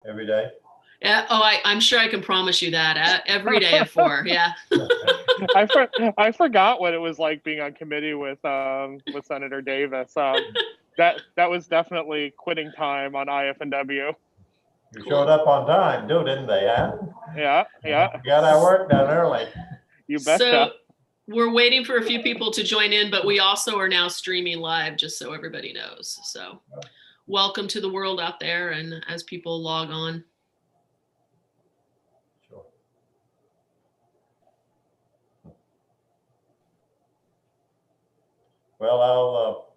every day? Yeah. Oh, I'm sure I can promise you that every day at 4. Yeah. I forgot what it was like being on committee with Senator Davis. That was definitely quitting time on IF&W. You showed up on time too, didn't they? Huh? Yeah. We got our work done early. You betcha. So we're waiting for a few people to join in, but we also are now streaming live, just so everybody knows. So welcome to the world out there, and as people log on. Sure. Well,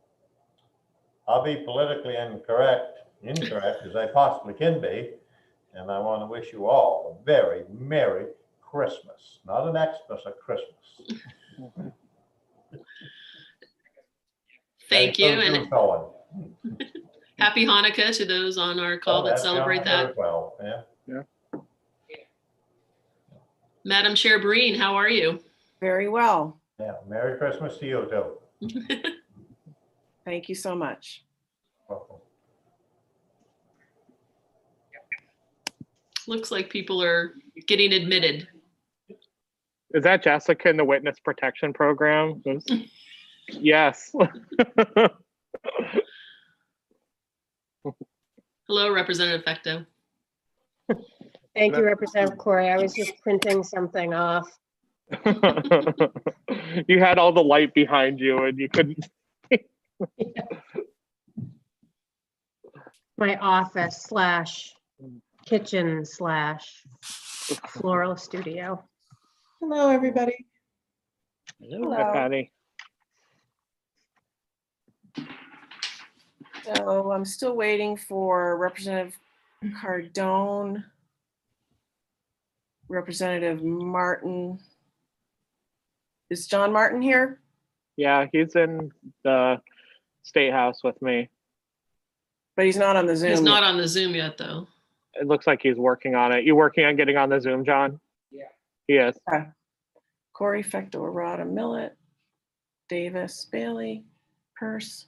I'll be politically incorrect as I possibly can be, and I want to wish you all a very Merry Christmas. Not an Xmas, a Christmas. Thank you, and happy Hanukkah to those on our call that celebrate that. Well, yeah. Madam Chair Breen, how are you? Very well. Yeah, Merry Christmas to you too. Thank you so much. Welcome. Looks like people are getting admitted. Is that Jessica in the witness protection program? Yes. Hello, Representative Fecto. Thank you, Representative Corey. I was just printing something off. You had all the light behind you and you couldn't. My office / kitchen / floral studio. Hello, everybody. Hello. Hi, Patty. So I'm still waiting for Representative Cardone, Representative Martin. Is John Martin here? Yeah, he's in the State House with me. But he's not on the Zoom. He's not on the Zoom yet, though. It looks like he's working on it. You working on getting on the Zoom, John? Yeah. He is. Okay. Corey, Fecto, Arata, Millet, Davis, Bailey, Purse.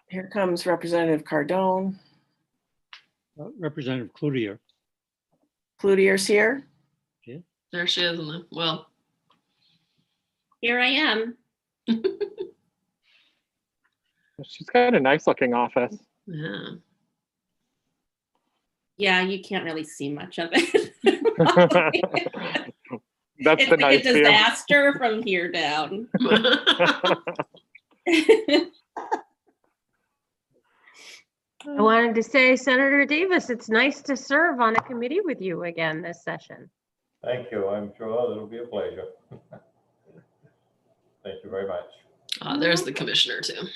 Here comes Representative Cardone. Representative Cloutier. Cloutier's here. There she is. Well, here I am. She's got a nice looking office. yeah. Yeah, you can't really see much of it. That's it's the like nice a disaster from here down. I wanted to say, Senator Davis, it's nice to serve on a committee with you again this session. Thank you. I'm sure it'll be a pleasure. Thank you very much. There's the commissioner too.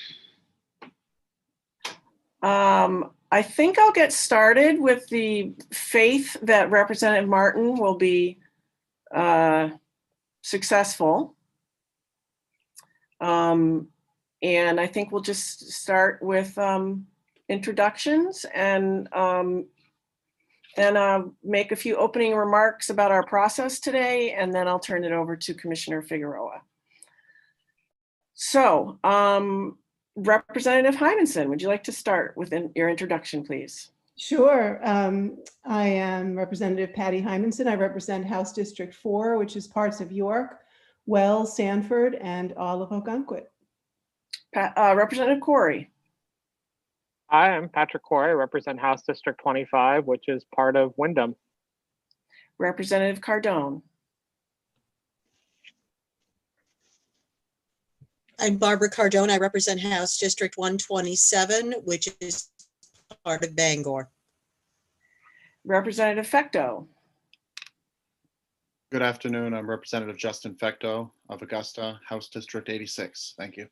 I think I'll get started with the faith that Representative Martin will be successful. And I think we'll just start with introductions and then I'll make a few opening remarks about our process today, and then I'll turn it over to Commissioner Figueroa. So, Representative Hymanson, would you like to start with your introduction, please? Sure. I am Representative Patty Hymanson. I represent House District 4, which is parts of York, Wells, Sanford, and all of Ogunquit. Representative Corey. Hi, I'm Patrick Corey. I represent House District 25, which is part of Windham. Representative Cardone. I'm Barbara Cardone. I represent House District 127, which is part of Bangor. Representative Fecto. Good afternoon. I'm Representative Justin Fecto of Augusta, House District 86. Thank you.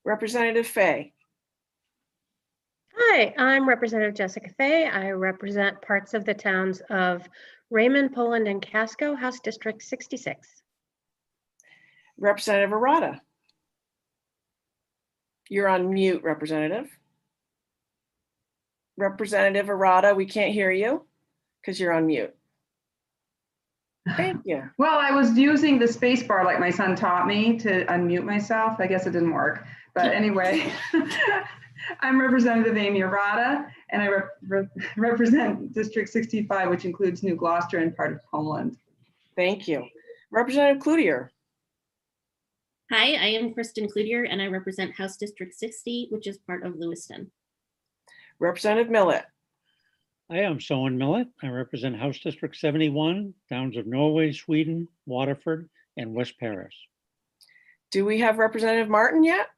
Representative Fay. Hi, I'm Representative Jessica Fay. I represent parts of the towns of Raymond, Poland, and Casco, House District 66. Representative Arata. You're on mute, Representative. Representative Arata, we can't hear you because you're on mute. Thank you. Well, I was using the space bar like my son taught me to unmute myself. I guess it didn't work. But anyway, I'm Representative Amy Arata, and I represent District 65, which includes New Gloucester and part of Poland. Thank you. Representative Cloutier. Hi, I am Kristen Cloutier, and I represent House District 60, which is part of Lewiston. Representative Millet. I am Soen Millet. I represent House District 71, towns of Norway, Sweden, Waterford, and West Paris. Do we have Representative Martin yet?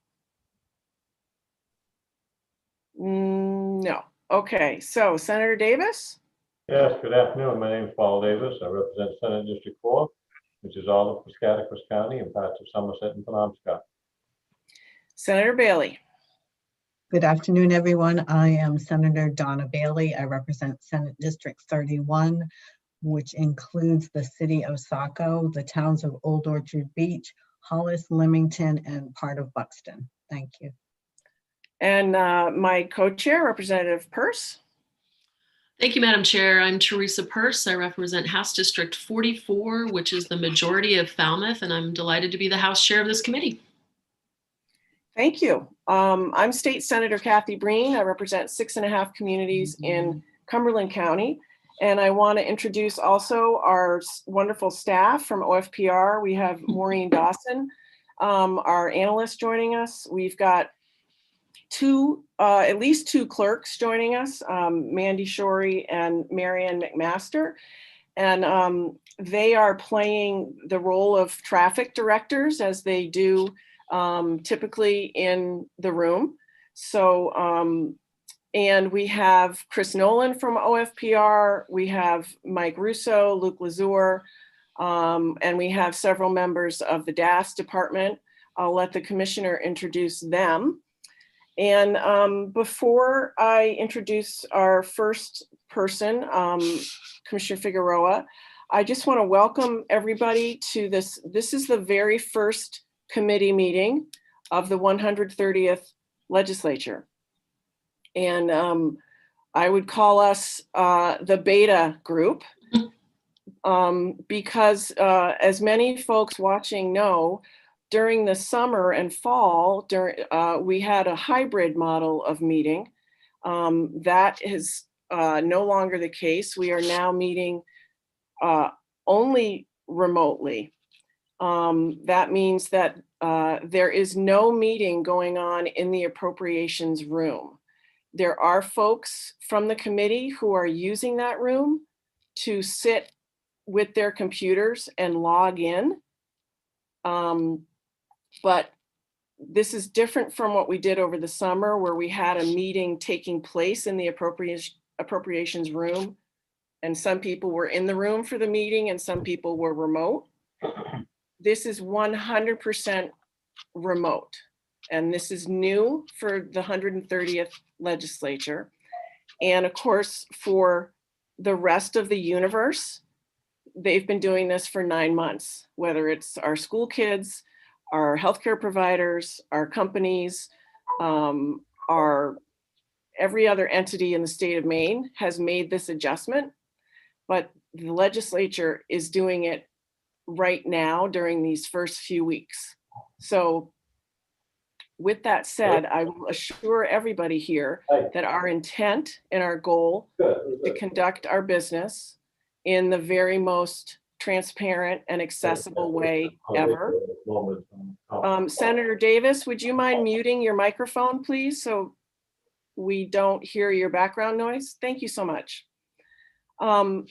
No. Okay, so Senator Davis? Yes, good afternoon. My name is Paul Davis. I represent Senate District 4, which is all of Piscataqua County and parts of Somerset and Penobscot. Senator Bailey. Good afternoon, everyone. I am Senator Donna Bailey. I represent Senate District 31, which includes the city of Saco, the towns of Old Orchard Beach, Hollis, Leamington, and part of Buxton. Thank you. And my co-chair, Representative Peirce. Thank you, Madam Chair. I'm Teresa Peirce. I represent House District 44, which is the majority of Falmouth, and I'm delighted to be the House Chair of this committee. Thank you. I'm State Senator Kathy Breen. I represent 6.5 communities in Cumberland County. And I want to introduce also our wonderful staff from OFPR. We have Maureen Dawson, our analyst, joining us. We've got at least two clerks joining us, Mandy Shorey and Marianne McMaster. And they are playing the role of traffic directors as they do typically in the room. So, and we have Chris Nolan from OFPR, we have Mike Russo, Luke Lazur, and we have several members of the DAS department. I'll let the commissioner introduce them. And before I introduce our first person, Commissioner Figueroa, I just want to welcome everybody to this. This is the very first committee meeting of the 130th legislature. And I would call us the beta group because as many folks watching know, during the summer and fall, we had a hybrid model of meeting. That is no longer the case. We are now meeting only remotely. That means that there is no meeting going on in the appropriations room. There are folks from the committee who are using that room to sit with their computers and log in. But this is different from what we did over the summer, where we had a meeting taking place in the appropriations room. And some people were in the room for the meeting and some people were remote. This is 100% remote. And this is new for the 130th legislature. And of course, for the rest of the universe, they've been doing this for 9 months, whether it's our school kids, our healthcare providers, our companies, our every other entity in the state of Maine has made this adjustment, but the legislature is doing it right now during these first few weeks. So with that said, I will assure everybody here that our intent and our goal to conduct our business in the very most transparent and accessible way ever. Senator Davis, would you mind muting your microphone, please, so we don't hear your background noise? Thank you so much.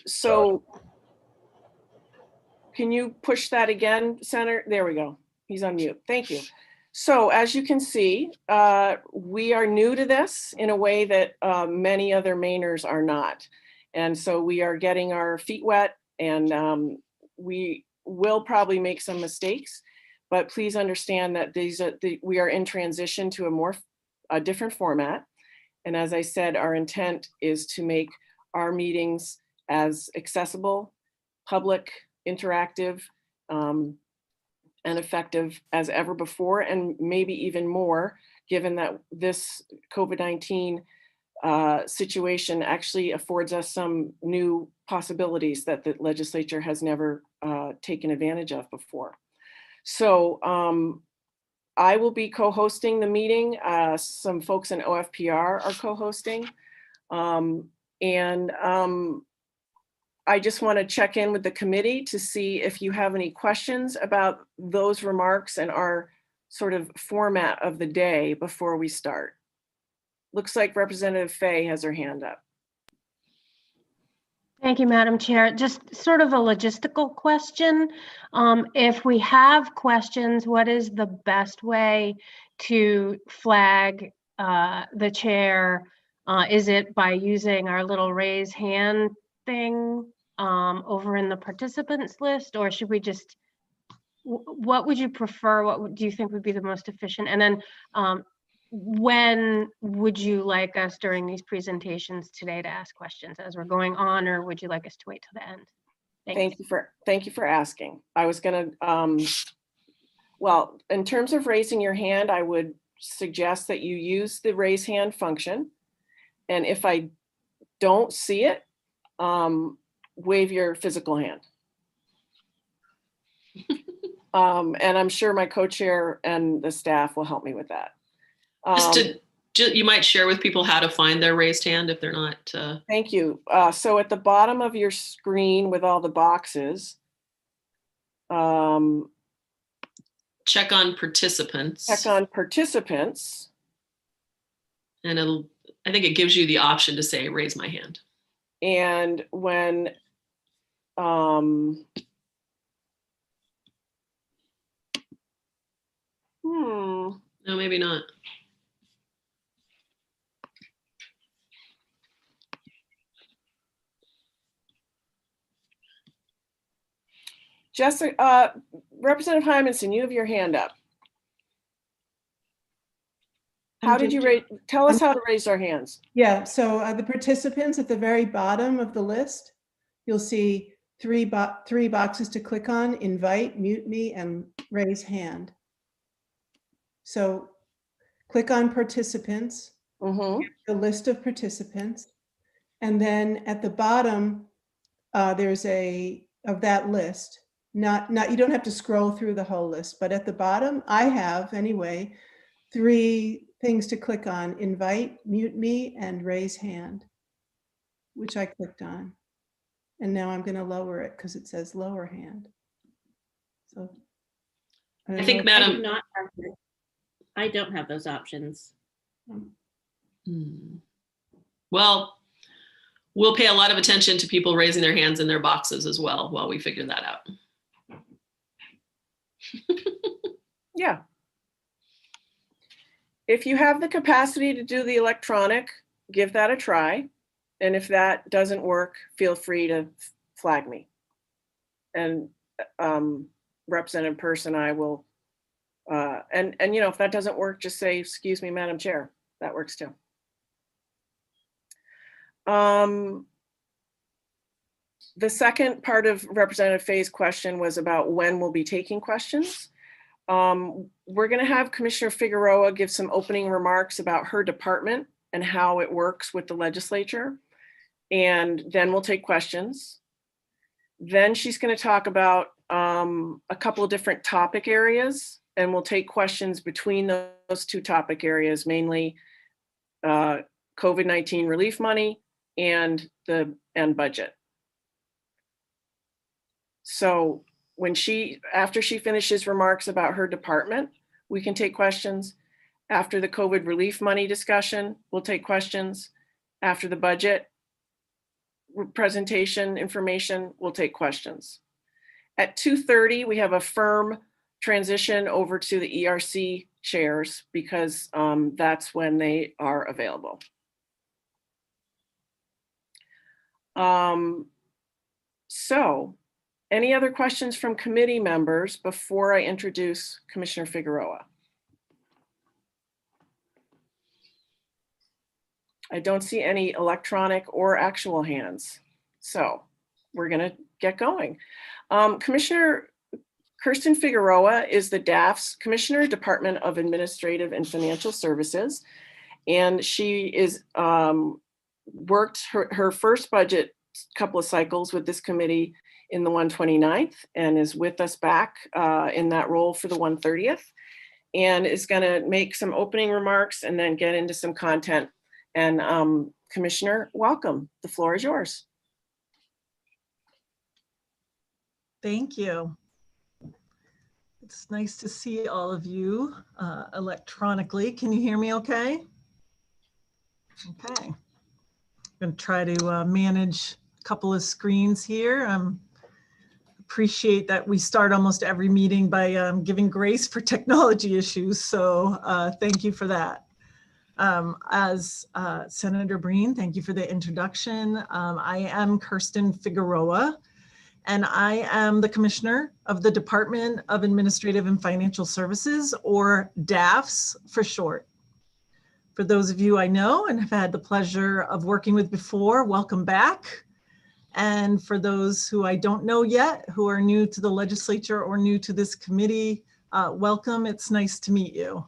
So can you push that again, Senator? There we go. He's on mute. Thank you. So as you can see, we are new to this in a way that many other Mainers are not. And so we are getting our feet wet, and we will probably make some mistakes, but please understand that we are in transition to a different format. And as I said, our intent is to make our meetings as accessible, public, interactive, and effective as ever before, and maybe even more, given that this COVID-19 situation actually affords us some new possibilities that the legislature has never taken advantage of before. So I will be co-hosting the meeting. Some folks in OFPR are co-hosting. I just want to check in with the committee to see if you have any questions about those remarks and our sort of format of the day before we start. Looks like Representative Fay has her hand up. Thank you, Madam Chair. Just sort of a logistical question. If we have questions, what is the best way to flag the chair? Is it by using our little raise hand thing over in the participants list, or should we just, what would you prefer? Do you think would be the most efficient? And then when would you like us during these presentations today to ask questions as we're going on, or would you like us to wait till the end? Thanks. Thank you for asking. I was gonna, well, in terms of raising your hand, I would suggest that you use the raise hand function. And if I don't see it, wave your physical hand. And I'm sure my co-chair and the staff will help me with that. You might share with people how to find their raised hand if they're not. Thank you. So at the bottom of your screen with all the boxes, check on participants. Check on participants. And I think it gives you the option to say, raise my hand. And when, no, maybe not. Jessica, Representative Hymanson, you have your hand up. How did you raise? Tell us how to raise our hands. Yeah, so the participants at the very bottom of the list, you'll see three boxes to click on: invite, mute me, and raise hand. So click on participants, the list of participants, and then at the bottom, there's of that list. Not you don't have to scroll through the whole list, but at the bottom, I have anyway, 3 things to click on: invite, mute me, and raise hand, which I clicked on. And now I'm going to lower it because it says lower hand. So I think, Madam, I don't have those options. Well, we'll pay a lot of attention to people raising their hands in their boxes as well while we figure that out. Yeah. If you have the capacity to do the electronic, give that a try. And if that doesn't work, feel free to flag me. And Representative Person, I will, and you know, if that doesn't work, just say, excuse me, Madam Chair. That works too. The second part of Representative Fay's question was about when we'll be taking questions. We're going to have Commissioner Figueroa give some opening remarks about her department and how it works with the legislature. And then we'll take questions. Then she's going to talk about a couple of different topic areas, and we'll take questions between those 2 topic areas, mainly COVID-19 relief money and budget. So after she finishes remarks about her department, we can take questions. After the COVID relief money discussion, we'll take questions. After the budget presentation information, we'll take questions. At 2:30, we have a firm transition over to the ERC chairs because that's when they are available. So, any other questions from committee members before I introduce Commissioner Figueroa? I don't see any electronic or actual hands. So we're gonna get going. Commissioner Kirsten Figueroa is the DAF's Commissioner, Department of Administrative and Financial Services. And she is worked her first budget couple of cycles with this committee in the 129th and is with us back in that role for the 130th. and is going to make some opening remarks and then get into some content. And Commissioner, welcome. The floor is yours. Thank you. It's nice to see all of you electronically. Can you hear me okay? Okay. I'm going to try to manage a couple of screens here. Appreciate that we start almost every meeting by giving grace for technology issues. So thank you for that. As Senator Breen, thank you for the introduction. I am Kirsten Figueroa, and I am the Commissioner of the Department of Administrative and Financial Services, or DAFS for short. For those of you I know and have had the pleasure of working with before, welcome back. And for those who I don't know yet, who are new to the legislature or new to this committee, welcome. It's nice to meet you.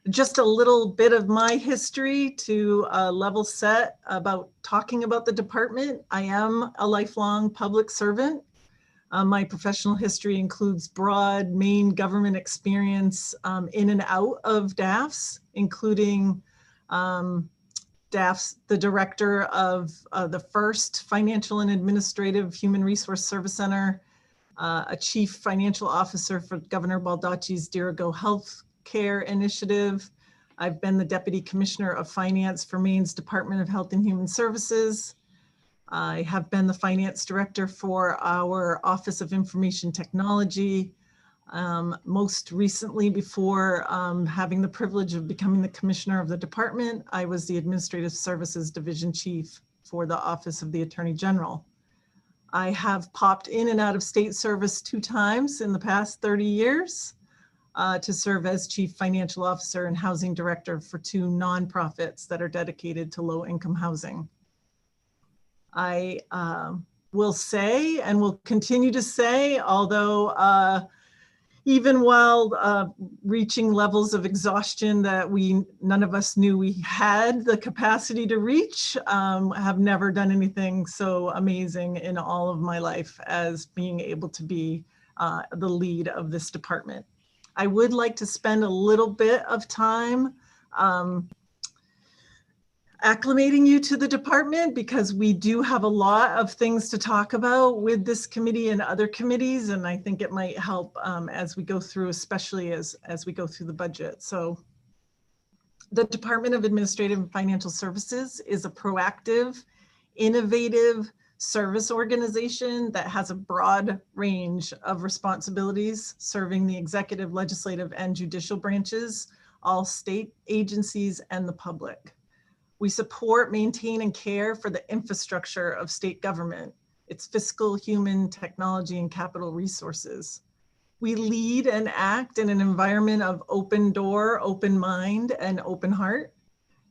Just a little bit of my history to level set about talking about the department. I am a lifelong public servant. My professional history includes broad Maine government experience in and out of DAFS, including DAFS, the director of the first Financial and Administrative Human Resource Service Center, a chief financial officer for Governor Baldacci's Dirigo Health Care Initiative. I've been the Deputy Commissioner of Finance for Maine's Department of Health and Human Services. I have been the Finance Director for our Office of Information Technology. Most recently, before having the privilege of becoming the Commissioner of the Department, I was the Administrative Services Division Chief for the Office of the Attorney General. I have popped in and out of state service 2 times in the past 30 years. To serve as Chief Financial Officer and Housing Director for 2 nonprofits that are dedicated to low-income housing. I will say and will continue to say, although even while reaching levels of exhaustion that none of us knew we had the capacity to reach, have never done anything so amazing in all of my life as being able to be the lead of this department. I would like to spend a little bit of time acclimating you to the department, because we do have a lot of things to talk about with this committee and other committees, and I think it might help as we go through, especially as we go through the budget. So the Department of Administrative and Financial Services is a proactive, innovative service organization that has a broad range of responsibilities serving the executive, legislative, and judicial branches, all state agencies, and the public. We support, maintain, and care for the infrastructure of state government, its fiscal, human, technology, and capital resources. We lead and act in an environment of open door, open mind, and open heart.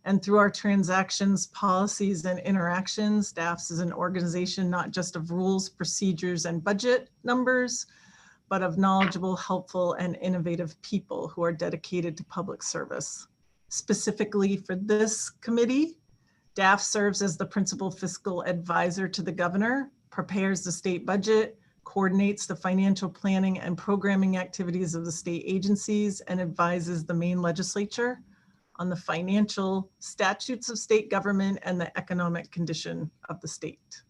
And through our transactions, policies, and interactions, DAFS is an organization not just of rules, procedures, and budget numbers, but of knowledgeable, helpful, and innovative people who are dedicated to public service. Specifically for this committee, DAFS serves as the principal fiscal advisor to the governor, prepares the state budget, coordinates the financial planning and programming activities of the state agencies, and advises the Maine legislature on the financial statutes of state government and the economic condition of the state.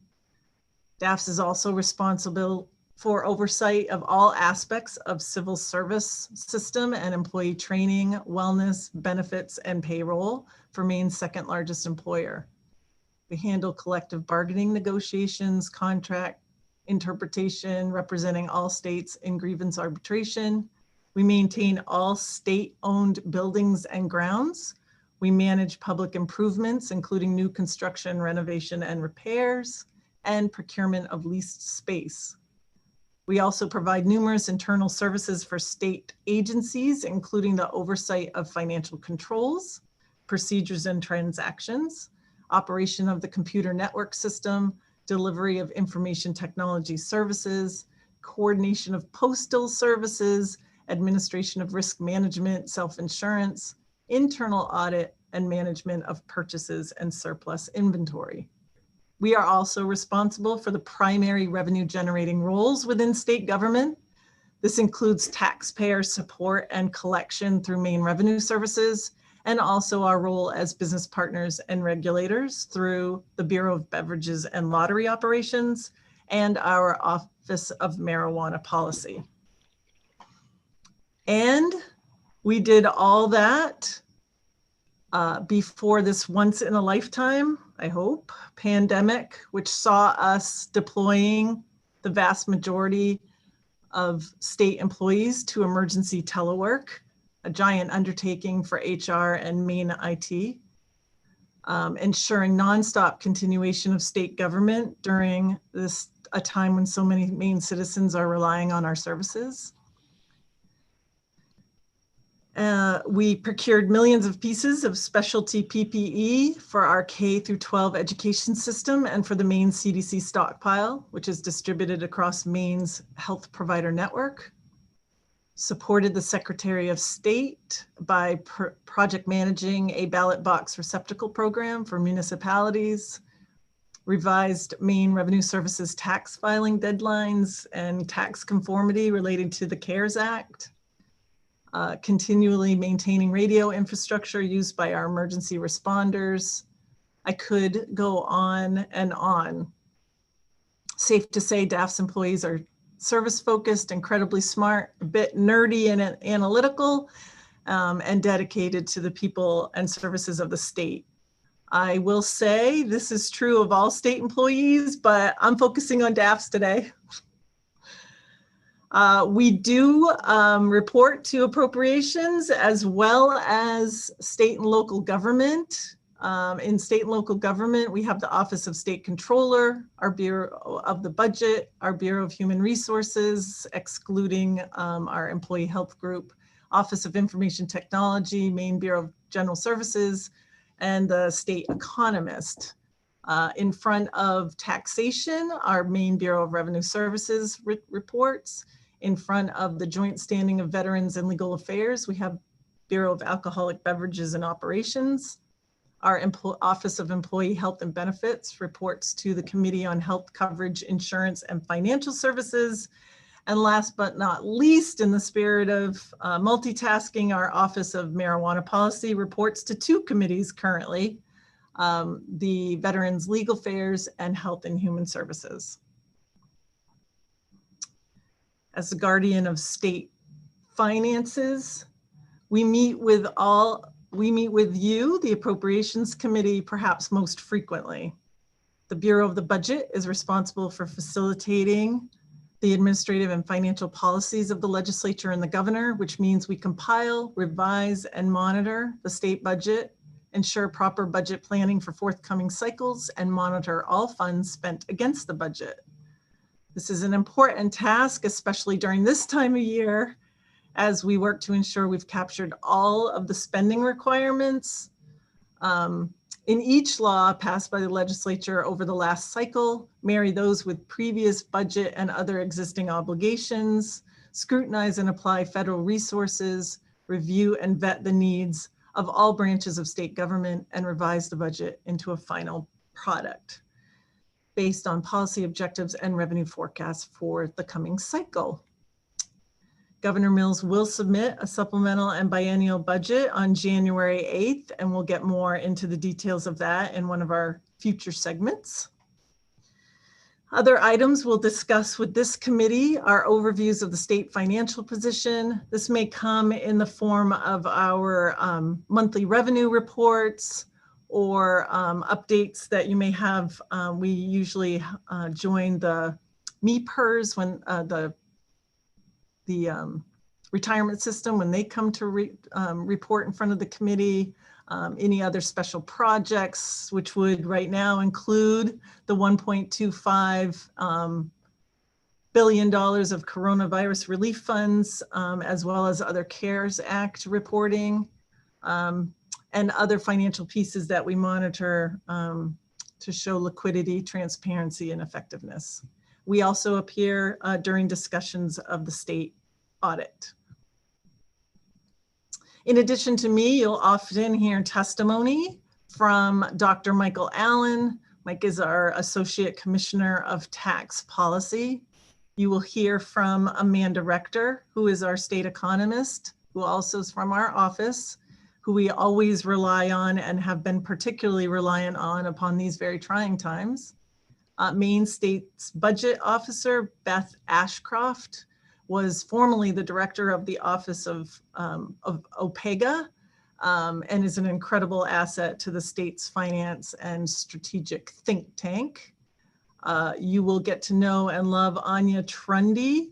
DAFS is also responsible for oversight of all aspects of civil service system and employee training, wellness, benefits, and payroll for Maine's 2nd largest employer. We handle collective bargaining negotiations, contract interpretation, representing all states in grievance arbitration. We maintain all state-owned buildings and grounds. We manage public improvements, including new construction, renovation, and repairs, and procurement of leased space. We also provide numerous internal services for state agencies, including the oversight of financial controls, procedures and transactions, operation of the computer network system, delivery of information technology services, coordination of postal services, administration of risk management, self-insurance, internal audit, and management of purchases and surplus inventory. We are also responsible for the primary revenue generating roles within state government, This includes taxpayer support and collection through Maine Revenue Services, and also our role as business partners and regulators through the Bureau of Beverages and Lottery Operations and our Office of Marijuana Policy. And we did all that before this once in a lifetime, I hope, pandemic, which saw us deploying the vast majority of state employees to emergency telework, a giant undertaking for HR and Maine IT, ensuring nonstop continuation of state government during a time when so many Maine citizens are relying on our services. We procured millions of pieces of specialty PPE for our K through 12 education system and for the Maine CDC stockpile, which is distributed across Maine's health provider network. Supported the Secretary of State by project managing a ballot box receptacle program for municipalities, revised Maine Revenue Services tax filing deadlines and tax conformity relating to the CARES Act, continually maintaining radio infrastructure used by our emergency responders. I could go on and on. Safe to say DAF's employees are service focused, incredibly smart, a bit nerdy and analytical, and dedicated to the people and services of the state. I will say this is true of all state employees, but I'm focusing on DAFs today. We do report to appropriations as well as state and local government. In state and local government, we have the Office of State Controller, our Bureau of the Budget, our Bureau of Human Resources, excluding our Employee Health Group, Office of Information Technology, Maine Bureau of General Services, and the State Economist. In front of taxation, our Maine Bureau of Revenue Services reports. In front of the Joint Standing of Veterans and Legal Affairs, we have Bureau of Alcoholic Beverages and Operations. Our Office of Employee Health and Benefits reports to the Committee on Health Coverage, Insurance, and Financial Services. And last but not least, in the spirit of multitasking, our Office of Marijuana Policy reports to two committees currently, the Veterans Legal Affairs and Health and Human Services. As the guardian of state finances, we meet with you, the Appropriations Committee, perhaps most frequently. The Bureau of the Budget is responsible for facilitating the administrative and financial policies of the legislature and the governor, which means we compile, revise, and monitor the state budget, ensure proper budget planning for forthcoming cycles, and monitor all funds spent against the budget. This is an important task, especially during this time of year, as we work to ensure we've captured all of the spending requirements in each law passed by the legislature over the last cycle, marry those with previous budget and other existing obligations, scrutinize and apply federal resources, review and vet the needs of all branches of state government, and revise the budget into a final product based on policy objectives and revenue forecasts for the coming cycle. Governor Mills will submit a supplemental and biennial budget on January 8th, and we'll get more into the details of that in one of our future segments. Other items we'll discuss with this committee are overviews of the state financial position. This may come in the form of our monthly revenue reports or updates that you may have. We usually join the MEPers when the retirement system when they come to report in front of the committee. Any other special projects, which would right now include the $1.25 billion of coronavirus relief funds, as well as other CARES Act reporting, and other financial pieces that we monitor to show liquidity, transparency, and effectiveness. We also appear during discussions of the state audit. In addition to me, you'll often hear testimony from Dr. Michael Allen. Mike is our Associate Commissioner of Tax Policy. You will hear from Amanda Rector, who is our state economist, who also is from our office, who we always rely on and have been particularly reliant on upon these very trying times. Maine State's Budget Officer, Beth Ashcroft, was formerly the director of the Office of OPEGA, and is an incredible asset to the state's finance and strategic think tank. You will get to know and love Anya Trundy.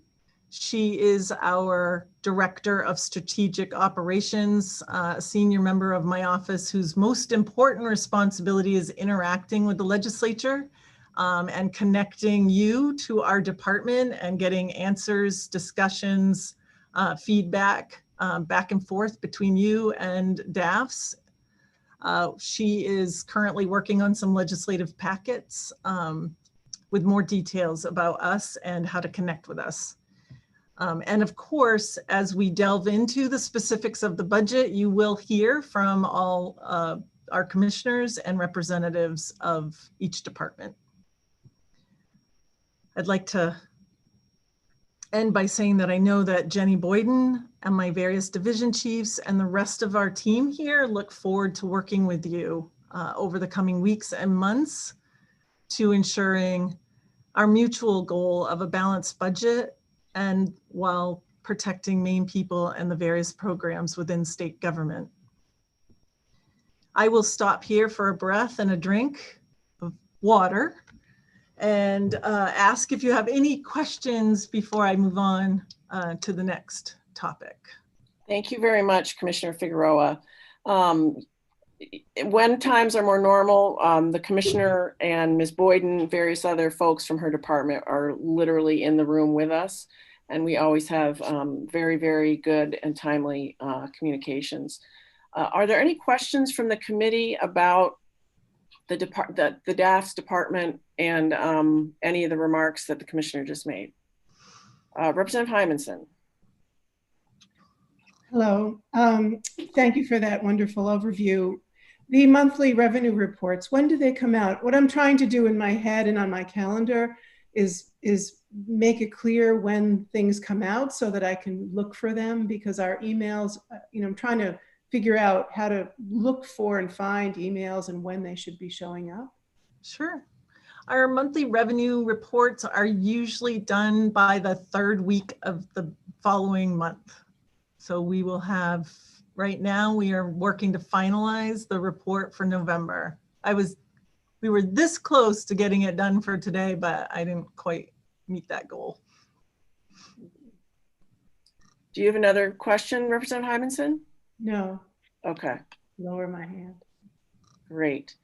She is our Director of Strategic Operations, a senior member of my office whose most important responsibility is interacting with the legislature and connecting you to our department and getting answers, discussions, feedback back and forth between you and DAFs. She is currently working on some legislative packets with more details about us and how to connect with us. And of course, as we delve into the specifics of the budget, you will hear from all our commissioners and representatives of each department. I'd like to end by saying that I know that Jenny Boyden and my various division chiefs and the rest of our team here look forward to working with you over the coming weeks and months to ensuring our mutual goal of a balanced budget and while protecting Maine people and the various programs within state government. I will stop here for a breath and a drink of water and ask if you have any questions before I move on to the next topic. Thank you very much, Commissioner Figueroa. When times are more normal, the commissioner and Ms. Boyden, various other folks from her department are literally in the room with us. And we always have very, very good and timely communications. Are there any questions from the committee about the DAF's department and any of the remarks that the commissioner just made? Representative Hymanson. Hello. Thank you for that wonderful overview. The monthly revenue reports, when do they come out? What I'm trying to do in my head and on my calendar is make it clear when things come out so that I can look for them, because our emails, I'm trying to figure out how to look for and find emails and when they should be showing up. Sure. Our monthly revenue reports are usually done by the third week of the following month. So we will have, right now, we are working to finalize the report for November. We were this close to getting it done for today, but I didn't quite meet that goal. Do you have another question, Representative Hymanson? No. Okay. Lower my hand. Great.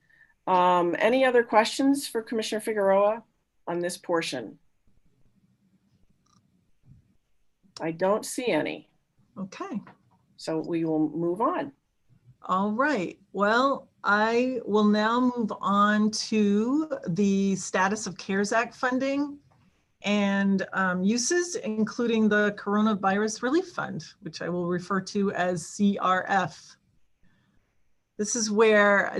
Any other questions for Commissioner Figueroa on this portion? I don't see any. Okay. So we will move on. All right. Well, I will now move on to the status of CARES Act funding and uses, including the Coronavirus Relief Fund, which I will refer to as CRF. This is where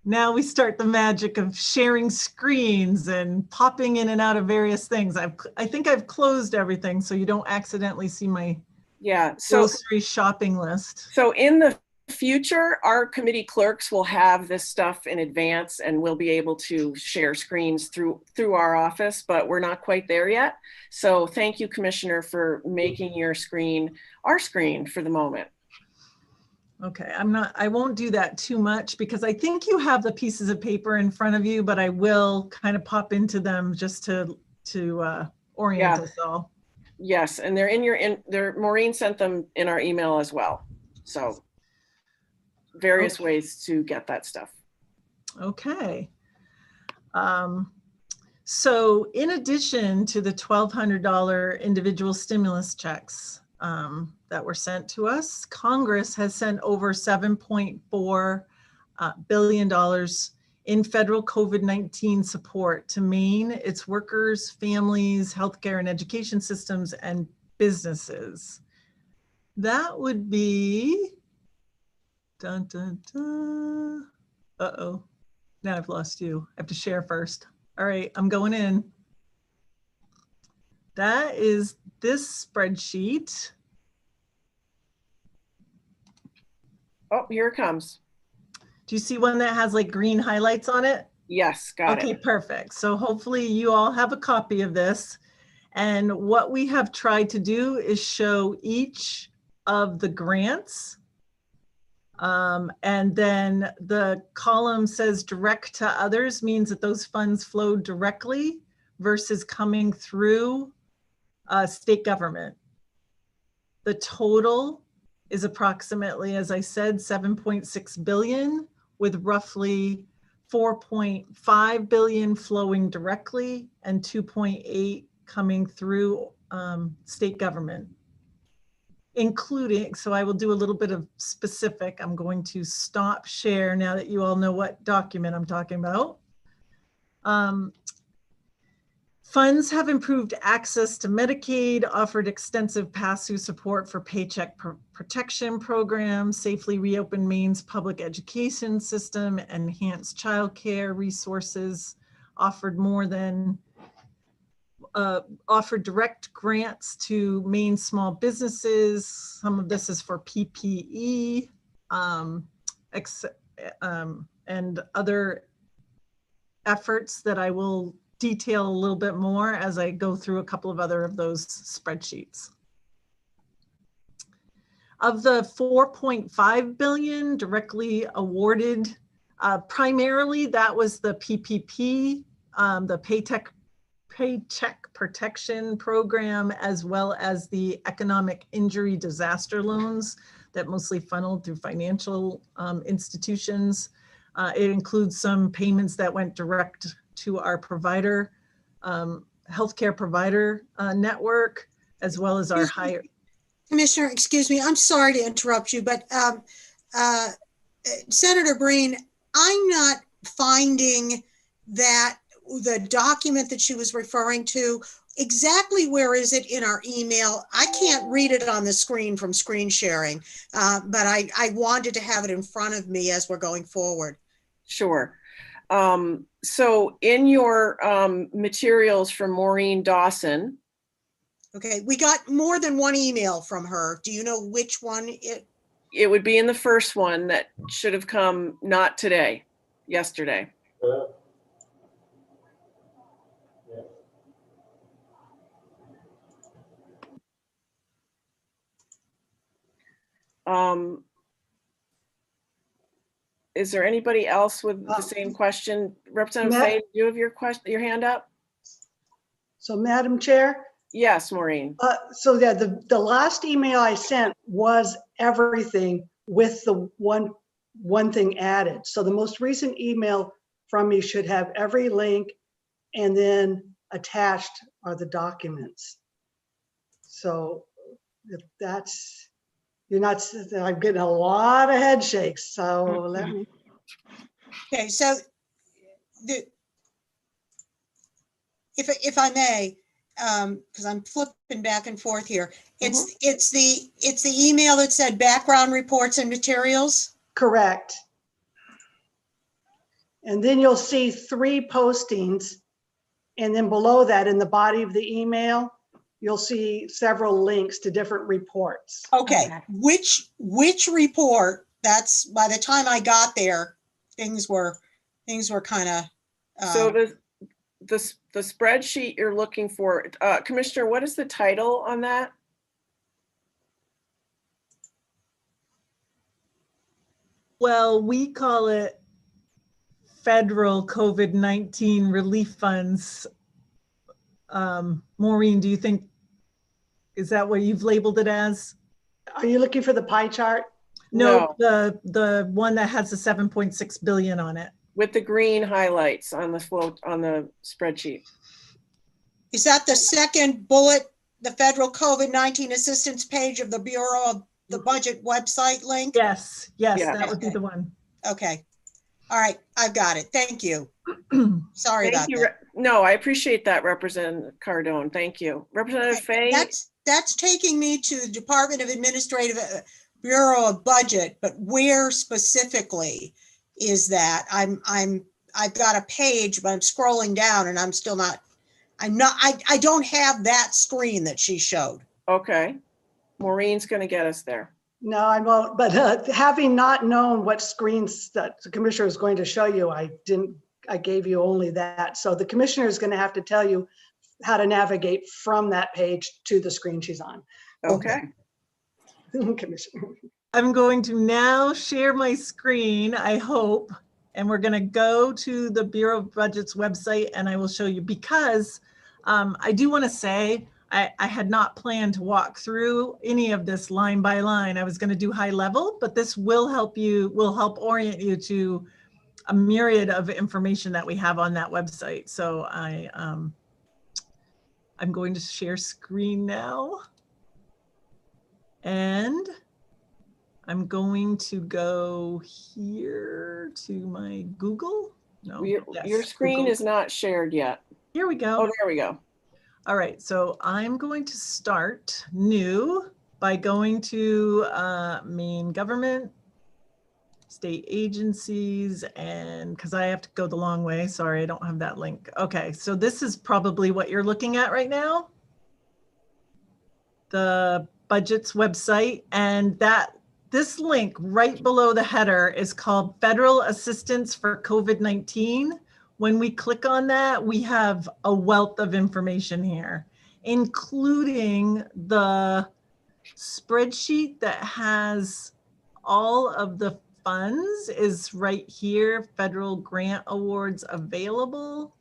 now we start the magic of sharing screens and popping in and out of various things. I think I've closed everything so you don't accidentally see my grocery shopping list. So in the future, our committee clerks will have this stuff in advance and we'll be able to share screens through our office, but we're not quite there yet. So thank you, Commissioner, for making your screen our screen for the moment. Okay, I won't do that too much because I think you have the pieces of paper in front of you, but I will kind of pop into them just to orient us all. Yes, and Maureen sent them in our email as well. So various ways to get that stuff. Okay. So in addition to the $1,200 individual stimulus checks that were sent to us, Congress has sent over $7.4 billion in federal COVID-19 support to Maine, its workers, families, healthcare and education systems, and businesses. That would be, dun, dun, dun. Uh-oh, now I've lost you. I have to share first. All right, I'm going in. that is this spreadsheet. Oh, here it comes. Do you see one that has like green highlights on it? Yes, got Okay, it. perfect. So hopefully you all have a copy of this. And what we have tried to do is show each of the grants. And then the column says direct to others, means that those funds flow directly versus coming through state government. The total is approximately, as I said, 7.6 billion, with roughly 4.5 billion flowing directly and 2.8 coming through state government, including, so I will do a little bit of specific. I'm going to stop share now that you all know what document I'm talking about. Funds have improved access to Medicaid, offered extensive pass-through support for paycheck protection programs, safely reopened Maine's public education system, enhanced childcare resources, offered direct grants to Maine small businesses. Some of this is for PPE and other efforts that I will detail a little bit more as I go through a couple of other of those spreadsheets. Of the 4.5 billion directly awarded, primarily that was the PPP, the Paycheck Protection Program, as well as the economic injury disaster loans that mostly funneled through financial institutions. It includes some payments that went direct to our provider, healthcare provider network, as well as our higher. Commissioner, excuse me, I'm sorry to interrupt you, but Senator Breen, I'm not finding that the document that she was referring to, exactly where is it in our email? I can't read it on the screen from screen sharing, but I wanted to have it in front of me as we're going forward. Sure. So in your materials from Maureen Dawson. Okay, we got more than one email from her. Do you know which one it would be in the first one that should have come not today, yesterday. Is there anybody else with the same question? Representative Fay, do you have your hand up? So Madam Chair? Yes, Maureen. So yeah, the last email I sent was everything with the one thing added. So the most recent email from me should have every link, and then attached are the documents. So if that's, you're not, I'm getting a lot of head shakes. So let me. Okay, so if I may, because I'm flipping back and forth here, it's the email that said background reports and materials. Correct. And then you'll see 3 postings, and then below that, in the body of the email, you'll see several links to different reports. Okay, which report? That's, by the time I got there, things were kind of. So the spreadsheet you're looking for, Commissioner, what is the title on that? Well, we call it Federal COVID-19 Relief Funds. Maureen, do you think, is that what you've labeled it as? Are you looking for the pie chart? No, the one that has the 7.6 billion on it. With the green highlights on the float on the spreadsheet. Is that the second bullet, the federal COVID-19 assistance page of the Bureau of the Budget website link? Yes, that would be the one. Okay. All right, I've got it. Thank you. Sorry about that. No, I appreciate that, Representative Cardone. Thank you. Representative Fay? That's taking me to the Department of Administrative Bureau of Budget, but where specifically is that? I've got a page, but I'm scrolling down and I'm still not I don't have that screen that she showed. Okay. Maureen's going to get us there. No, I won't, but having not known what screens that the commissioner is going to show you, I gave you only that. So the commissioner is going to have to tell you how to navigate from that page to the screen she's on. Okay. Commissioner. I'm going to now share my screen, I hope, and we're going to go to the Bureau of Budget's website, and I will show you, because I do want to say I had not planned to walk through any of this line by line. I was going to do high level, but this will help orient you to a myriad of information that we have on that website. So I'm going to share screen now, and I'm going to go here to my Google. No, your screen is not shared yet. Here we go. Oh, there we go. All right, so I'm going to start new by going to main government, state agencies, and because I have to go the long way, sorry, I don't have that link. Okay, so this is probably what you're looking at right now. The budget's website, and this link right below the header is called Federal Assistance for COVID-19. When we click on that, we have a wealth of information here, including the spreadsheet that has all of the funds is right here, federal grant awards available.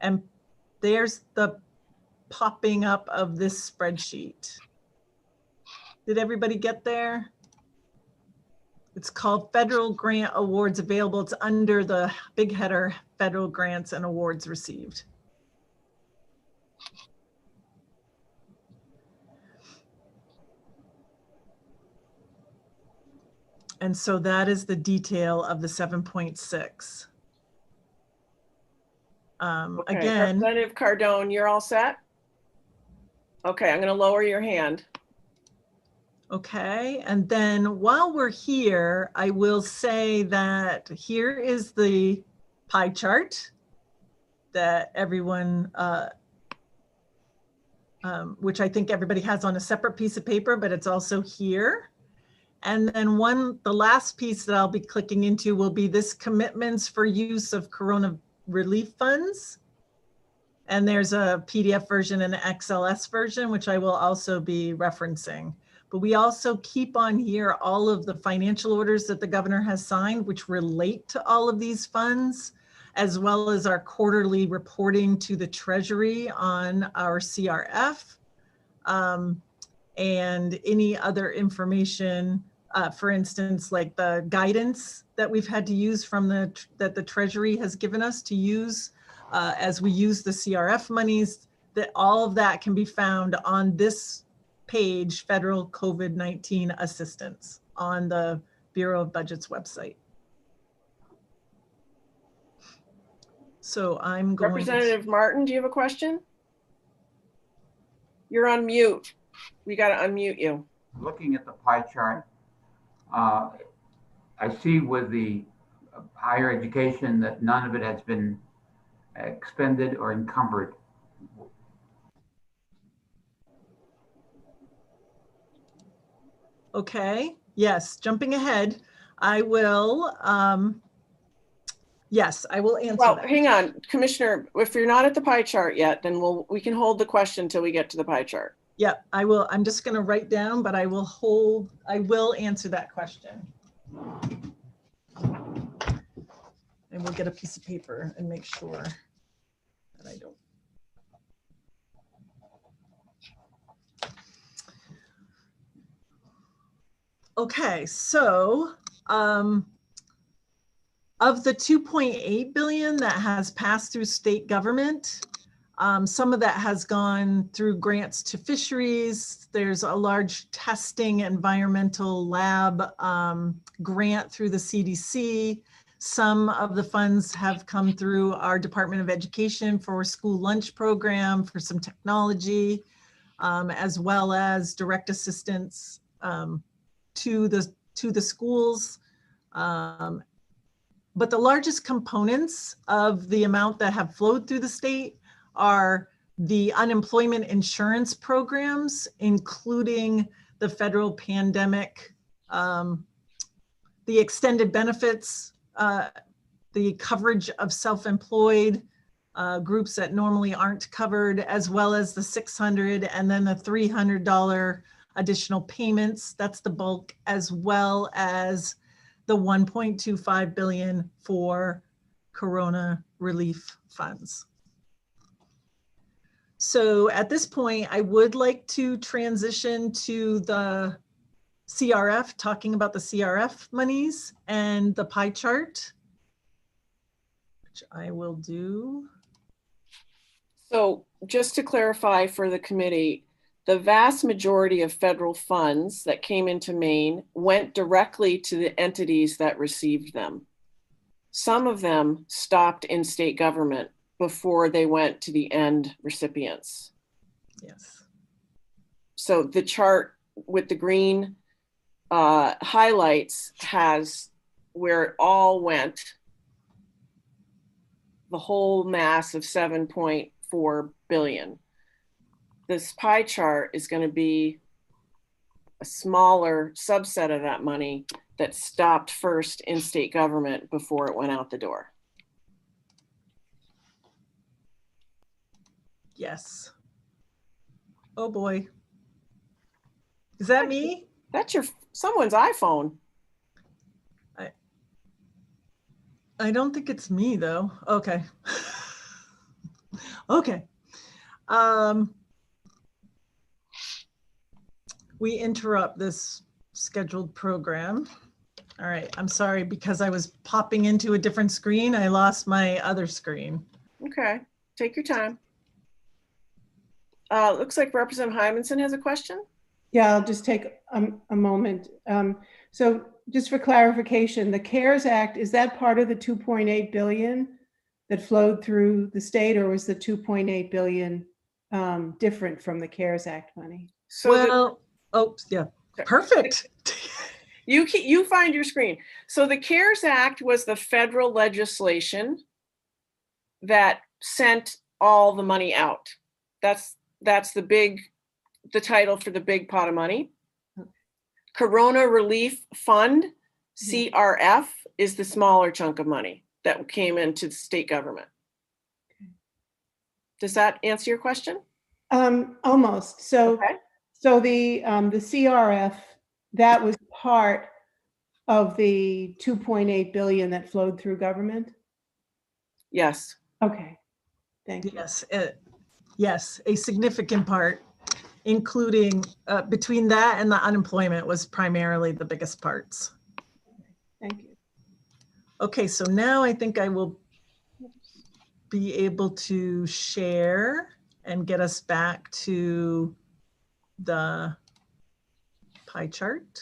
And there's the popping up of this spreadsheet. Did everybody get there? It's called Federal Grant Awards Available. It's under the big header, Federal Grants and Awards Received. And so that is the detail of the 7.6. Okay, Again, Representative Cardone, you're all set? Okay, I'm going to lower your hand. okay, and then while we're here, I will say that here is the pie chart that everyone, which I think everybody has on a separate piece of paper, but it's also here. And then the last piece that I'll be clicking into will be this commitments for use of Corona relief funds. And there's a PDF version and an XLS version, which I will also be referencing. But we also keep on here all of the financial orders that the governor has signed, which relate to all of these funds, as well as our quarterly reporting to the Treasury on our CRF, and any other information, for instance, like the guidance that we've had to use from that the Treasury has given us to use as we use the CRF monies, that all of that can be found on this page, Federal COVID-19 Assistance, on the Bureau of Budget's website. So I'm going Representative Martin, do you have a question? You're on mute. We got to unmute you. Looking at the pie chart, I see with the higher education that none of it has been expended or encumbered. Okay, yes, jumping ahead, I will, yes, I will answer Well, that. hang on, Commissioner, if you're not at the pie chart yet, then we can hold the question until we get to the pie chart. Yep, I will, I'm just gonna write down, but I will answer that question. And we'll get a piece of paper and make sure that I don't. Okay, so of the 2.8 billion that has passed through state government, some of that has gone through grants to fisheries. There's a large testing environmental lab grant through the CDC. Some of the funds have come through our Department of Education for school lunch program, for some technology, as well as direct assistance to the schools. But the largest components of the amount that have flowed through the state are the unemployment insurance programs, including the federal pandemic, the extended benefits, the coverage of self-employed groups that normally aren't covered, as well as the $600 and then the $300 additional payments. That's the bulk, as well as the $1.25 billion for Corona relief funds. So at this point, I would like to transition to the CRF, talking about the CRF monies and the pie chart, which I will do. So just to clarify for the committee, the vast majority of federal funds that came into Maine went directly to the entities that received them. Some of them stopped in state government before they went to the end recipients. Yes. So the chart with the green highlights has where it all went, the whole mass of 7.4 billion. This pie chart is going to be a smaller subset of that money that stopped first in state government before it went out the door. Yes. Oh boy. Is that me? That's someone's iPhone. I don't think it's me though. Okay. Okay. We interrupt this scheduled program. All right, I'm sorry, because I was popping into a different screen, I lost my other screen. Okay, take your time. Looks like Representative Hymanson has a question. Yeah, I'll just take a moment. So just for clarification, the CARES Act, is that part of the 2.8 billion that flowed through the state, or was the 2.8 billion different from the CARES Act money? So well, oh yeah, perfect. You find your screen. So the CARES Act was the federal legislation that sent all the money out. That's the title for the big pot of money. Corona Relief Fund, CRF, is the smaller chunk of money that came into the state government. Does that answer your question? Almost. So, okay. So the CRF, that was part of the 2.8 billion that flowed through government? Yes. Okay. Thank you. Yes, yes, a significant part, including between that and the unemployment was primarily the biggest parts. Thank you. Okay, so now I think I will be able to share and get us back to the pie chart.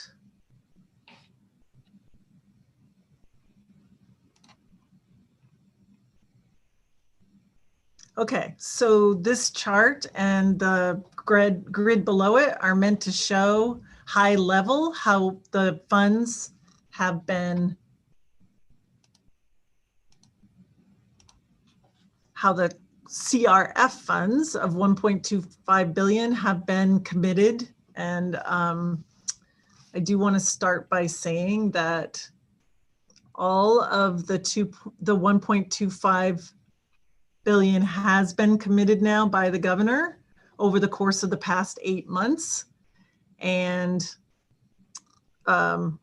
Okay, so this chart and the grid below it are meant to show high level how the funds have been, how the CRF funds of 1.25 billion have been committed. And I do want to start by saying that all of the 1.25 billion has been committed now by the governor over the course of the past 8 months. And I'll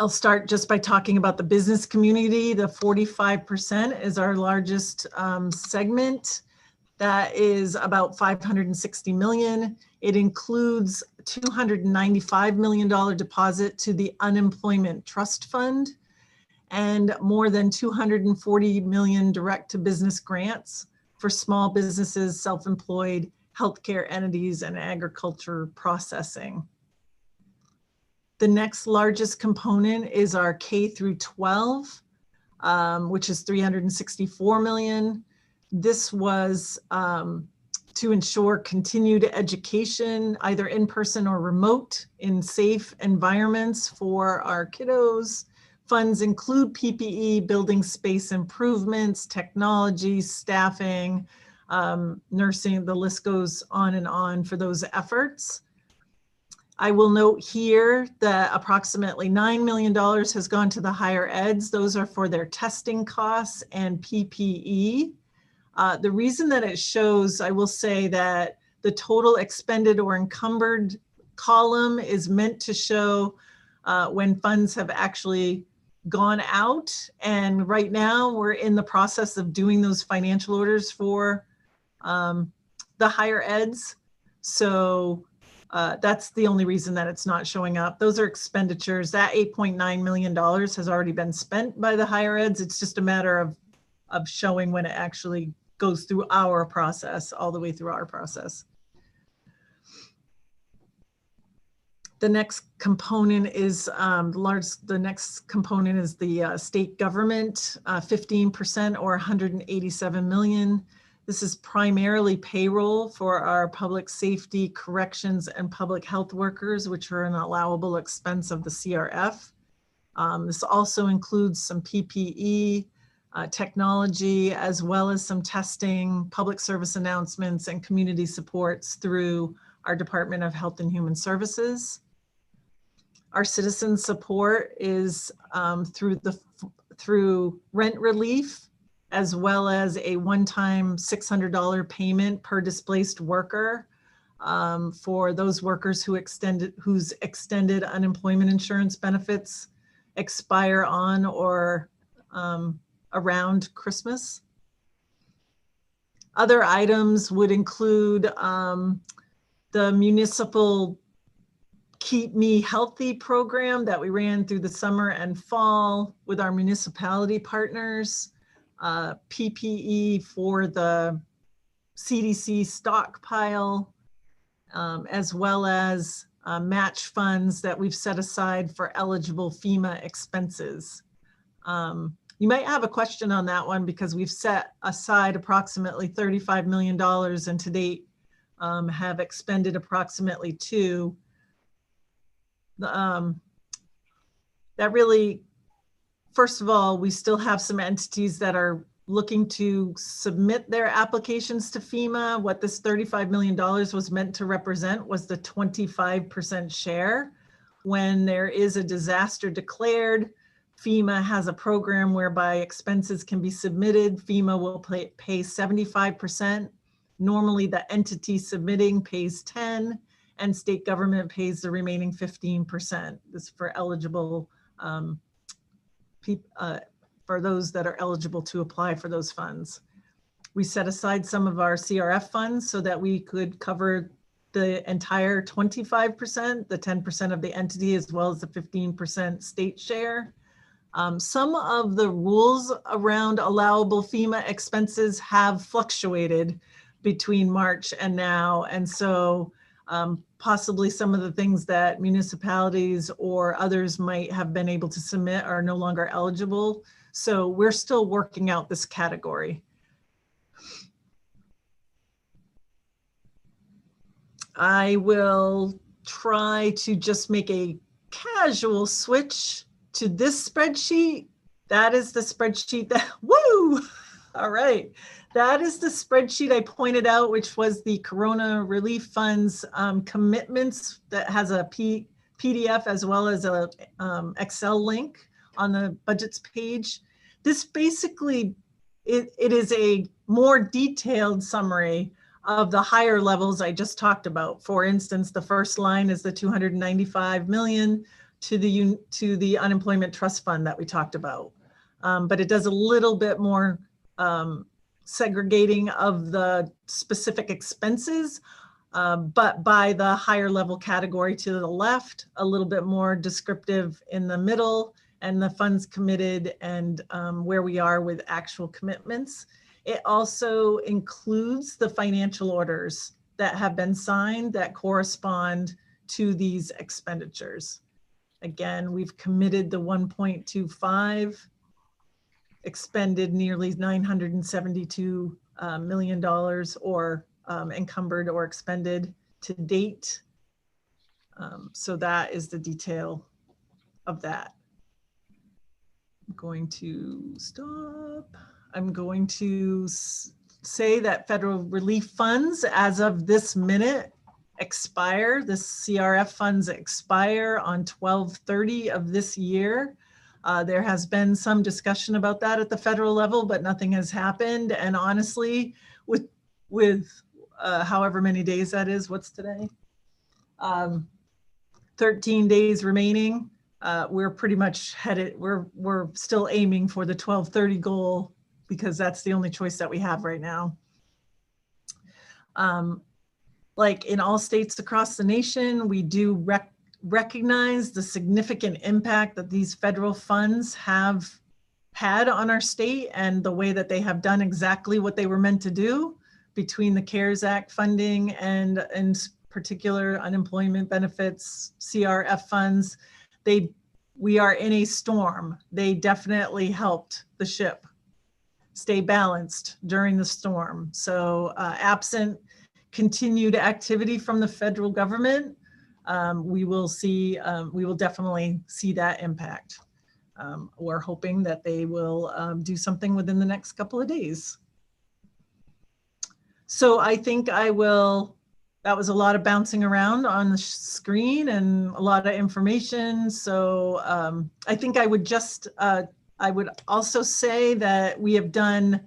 start just by talking about the business community. The 45% is our largest segment. That is about 560 million. It includes $295 million deposit to the Unemployment Trust Fund and more than 240 million direct to business grants for small businesses, self-employed, healthcare entities, and agriculture processing. The next largest component is our K through 12, which is 364 million. This was to ensure continued education, either in person or remote, in safe environments for our kiddos. Funds include PPE, building space improvements, technology, staffing, nursing, the list goes on and on for those efforts. I will note here that approximately $9 million has gone to the higher eds. Those are for their testing costs and PPE. The reason that it shows, I will say that the total expended or encumbered column is meant to show when funds have actually gone out. And right now we're in the process of doing those financial orders for the higher eds. So that's the only reason that it's not showing up. Those are expenditures. That $8.9 million has already been spent by the higher eds. It's just a matter of showing when it actually goes through our process, all the way through our process. The next component is the next component is the state government, 15% or 187 million. This is primarily payroll for our public safety, corrections, and public health workers, which are an allowable expense of the CRF. This also includes some PPE, technology, as well as some testing, public service announcements, and community supports through our Department of Health and Human Services. Our citizen support is through rent relief, as well as a one-time $600 payment per displaced worker for those workers whose extended unemployment insurance benefits expire on or around Christmas. Other items would include the municipal Keep Me Healthy program that we ran through the summer and fall with our municipality partners, PPE for the CDC stockpile, as well as match funds that we've set aside for eligible FEMA expenses. You might have a question on that one because we've set aside approximately $35 million and to date have expended approximately $2 million. That really, first of all, we still have some entities that are looking to submit their applications to FEMA. What this $35 million was meant to represent was the 25% share. When there is a disaster declared, FEMA has a program whereby expenses can be submitted. FEMA will pay 75%. Normally the entity submitting pays 10%, and state government pays the remaining 15%. This is for eligible for those that are eligible to apply for those funds. We set aside some of our CRF funds so that we could cover the entire 25%, the 10% of the entity, as well as the 15% state share. Some of the rules around allowable FEMA expenses have fluctuated between March and now. And so possibly some of the things that municipalities or others might have been able to submit are no longer eligible. So we're still working out this category. I will try to just make a casual switch to this spreadsheet. That is the spreadsheet that, woo! All right. That is the spreadsheet I pointed out, which was the Corona Relief Fund's commitments that has a PDF as well as a Excel link on the budgets page. This basically, it is a more detailed summary of the higher levels I just talked about. For instance, the first line is the 295 million to the unemployment trust fund that we talked about. But it does a little bit more segregating of the specific expenses, but by the higher level category to the left, a little bit more descriptive in the middle, and the funds committed and where we are with actual commitments. It also includes the financial orders that have been signed that correspond to these expenditures. Again, we've committed the 1.25, expended nearly $972 million or encumbered or expended to date. So that is the detail of that. I'm going to stop. I'm going to say that federal relief funds as of this minute expire. The CRF funds expire on 12/30 of this year. There has been some discussion about that at the federal level, but nothing has happened. And honestly, with however many days that is, what's today? 13 days remaining. We're pretty much headed, we're still aiming for the 12/30 goal because that's the only choice that we have right now. Like in all states across the nation, we do recognize the significant impact that these federal funds have had on our state and the way that they have done exactly what they were meant to do between the CARES Act funding and in particular unemployment benefits, CRF funds. We are in a storm. They definitely helped the ship stay balanced during the storm. So absent continued activity from the federal government, we will definitely see that impact. We're hoping that they will do something within the next couple of days. So I think that was a lot of bouncing around on the screen and a lot of information. So I think I would also say that we have done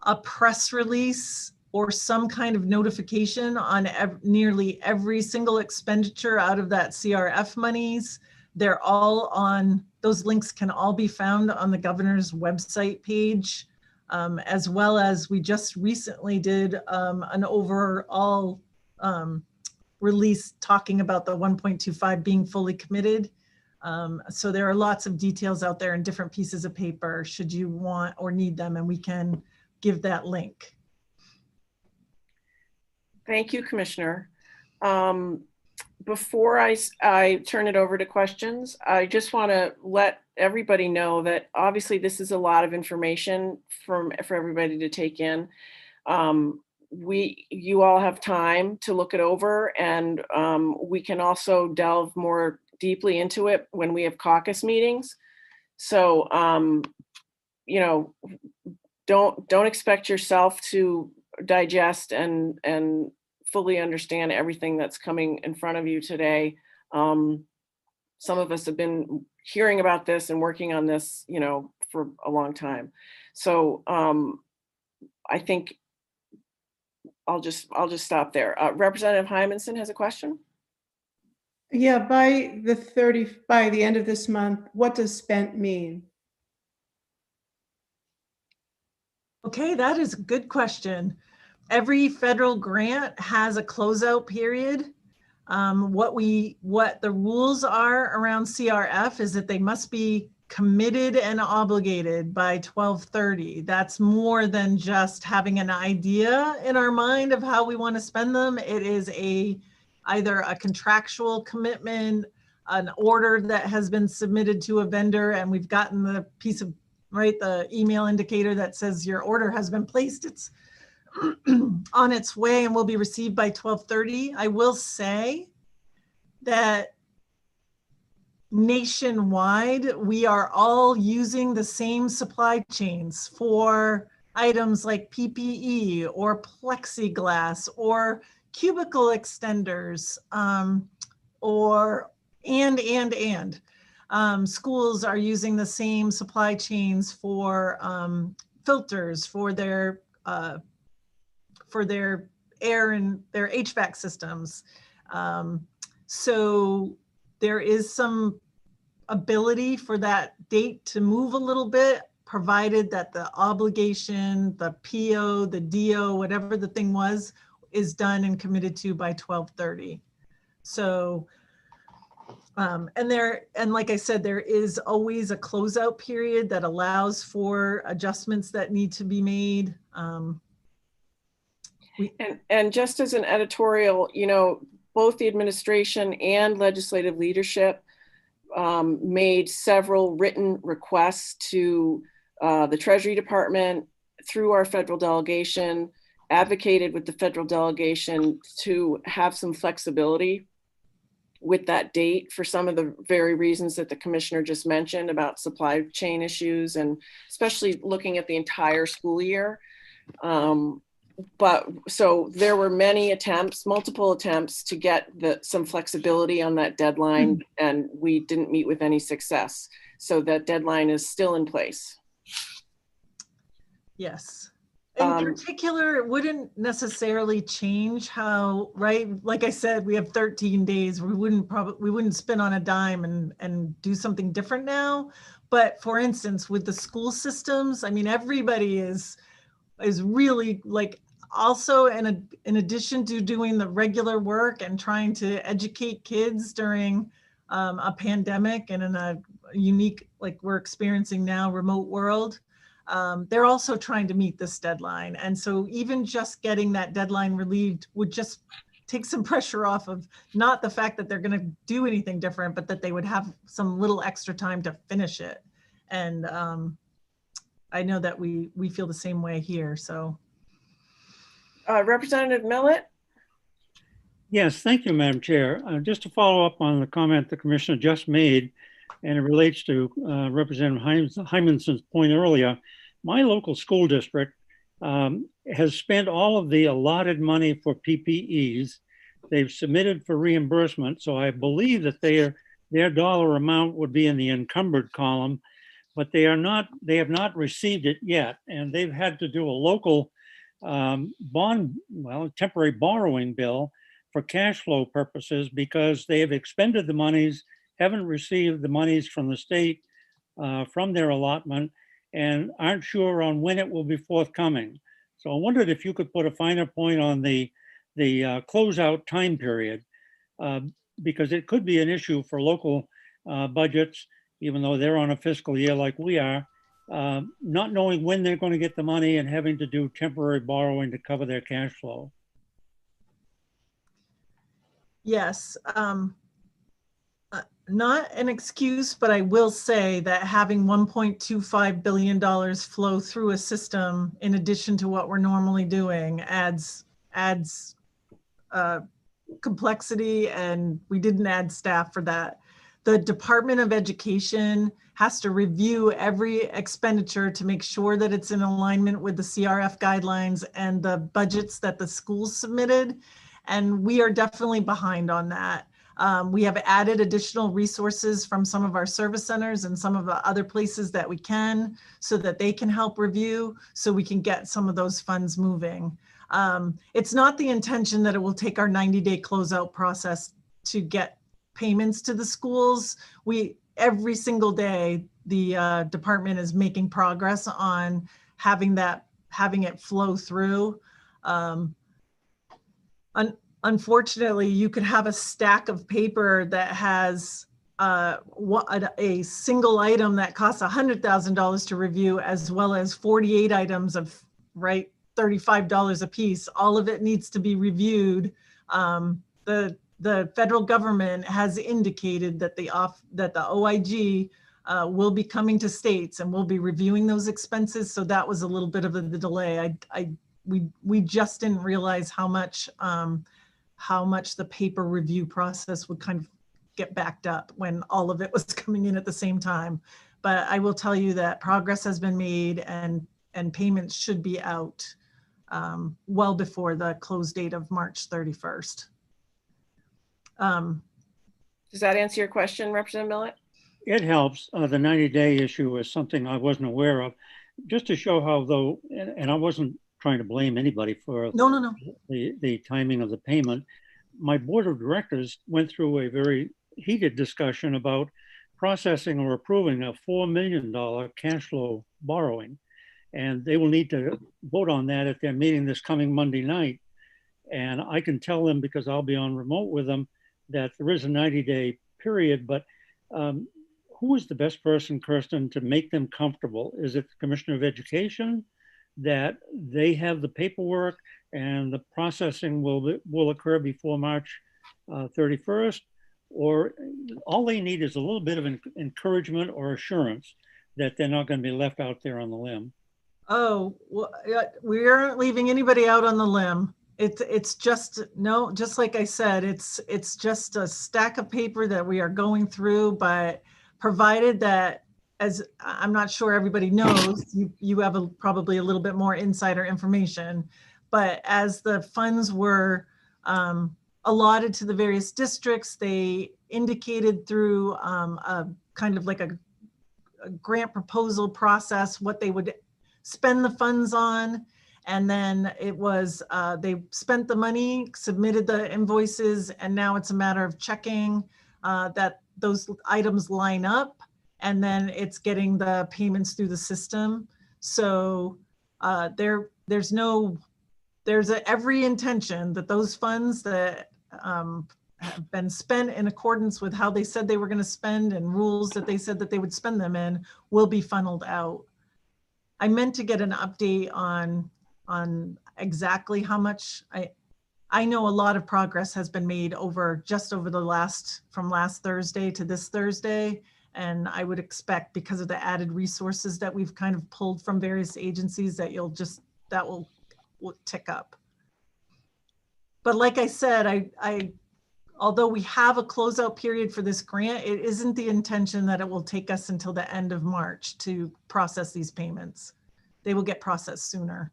a press release or some kind of notification on nearly every single expenditure out of that CRF monies. They're all on, those links can all be found on the governor's website page, as well as we just recently did an overall release talking about the 1.25 being fully committed. So there are lots of details out there in different pieces of paper should you want or need them, and we can give that link. Thank you, Commissioner. Before I turn it over to questions, I just want to let everybody know that obviously this is a lot of information for everybody to take in. You all have time to look it over, and we can also delve more deeply into it when we have caucus meetings. So, you know, don't expect yourself to digest and fully understand everything that's coming in front of you today. Some of us have been hearing about this and working on this, you know, for a long time. So I think I'll just stop there. Representative Hymanson has a question. Yeah, by the end of this month, what does spent mean? Okay, that is a good question. Every federal grant has a closeout period. What the rules are around CRF is that they must be committed and obligated by 12/30. That's more than just having an idea in our mind of how we want to spend them. It is either a contractual commitment, an order that has been submitted to a vendor, and we've gotten the piece of, right, the email indicator that says your order has been placed. It's on its way and will be received by 12/30. I will say that nationwide, we are all using the same supply chains for items like PPE or plexiglass or cubicle extenders, schools are using the same supply chains for filters for their air and their HVAC systems. So there is some ability for that date to move a little bit, provided that the obligation, the PO, the DO, whatever the thing was, is done and committed to by 12/30. So, and like I said, there is always a closeout period that allows for adjustments that need to be made. And just as an editorial, you know, both the administration and legislative leadership made several written requests to the Treasury Department through our federal delegation, advocated with the federal delegation to have some flexibility with that date for some of the very reasons that the commissioner just mentioned about supply chain issues, and especially looking at the entire school year. But so there were many attempts, multiple attempts to get some flexibility on that deadline, and we didn't meet with any success. So that deadline is still in place. Yes. In particular, it wouldn't necessarily change how, right? Like I said, we have 13 days. We wouldn't spin on a dime and do something different now. But for instance, with the school systems, I mean, everybody is really like, also in addition to doing the regular work and trying to educate kids during a pandemic and in a unique, like we're experiencing now, remote world, they're also trying to meet this deadline. And so even just getting that deadline relieved would just take some pressure off of not the fact that they're going to do anything different, but that they would have some little extra time to finish it. And I know that we feel the same way here, so. Representative Millet? Yes, thank you, Madam Chair. Just to follow up on the comment the Commissioner just made, and it relates to Representative Hymanson's point earlier, my local school district has spent all of the allotted money for PPEs. They've submitted for reimbursement, so I believe that their dollar amount would be in the encumbered column, but they have not received it yet, and they've had to do a local temporary borrowing bill for cash flow purposes because they have expended the monies, haven't received the monies from the state from their allotment, and aren't sure on when it will be forthcoming. So I wondered if you could put a finer point on the closeout time period, because it could be an issue for local budgets, even though they're on a fiscal year like we are, not knowing when they're going to get the money and having to do temporary borrowing to cover their cash flow. Yes, not an excuse, but I will say that having $1.25 billion flow through a system in addition to what we're normally doing adds complexity, and we didn't add staff for that. The Department of Education has to review every expenditure to make sure that it's in alignment with the CRF guidelines and the budgets that the schools submitted. And we are definitely behind on that. We have added additional resources from some of our service centers and some of the other places that we can, so that they can help review, so we can get some of those funds moving. It's not the intention that it will take our 90-day closeout process to get payments to the schools. Every single day, the department is making progress on having it flow through. Unfortunately, you could have a stack of paper that has a single item that costs $100,000 to review, as well as 48 items of $35 a piece. All of it needs to be reviewed. The federal government has indicated that the OIG will be coming to states and will be reviewing those expenses. So that was a little bit of the delay. We just didn't realize how much the paper review process would kind of get backed up when all of it was coming in at the same time. But I will tell you that progress has been made, and payments should be out well before the close date of March 31st. Does that answer your question, Representative Millet? It helps. The 90-day issue is something I wasn't aware of. Just to show how, though, and I wasn't trying to blame anybody for the timing of the payment. My board of directors went through a very heated discussion about processing or approving a $4 million cash flow borrowing. And they will need to vote on that at their meeting this coming Monday night. And I can tell them, because I'll be on remote with them, that there is a 90-day period, but who is the best person, Kirsten, to make them comfortable? Is it the Commissioner of Education, that they have the paperwork and the processing will occur before March 31st? Or all they need is a little bit of encouragement or assurance that they're not going to be left out there on the limb? Oh, well, we aren't leaving anybody out on the limb. It's just, no, just like I said, it's just a stack of paper that we are going through, but provided that as I'm not sure everybody knows, you have probably a little bit more insider information, but as the funds were allotted to the various districts, they indicated through a kind of like a grant proposal process what they would spend the funds on. And then it was, they spent the money, submitted the invoices, and now it's a matter of checking that those items line up, and then it's getting the payments through the system. So there's every intention that those funds that have been spent in accordance with how they said they were going to spend and rules that they said that they would spend them in will be funneled out. I meant to get an update on exactly how much. I know a lot of progress has been made just over from last Thursday to this Thursday. And I would expect, because of the added resources that we've kind of pulled from various agencies, that that will tick up. But like I said, although we have a closeout period for this grant, it isn't the intention that it will take us until the end of March to process these payments. They will get processed sooner.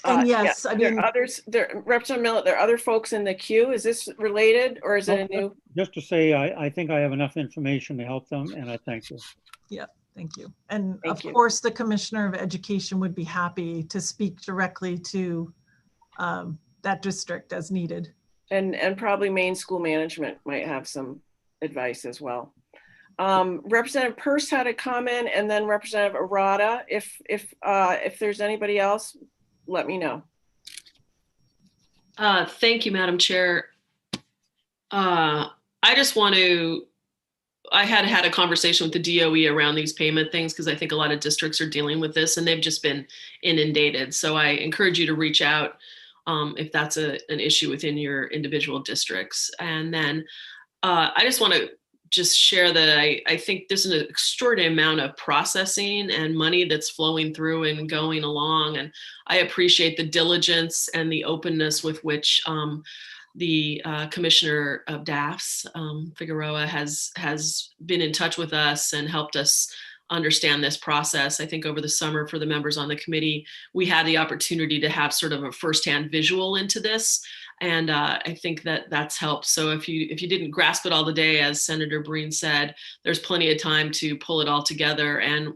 And yes, yeah, I there mean, are others, Representative Millett, there are other folks in the queue. Is this related, or is it a new? Just to say, I think I have enough information to help them, and I thank you. Yeah, thank you. And Thank you. Of course, the Commissioner of Education would be happy to speak directly to that district as needed. And probably Maine School Management might have some advice as well. Representative Peirce had a comment, and then Representative Arata. If there's anybody else, let me know. Thank you, Madam Chair. I just want to, I had a conversation with the DOE around these payment things, because I think a lot of districts are dealing with this and they've just been inundated. So I encourage you to reach out if that's an issue within your individual districts. And then I just want to share that I think there's an extraordinary amount of processing and money that's flowing through and going along. And I appreciate the diligence and the openness with which the Commissioner of DAFs, Figueroa, has been in touch with us and helped us understand this process. I think over the summer, for the members on the committee, we had the opportunity to have sort of a firsthand visual into this. And I think that that's helped. So if you didn't grasp it all today, as Senator Breen said, there's plenty of time to pull it all together. And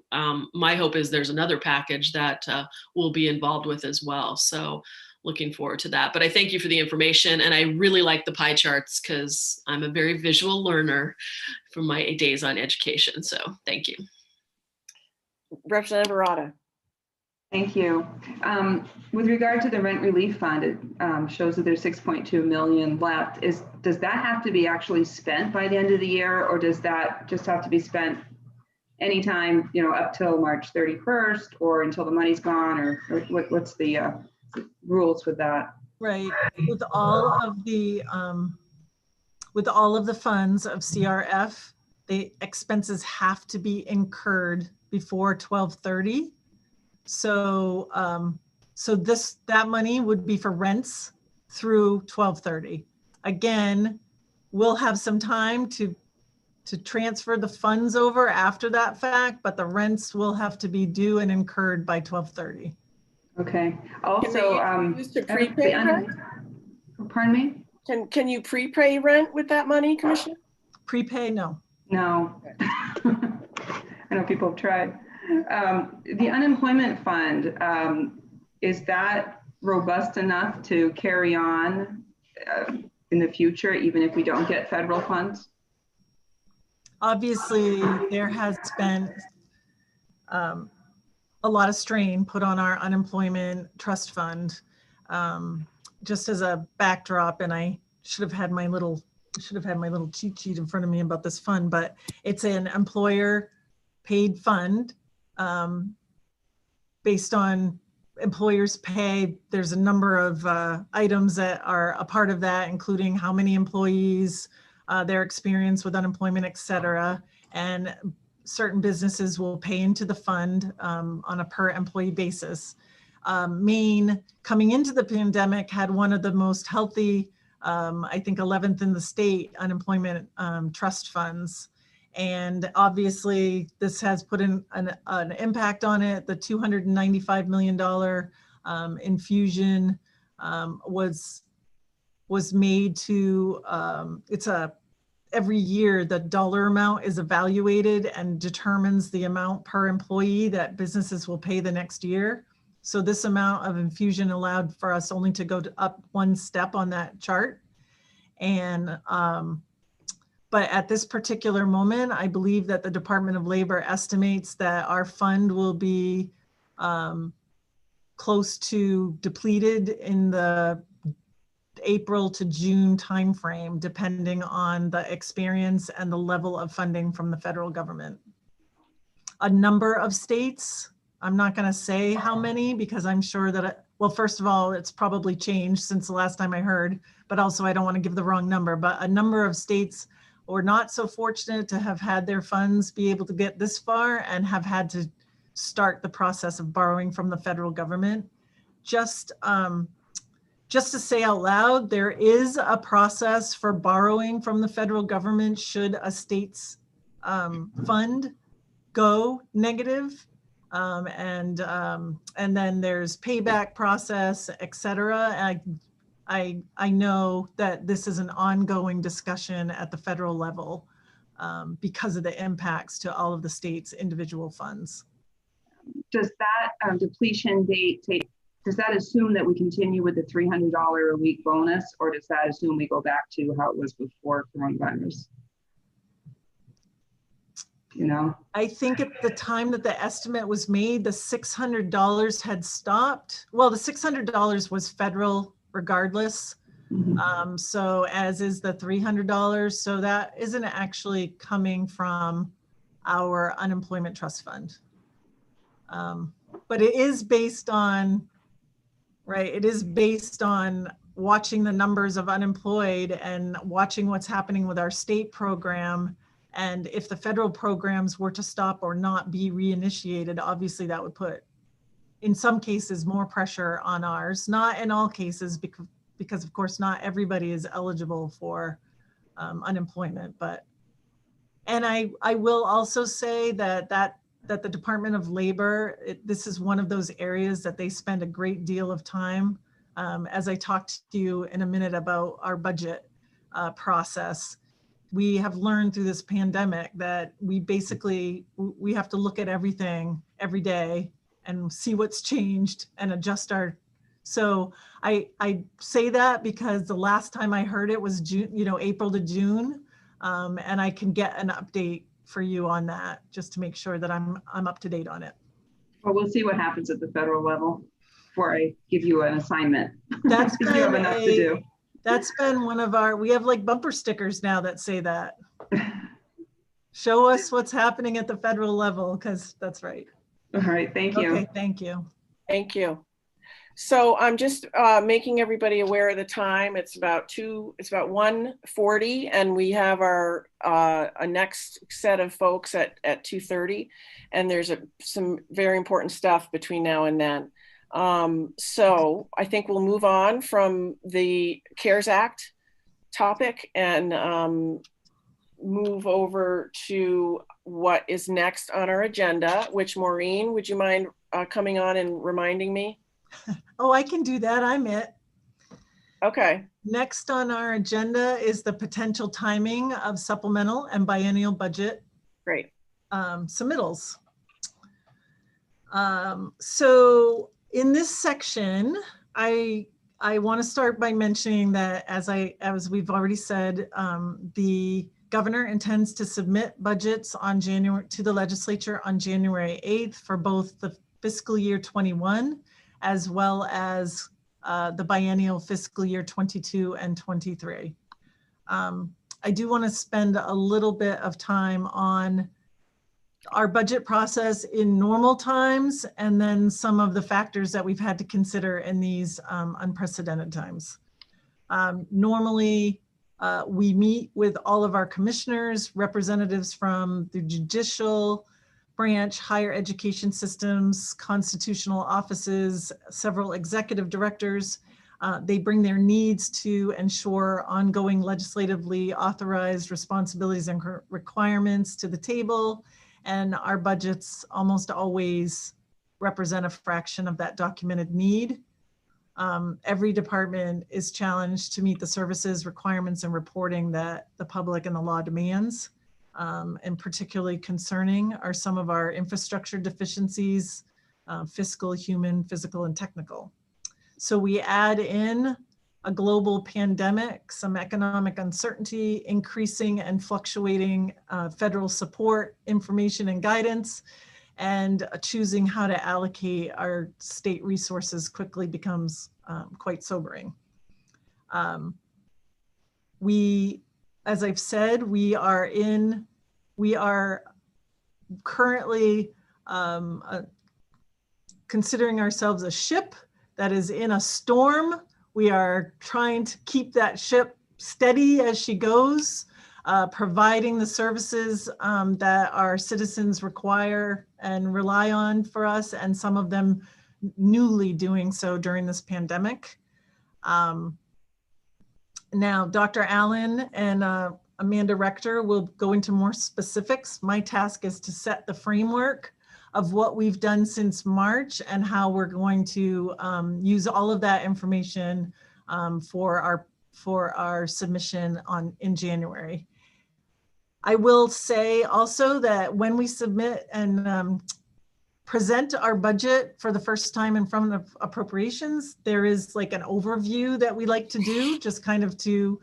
my hope is there's another package that we'll be involved with as well. So looking forward to that. But I thank you for the information. And I really like the pie charts, because I'm a very visual learner from my days on education. So thank you. Representative Arata. Thank you. With regard to the rent relief fund, it shows that there's 6.2 million left. Does that have to be actually spent by the end of the year, or does that just have to be spent anytime, up till March 31st, or until the money's gone, or what's the rules with that? Right. With all of the funds of CRF, the expenses have to be incurred before 12/30. So that money would be for rents through 12/30. Again, we'll have some time to transfer the funds over after that fact, but the rents will have to be due and incurred by 12/30. Okay. Also, use to prepay rent? Pardon me? Can you prepay rent with that money, Commissioner? Prepay, no. No. I know people have tried. The unemployment fund, is that robust enough to carry on in the future, even if we don't get federal funds? Obviously, there has been a lot of strain put on our unemployment trust fund. Just as a backdrop, and I should have had my little cheat sheet in front of me about this fund, but it's an employer paid fund. Based on employers' pay, there's a number of items that are a part of that, including how many employees, their experience with unemployment, et cetera. And certain businesses will pay into the fund on a per employee basis. Maine, coming into the pandemic, had one of the most healthy I think 11th in the state unemployment trust funds. And obviously this has put in an impact on it. The $295 million infusion was made to, every year the dollar amount is evaluated and determines the amount per employee that businesses will pay the next year. So this amount of infusion allowed for us only to go up one step on that chart. And, but at this particular moment, I believe that the Department of Labor estimates that our fund will be close to depleted in the April to June timeframe, depending on the experience and the level of funding from the federal government. A number of states, I'm not going to say how many because I'm sure that, well, first of all, it's probably changed since the last time I heard, but also I don't want to give the wrong number, but a number of states were not so fortunate to have had their funds be able to get this far and have had to start the process of borrowing from the federal government. Just to say out loud, there is a process for borrowing from the federal government should a state's fund go negative. And then there's payback process, et cetera. I know that this is an ongoing discussion at the federal level because of the impacts to all of the state's individual funds. Does that depletion date does that assume that we continue with the $300 a week bonus, or does that assume we go back to how it was before coronavirus? You know, I think at the time that the estimate was made, the $600 had stopped. Well, the $600 was federal regardless. Mm-hmm. So as is the $300. So that isn't actually coming from our unemployment trust fund. But it is based on, right, it is based on watching the numbers of unemployed and watching what's happening with our state program. And if the federal programs were to stop or not be reinitiated, obviously that would put, in some cases, more pressure on ours. Not in all cases, because of course, not everybody is eligible for unemployment. But, and I will also say that the Department of Labor, this is one of those areas that they spend a great deal of time. As I talked to you in a minute about our budget process, we have learned through this pandemic that we have to look at everything every day and see what's changed and adjust our. So I say that because the last time I heard it was June, April to June, and I can get an update for you on that just to make sure that I'm up to date on it. Well, we'll see what happens at the federal level before I give you an assignment. That's you have enough to do. That's been one of we have like bumper stickers now that say that. Show us what's happening at the federal level, because that's right. All right, thank you. Okay, thank you. Thank you. So I'm just making everybody aware of the time. It's about 1:40, and we have our a next set of folks at 2:30, and there's some very important stuff between now and then. So I think we'll move on from the CARES Act topic and move over to what is next on our agenda, which Maureen, would you mind coming on and reminding me? Oh, I can do that. I'm it. Okay. Next on our agenda is the potential timing of supplemental and biennial budget. Great. Submittals. So in this section, I want to start by mentioning that as we've already said, the governor intends to submit budgets to the legislature on January 8th for both the fiscal year 21 as well as the biennial fiscal year 22 and 23. I do want to spend a little bit of time on our budget process in normal times, and then some of the factors that we've had to consider in these unprecedented times. Normally, we meet with all of our commissioners, representatives from the judicial branch, higher education systems, constitutional offices, several executive directors. They bring their needs to ensure ongoing legislatively authorized responsibilities and requirements to the table. And our budgets almost always represent a fraction of that documented need. Every department is challenged to meet the services, requirements, and reporting that the public and the law demands. And particularly concerning are some of our infrastructure deficiencies, fiscal, human, physical, and technical. So we add in a global pandemic, some economic uncertainty, increasing and fluctuating federal support, information, and guidance, and choosing how to allocate our state resources quickly becomes quite sobering. As I've said, we are currently considering ourselves a ship that is in a storm. We are trying to keep that ship steady as she goes, providing the services that our citizens require and rely on for us, and some of them newly doing so during this pandemic. Now, Dr. Allen and Amanda Rector will go into more specifics. My task is to set the framework of what we've done since March and how we're going to use all of that information for our submission in January. I will say also that when we submit and present our budget for the first time in front of appropriations, there is like an overview that we like to do, just kind of to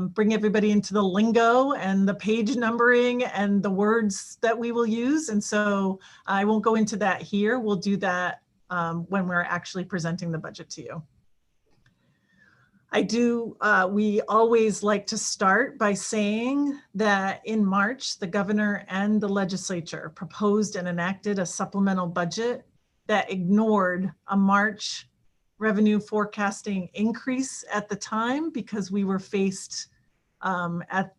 bring everybody into the lingo and the page numbering and the words that we will use. And so I won't go into that here. We'll do that when we're actually presenting the budget to you. We always like to start by saying that in March, the governor and the legislature proposed and enacted a supplemental budget that ignored a March revenue forecasting increase at the time, because we were faced at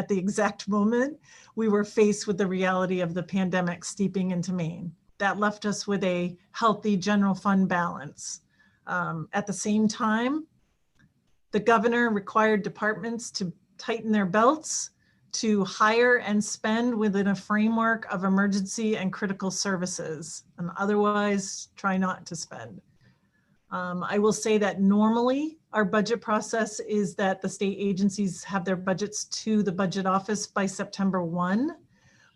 the exact moment, we were faced with the reality of the pandemic steeping into Maine. That left us with a healthy general fund balance. At the same time, the governor required departments to tighten their belts, to hire and spend within a framework of emergency and critical services, and otherwise try not to spend. I will say that normally our budget process is that the state agencies have their budgets to the budget office by September 1.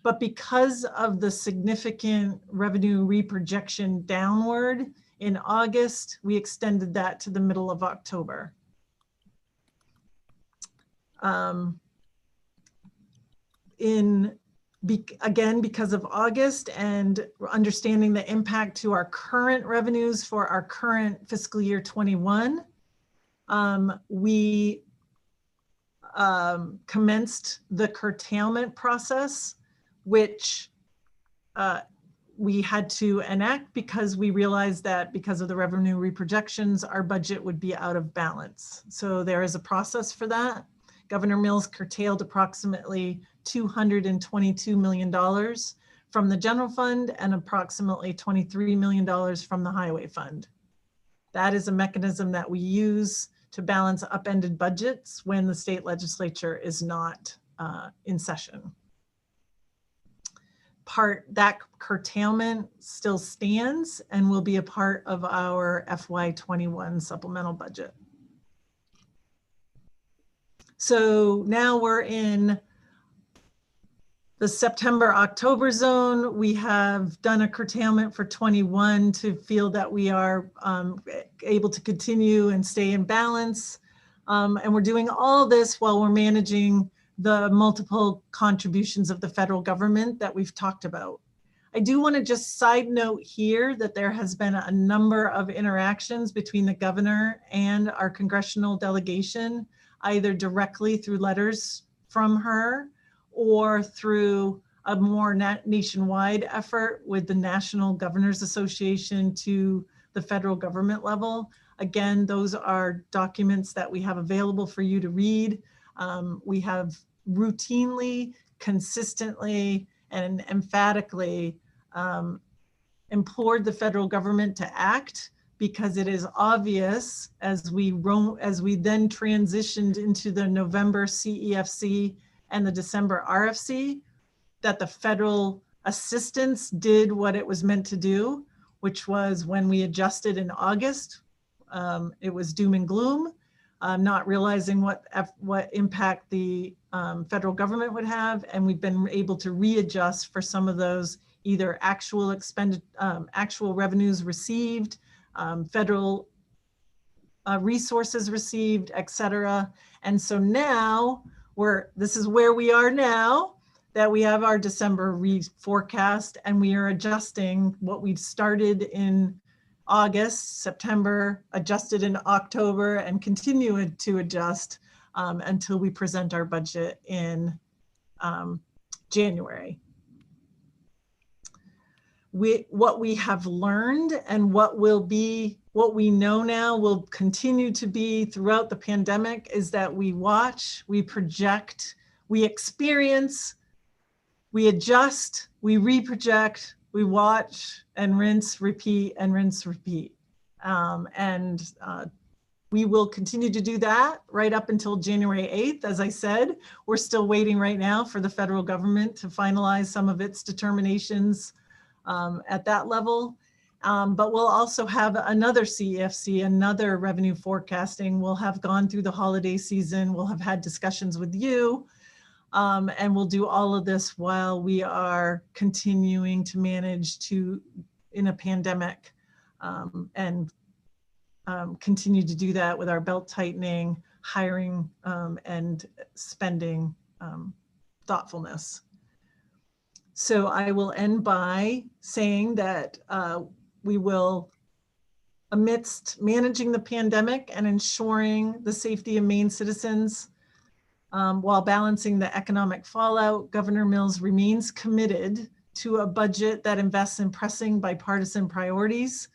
But because of the significant revenue reprojection downward in August, we extended that to the middle of October. Again, because of August and understanding the impact to our current revenues for our current fiscal year 21, we commenced the curtailment process, which we had to enact because we realized that because of the revenue reprojections, our budget would be out of balance. So there is a process for that. Governor Mills curtailed approximately $222 million from the general fund and approximately $23 million from the highway fund. That is a mechanism that we use to balance upended budgets when the state legislature is not in session. That curtailment still stands and will be a part of our FY21 supplemental budget. So now we're in the September-October zone. We have done a curtailment for 21 to feel that we are able to continue and stay in balance. And we're doing all this while we're managing the multiple contributions of the federal government that we've talked about. I do want to just side note here that there has been a number of interactions between the governor and our congressional delegation, either directly through letters from her or through a more nationwide effort with the National Governors Association to the federal government level. Again, those are documents that we have available for you to read. We have routinely, consistently, and emphatically implored the federal government to act because it is obvious as we then transitioned into the November CEFC and the December RFC that the federal assistance did what it was meant to do, which was when we adjusted in August, it was doom and gloom, not realizing what impact the federal government would have, and we've been able to readjust for some of those either actual revenues received, federal resources received, et cetera. And so now this is where we are now, that we have our December forecast, and we are adjusting what we've started in August, September, adjusted in October, and continue to adjust until we present our budget in January. What we have learned and what we know now will continue to be throughout the pandemic is that we watch, we project, we experience, we adjust, we reproject, we watch and rinse, repeat, and rinse, repeat. We will continue to do that right up until January 8th. As I said, we're still waiting right now for the federal government to finalize some of its determinations at that level. But we'll also have another CEFC, another revenue forecasting. We'll have gone through the holiday season. We'll have had discussions with you. And we'll do all of this while we are continuing to manage in a pandemic and continue to do that with our belt tightening, hiring, and spending thoughtfulness. So I will end by saying that we will, amidst managing the pandemic and ensuring the safety of Maine citizens, while balancing the economic fallout, Governor Mills remains committed to a budget that invests in pressing bipartisan priorities,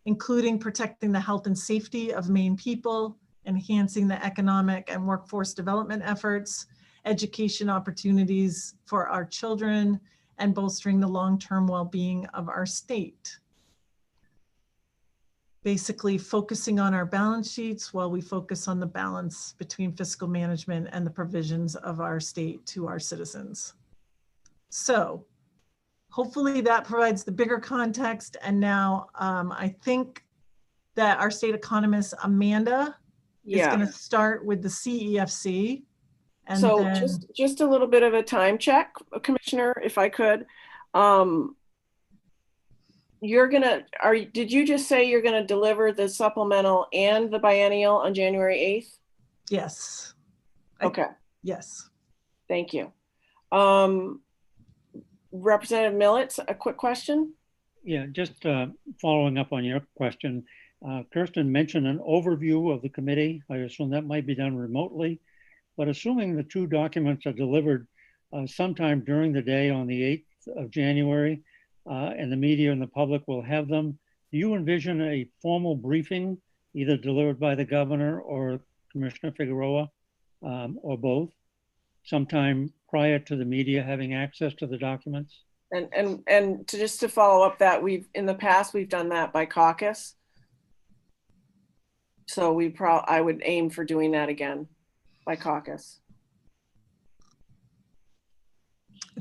including protecting the health and safety of Maine people, enhancing the economic and workforce development efforts, education opportunities for our children, and bolstering the long-term well-being of our state. Basically focusing on our balance sheets while we focus on the balance between fiscal management and the provisions of our state to our citizens. So hopefully that provides the bigger context. And now I think that our state economist, Amanda, is going to start with the CEFC. And so then, just a little bit of a time check, Commissioner, if I could. Did you just say you're gonna deliver the supplemental and the biennial on January 8th? Yes. Okay. Yes. Thank you. Representative Millets, a quick question. Yeah, just following up on your question. Kirsten mentioned an overview of the committee. I assume that might be done remotely, but assuming the two documents are delivered sometime during the day on the 8th of January, and the media and the public will have them, do you envision a formal briefing, either delivered by the governor or Commissioner Figueroa, or both, sometime prior to the media having access to the documents? And just to follow up that, in the past we've done that by caucus. So I would aim for doing that again by caucus.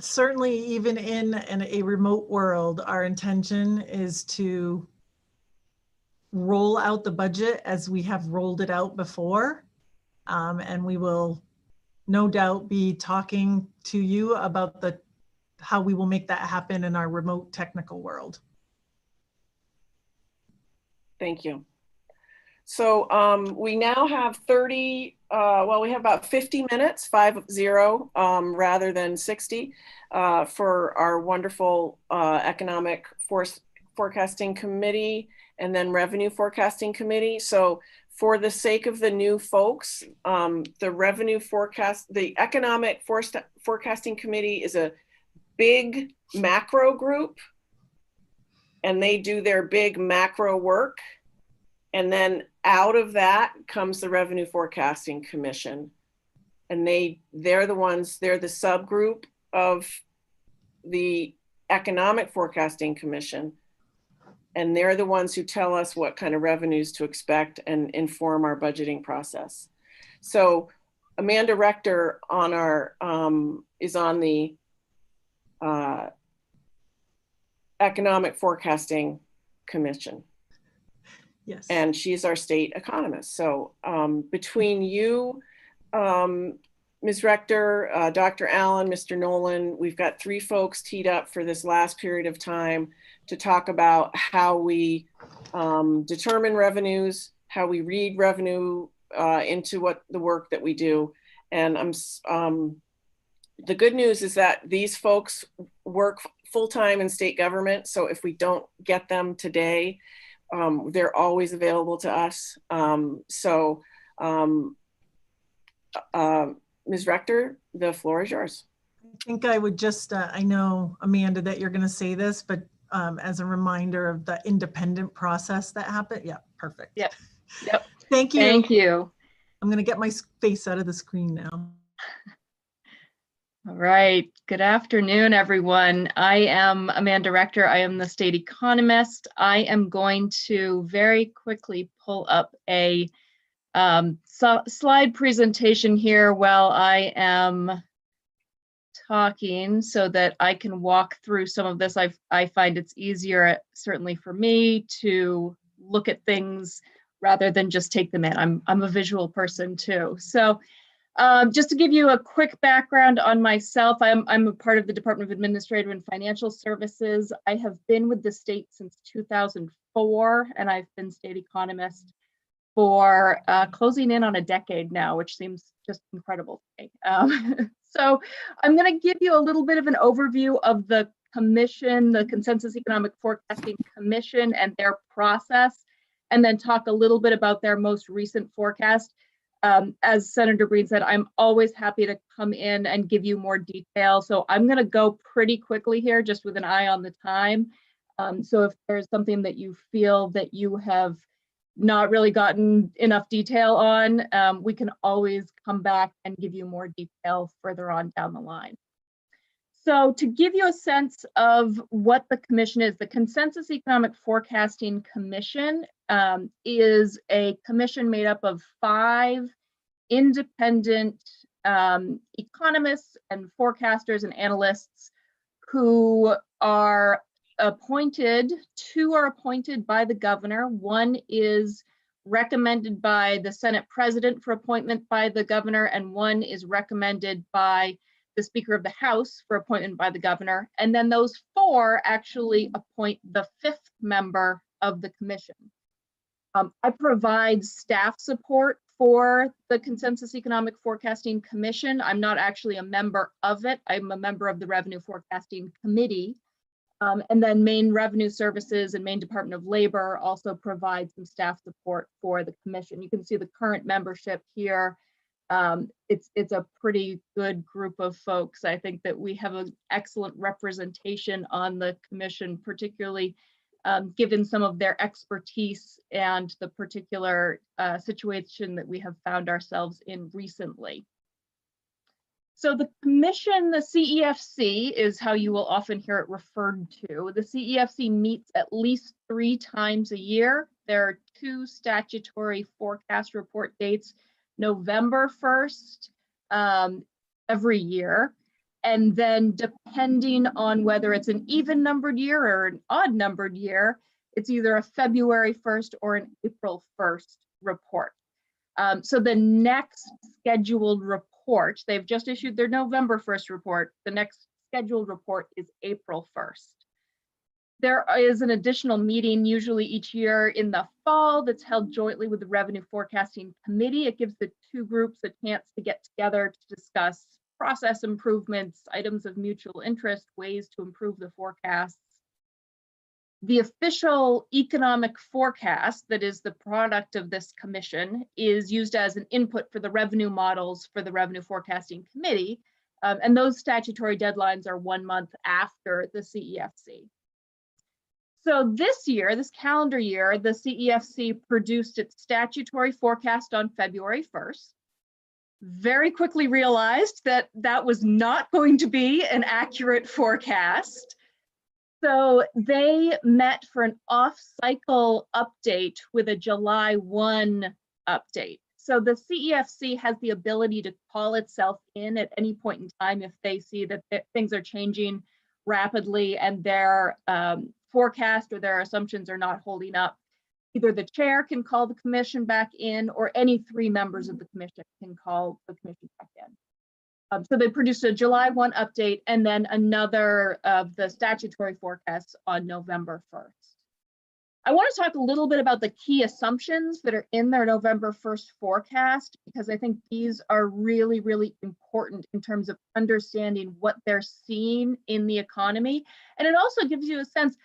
Certainly, even in a remote world, our intention is to roll out the budget as we have rolled it out before. And we will no doubt be talking to you about how we will make that happen in our remote technical world. Thank you. So we now have we have about 50 minutes, 50, rather than 60, for our wonderful economic forecasting committee and then revenue forecasting committee. So for the sake of the new folks, the economic forecasting committee is a big macro group, and they do their big macro work. And then out of that comes the Revenue Forecasting Commission. And they're the subgroup of the Economic Forecasting Commission. And they're the ones who tell us what kind of revenues to expect and inform our budgeting process. So Amanda Rector on our is on the Economic Forecasting Commission. Yes. And she's our state economist. So between you, Ms. Rector, Dr. Allen, Mr. Nolan, we've got 3 folks teed up for this last period of time to talk about how we determine revenues, how we read revenue into what the work that we do. And the good news is that these folks work full-time in state government. So if we don't get them today, they're always available to us. Ms. Rector, the floor is yours. I think I would just, I know, Amanda, that you're going to say this, but as a reminder of the independent process that happened. Yeah, perfect. Yep. Thank you. Thank you. I'm going to get my face out of the screen now. All right. Good afternoon, everyone. I am Amanda Rector. I am the state economist. I am going to very quickly pull up a slide presentation here while I am talking so that I can walk through some of this. I find it's easier, certainly for me, to look at things rather than just take them in. I'm a visual person too. So just to give you a quick background on myself, I'm a part of the Department of Administrative and Financial Services. I have been with the state since 2004, and I've been state economist for closing in on a decade now, which seems just incredible to me. So I'm going to give you a little bit of an overview of the commission, the Consensus Economic Forecasting Commission, and their process, and then talk a little bit about their most recent forecast. As Senator Breen said, I'm always happy to come in and give you more detail. So I'm going to go pretty quickly here, just with an eye on the time. So if there's something that you feel that you have not really gotten enough detail on, we can always come back and give you more detail further on down the line. So to give you a sense of what the commission is, the Consensus Economic Forecasting Commission is a commission made up of 5 independent economists and forecasters and analysts who are appointed. 2 are appointed by the governor. 1 is recommended by the Senate president for appointment by the governor, and 1 is recommended by the Speaker of the House for appointment by the governor. And then those 4 actually appoint the 5th member of the commission. I provide staff support for the Consensus Economic Forecasting Commission. I'm not actually a member of it. I'm a member of the Revenue Forecasting Committee. And then Maine Revenue Services and Maine Department of Labor also provide some staff support for the commission. You can see the current membership here. It's a pretty good group of folks. I think that we have an excellent representation on the commission, particularly given some of their expertise and the particular situation that we have found ourselves in recently. So the commission, the CEFC, is how you will often hear it referred to. The CEFC meets at least 3 times a year. There are 2 statutory forecast report dates, November 1st every year. And then depending on whether it's an even numbered year or an odd numbered year, it's either a February 1st or an April 1st report. So the next scheduled report, they've just issued their November 1st report. The next scheduled report is April 1st. There is an additional meeting usually each year in the fall that's held jointly with the Revenue Forecasting Committee. It gives the 2 groups a chance to get together to discuss process improvements, items of mutual interest, ways to improve the forecasts. The official economic forecast that is the product of this commission is used as an input for the revenue models for the Revenue Forecasting Committee. And those statutory deadlines are 1 month after the CEFC. So this year, this calendar year, the CEFC produced its statutory forecast on February 1st. Very quickly realized that that was not going to be an accurate forecast. So they met for an off-cycle update with a July 1 update. So the CEFC has the ability to call itself in at any point in time if they see that things are changing rapidly and their forecast or their assumptions are not holding up. Either the chair can call the commission back in, or any 3 members of the commission can call the commission back in. So they produced a July 1 update and then another of the statutory forecasts on November 1st. I want to talk a little bit about the key assumptions that are in their November 1st forecast, because I think these are really, really important in terms of understanding what they're seeing in the economy. And it also gives you a sense.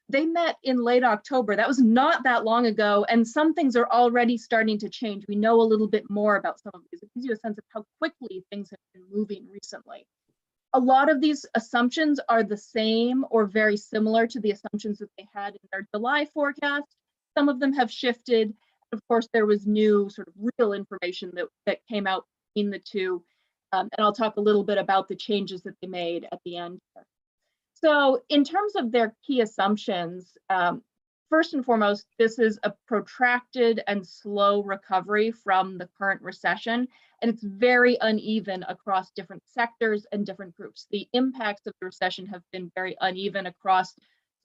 They met in late October. That was not that long ago, and some things are already starting to change. We know a little bit more about some of these. It gives you a sense of how quickly things have been moving recently. A lot of these assumptions are the same or very similar to the assumptions that they had in their July forecast. Some of them have shifted. Of course, there was new sort of real information that came out in the two. And I'll talk a little bit about the changes that they made at the end here. So in terms of their key assumptions, first and foremost, this is a protracted and slow recovery from the current recession, and it's very uneven across different sectors and different groups. The impacts of the recession have been very uneven across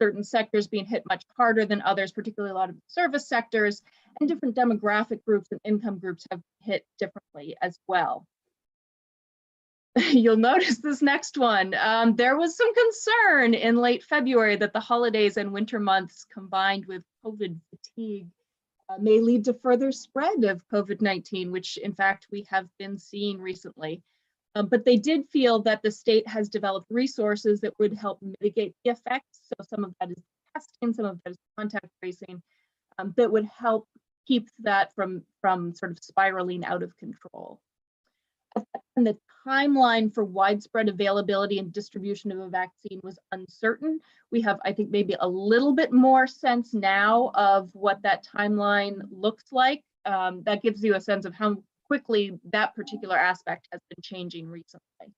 certain sectors being hit much harder than others, particularly a lot of the service sectors, and different demographic groups and income groups have been hit differently as well. You'll notice this next one. There was some concern in late February that the holidays and winter months combined with COVID fatigue may lead to further spread of COVID-19, which in fact we have been seeing recently. But they did feel that the state has developed resources that would help mitigate the effects. So some of that is testing, some of that is contact tracing, that would help keep that from sort of spiraling out of control. And the timeline for widespread availability and distribution of a vaccine was uncertain. We have, I think, maybe a little bit more sense now of what that timeline looks like. That gives you a sense of how quickly that particular aspect has been changing recently.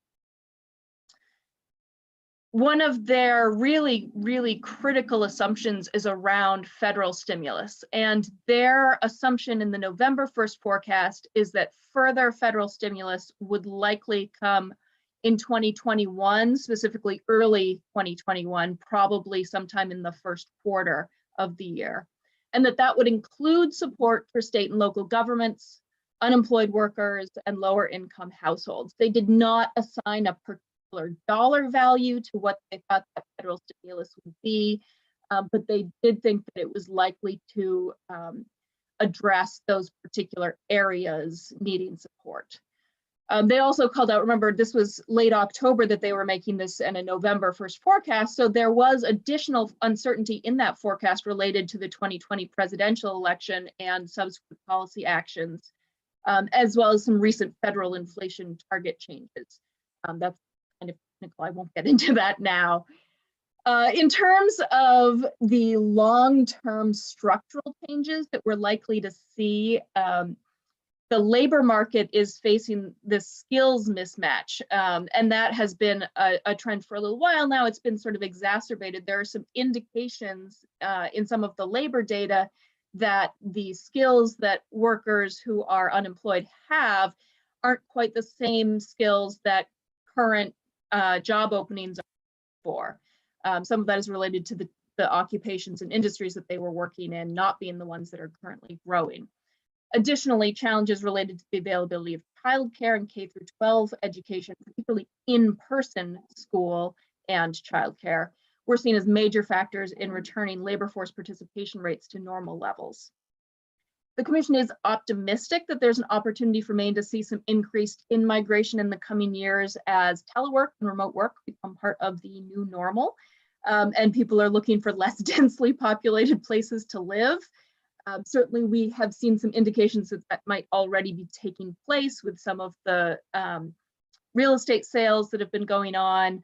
One of their really, really critical assumptions is around federal stimulus. And their assumption in the November 1st forecast is that further federal stimulus would likely come in 2021, specifically early 2021, probably sometime in the first quarter of the year. And that would include support for state and local governments, unemployed workers, and lower income households. They did not assign a particular dollar value to what they thought that federal stimulus would be, but they did think that it was likely to address those particular areas needing support. They also called out, remember, this was late October that they were making this in a November 1st forecast, so there was additional uncertainty in that forecast related to the 2020 presidential election and subsequent policy actions, as well as some recent federal inflation target changes. That's kind of technical, I won't get into that now. In terms of the long-term structural changes that we're likely to see, the labor market is facing this skills mismatch, and that has been a trend for a little while now. It's been sort of exacerbated. There are some indications in some of the labor data that the skills that workers who are unemployed have aren't quite the same skills that current job openings are for. Some of that is related to the occupations and industries that they were working in not being the ones that are currently growing. Additionally, challenges related to the availability of childcare and K-12 education, particularly in-person school and childcare, were seen as major factors in returning labor force participation rates to normal levels. The Commission is optimistic that there's an opportunity for Maine to see some increased in-migration in the coming years as telework and remote work become part of the new normal, and people are looking for less densely populated places to live. Certainly, we have seen some indications that might already be taking place with some of the real estate sales that have been going on.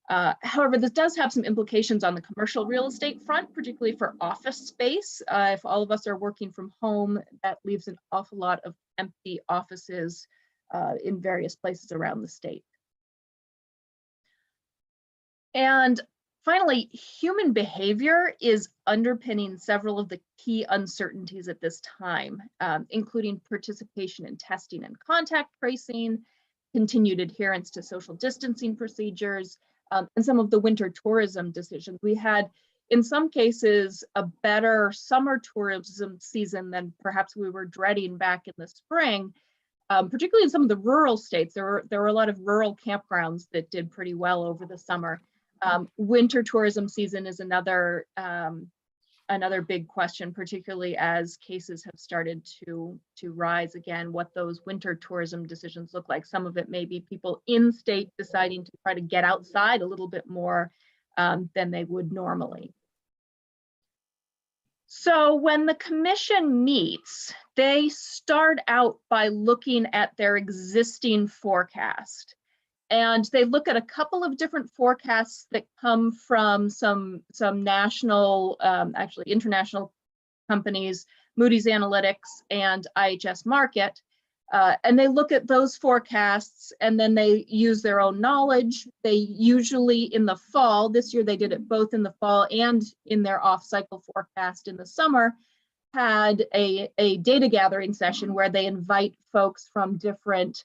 However, this does have some implications on the commercial real estate front, particularly for office space. If all of us are working from home, that leaves an awful lot of empty offices in various places around the state. And Finally, human behavior is underpinning several of the key uncertainties at this time, including participation in testing and contact tracing, continued adherence to social distancing procedures, and some of the winter tourism decisions. We had, in some cases, a better summer tourism season than perhaps we were dreading back in the spring, particularly in some of the rural states. There were a lot of rural campgrounds that did pretty well over the summer. Winter tourism season is another big question, particularly as cases have started to rise again, what those winter tourism decisions look like. Some of it may be people in state deciding to try to get outside a little bit more than they would normally. So when the commission meets, they start out by looking at their existing forecast. And they look at a couple of different forecasts that come from some national, actually international companies, Moody's Analytics and IHS Markit. And they look at those forecasts and then they use their own knowledge. They usually in the fall, this year they did it both in the fall and in their off-cycle forecast in the summer, had a data gathering session where they invite folks from different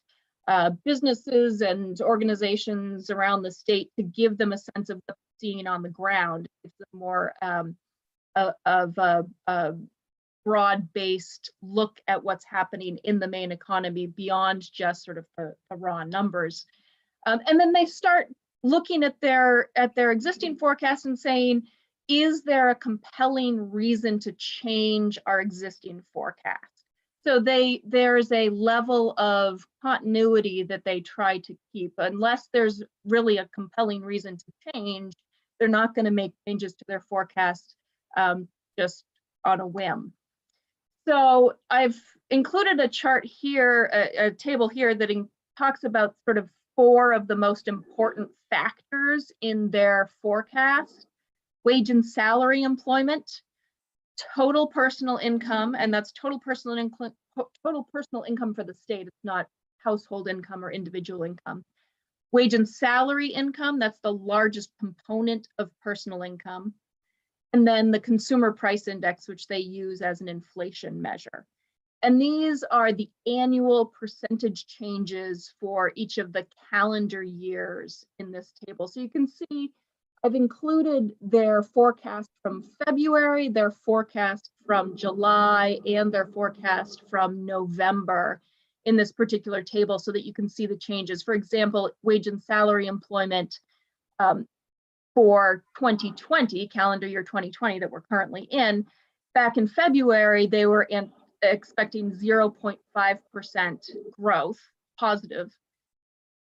businesses and organizations around the state to give them a sense of what's seeing on the ground. It's a more of a broad-based look at what's happening in the main economy beyond just sort of the raw numbers. And then they start looking at their existing forecast and saying, is there a compelling reason to change our existing forecast? So there's a level of continuity that they try to keep. Unless there's really a compelling reason to change, they're not going to make changes to their forecast just on a whim. So I've included a chart here, a table here that talks about sort of 4 of the most important factors in their forecast: wage and salary employment, total personal income, and that's total personal income for the state. It's not household income or individual income. Wage and salary income, that's the largest component of personal income. And then the consumer price index, which they use as an inflation measure. And these are the annual percentage changes for each of the calendar years in this table. So you can see I've included their forecast from February, their forecast from July, and their forecast from November in this particular table so that you can see the changes. For example, wage and salary employment for 2020, calendar year 2020 that we're currently in, back in February, they were expecting 0.5% growth, positive.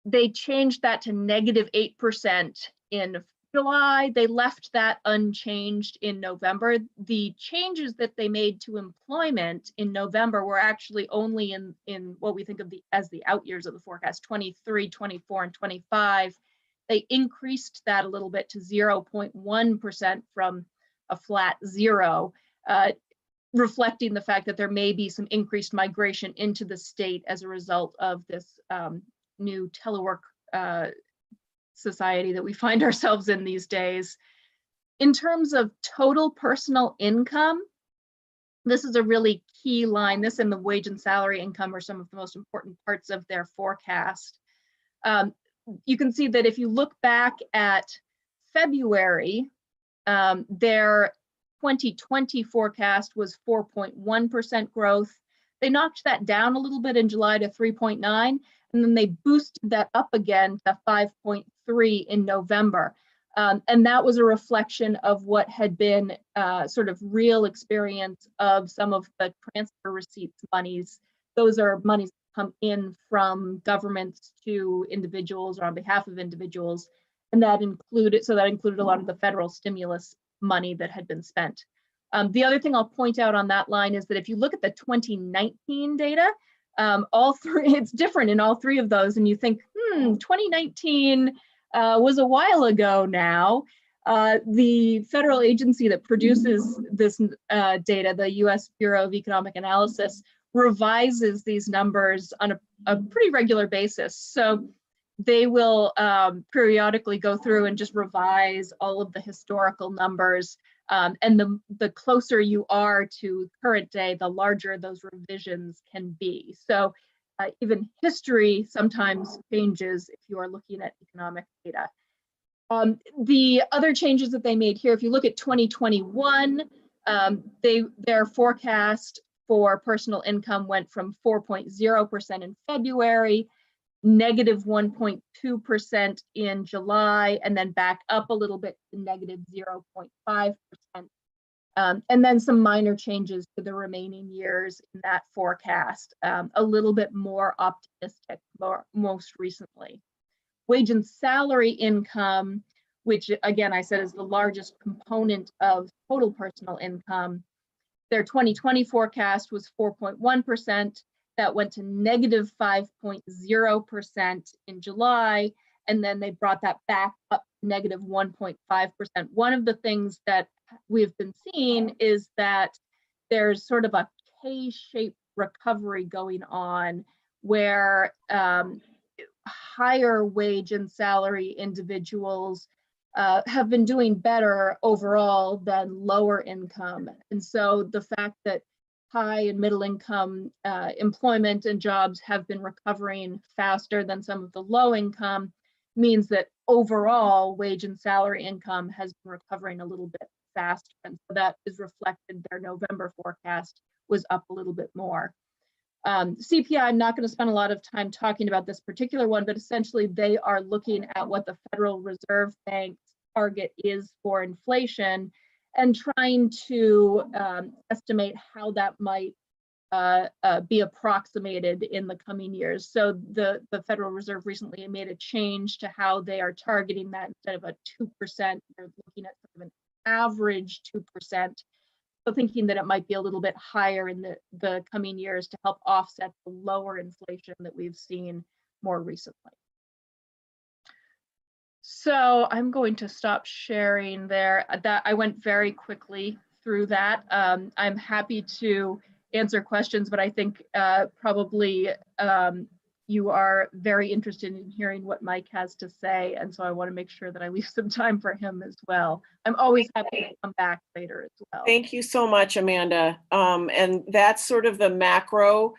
They changed that to -8% in July. They left that unchanged in November. The changes that they made to employment in November were actually only in what we think of as the out years of the forecast, 23, 24, and 25. They increased that a little bit to 0.1% from a flat 0, reflecting the fact that there may be some increased migration into the state as a result of this new telework society that we find ourselves in these days. In terms of total personal income, this is a really key line. This and the wage and salary income are some of the most important parts of their forecast. You can see that if you look back at February, their 2020 forecast was 4.1% growth. They knocked that down a little bit in July to 3.9, and then they boosted that up again to 5.3 in November. And that was a reflection of what had been sort of real experience of some of the transfer receipts monies. Those are monies that come in from governments to individuals or on behalf of individuals. And that included a lot of the federal stimulus money that had been spent. The other thing I'll point out on that line is that if you look at the 2019 data, it's different in all 3 of those, and you think, 2019 was a while ago now. The federal agency that produces this data, the U.S. Bureau of Economic Analysis, revises these numbers on a pretty regular basis. So they will periodically go through and just revise all of the historical numbers. And the closer you are to current day, the larger those revisions can be. So even history sometimes changes if you are looking at economic data. The other changes that they made here, if you look at 2021, their forecast for personal income went from 4.0% in February, negative 1.2% in July, and then back up a little bit to negative 0.5%. And then some minor changes to the remaining years in that forecast, a little bit more optimistic most recently. Wage and salary income, which again, I said is the largest component of total personal income. Their 2020 forecast was 4.1%. That went to negative 5.0% in July. And then they brought that back up to negative 1.5%. One of the things that we've been seeing is that there's sort of a K-shaped recovery going on where higher wage and salary individuals have been doing better overall than lower income. And so the fact that high and middle income employment and jobs have been recovering faster than some of the low income means that overall wage and salary income has been recovering a little bit faster. And so that is reflected. Their November forecast was up a little bit more. CPI, I'm not going to spend a lot of time talking about this particular one, but essentially they are looking at what the Federal Reserve Bank's target is for inflation and trying to estimate how that might be approximated in the coming years. So the Federal Reserve recently made a change to how they are targeting that. Instead of a 2%, they're looking at sort of an average 2%. So thinking that it might be a little bit higher in the coming years to help offset the lower inflation that we've seen more recently. So I'm going to stop sharing there. That I went very quickly through that. I'm happy to answer questions, but I think probably you are very interested in hearing what Mike has to say. And so I want to make sure that I leave some time for him as well. I'm always happy to come back later as well. Thank you so much, Amanda. And that's sort of the macro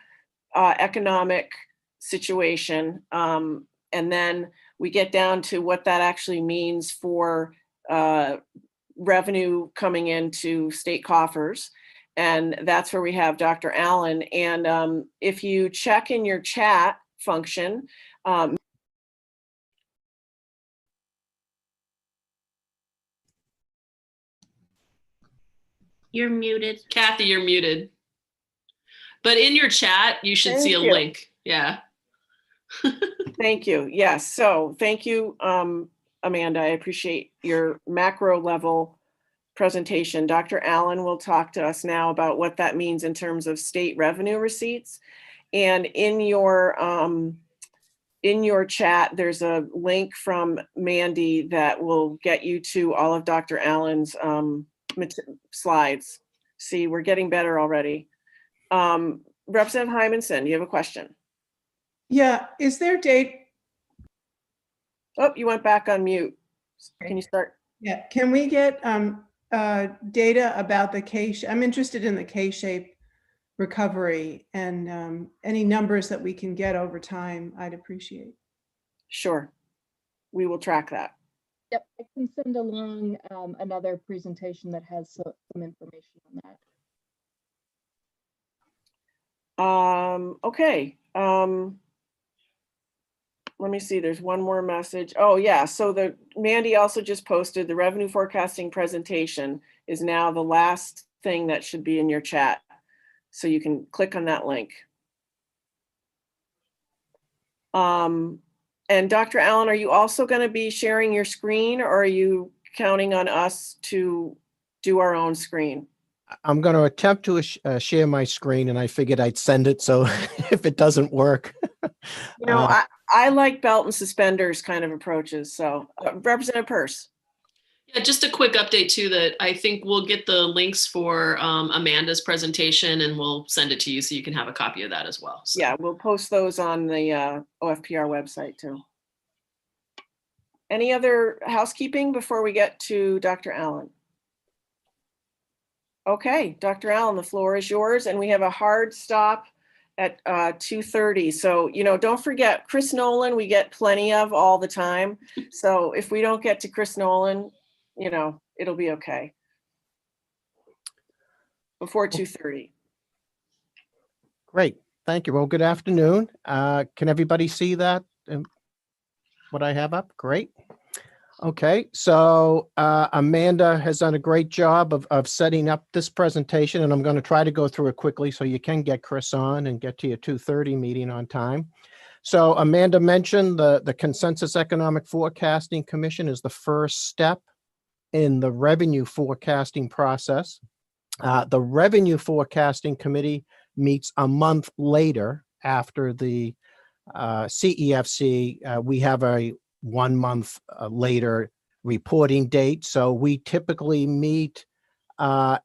economic situation. And then we get down to what that actually means for revenue coming into state coffers. And that's where we have Dr. Allen. And if you check in your chat function, You're muted. Kathy, you're muted. But in your chat, you should see a link. Yeah. Thank you. Yes. So thank you, Amanda. I appreciate your macro level presentation. Dr. Allen will talk to us now about what that means in terms of state revenue receipts. And in your chat, there's a link from Mandy that will get you to all of Dr. Allen's slides. See, we're getting better already. Representative Hymanson, you have a question? Yeah, is there date? Oh, you went back on mute. Can you start? Yeah, can we get data about the K-shape? I'm interested in the K-shape recovery and any numbers that we can get over time, I'd appreciate. Sure, we will track that. Yep, I can send along another presentation that has some information on that. Okay. Let me see, there's one more message. Oh yeah, so Mandy also just posted the revenue forecasting presentation is now the last thing that should be in your chat. So you can click on that link. And Dr. Allen, are you also going to be sharing your screen, or are you counting on us to do our own screen? I'm going to attempt to share my screen, and I figured I'd send it. So if it doesn't work. You know, I like belt and suspenders kind of approaches. So Representative Peirce. Yeah, just a quick update too, that I think we'll get the links for Amanda's presentation and we'll send it to you so you can have a copy of that as well. So. Yeah, we'll post those on the OFPR website too. Any other housekeeping before we get to Dr. Allen? Okay, Dr. Allen, the floor is yours, and we have a hard stop at 2:30. So, don't forget, Chris Nolan, we get plenty of all the time. So if we don't get to Chris Nolan, it'll be okay. Before 2:30. Great. Thank you. Well, good afternoon. Can everybody see that? What I have up? Great. Okay, so Amanda has done a great job of setting up this presentation, and I'm going to try to go through it quickly so you can get Chris on and get to your 2:30 meeting on time. So Amanda mentioned the Consensus Economic Forecasting Commission is the first step in the revenue forecasting process. The Revenue Forecasting Committee meets a month later after the CEFC. We have a 1 month later reporting date. So we typically meet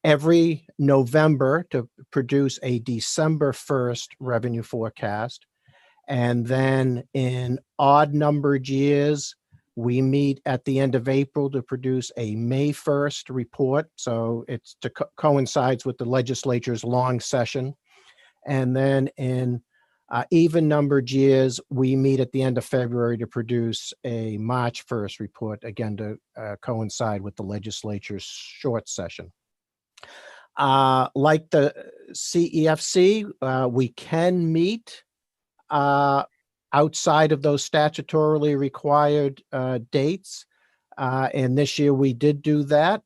every November to produce a December 1st revenue forecast. And then in odd numbered years, we meet at the end of April to produce a May 1st report. So it's to coincides with the legislature's long session. And then in even numbered years, we meet at the end of February to produce a March 1st report, again, to coincide with the legislature's short session. Like the CEFC, we can meet outside of those statutorily required dates. And this year we did do that.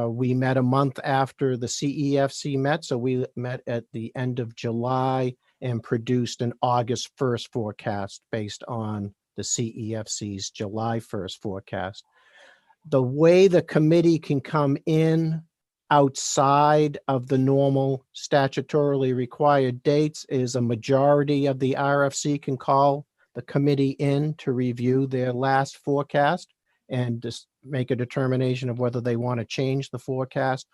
We met a month after the CEFC met. So we met at the end of July and produced an August 1st forecast based on the CEFC's July 1st forecast. The way the committee can come in outside of the normal statutorily required dates is a majority of the RFC can call the committee in to review their last forecast and just make a determination of whether they want to change the forecast.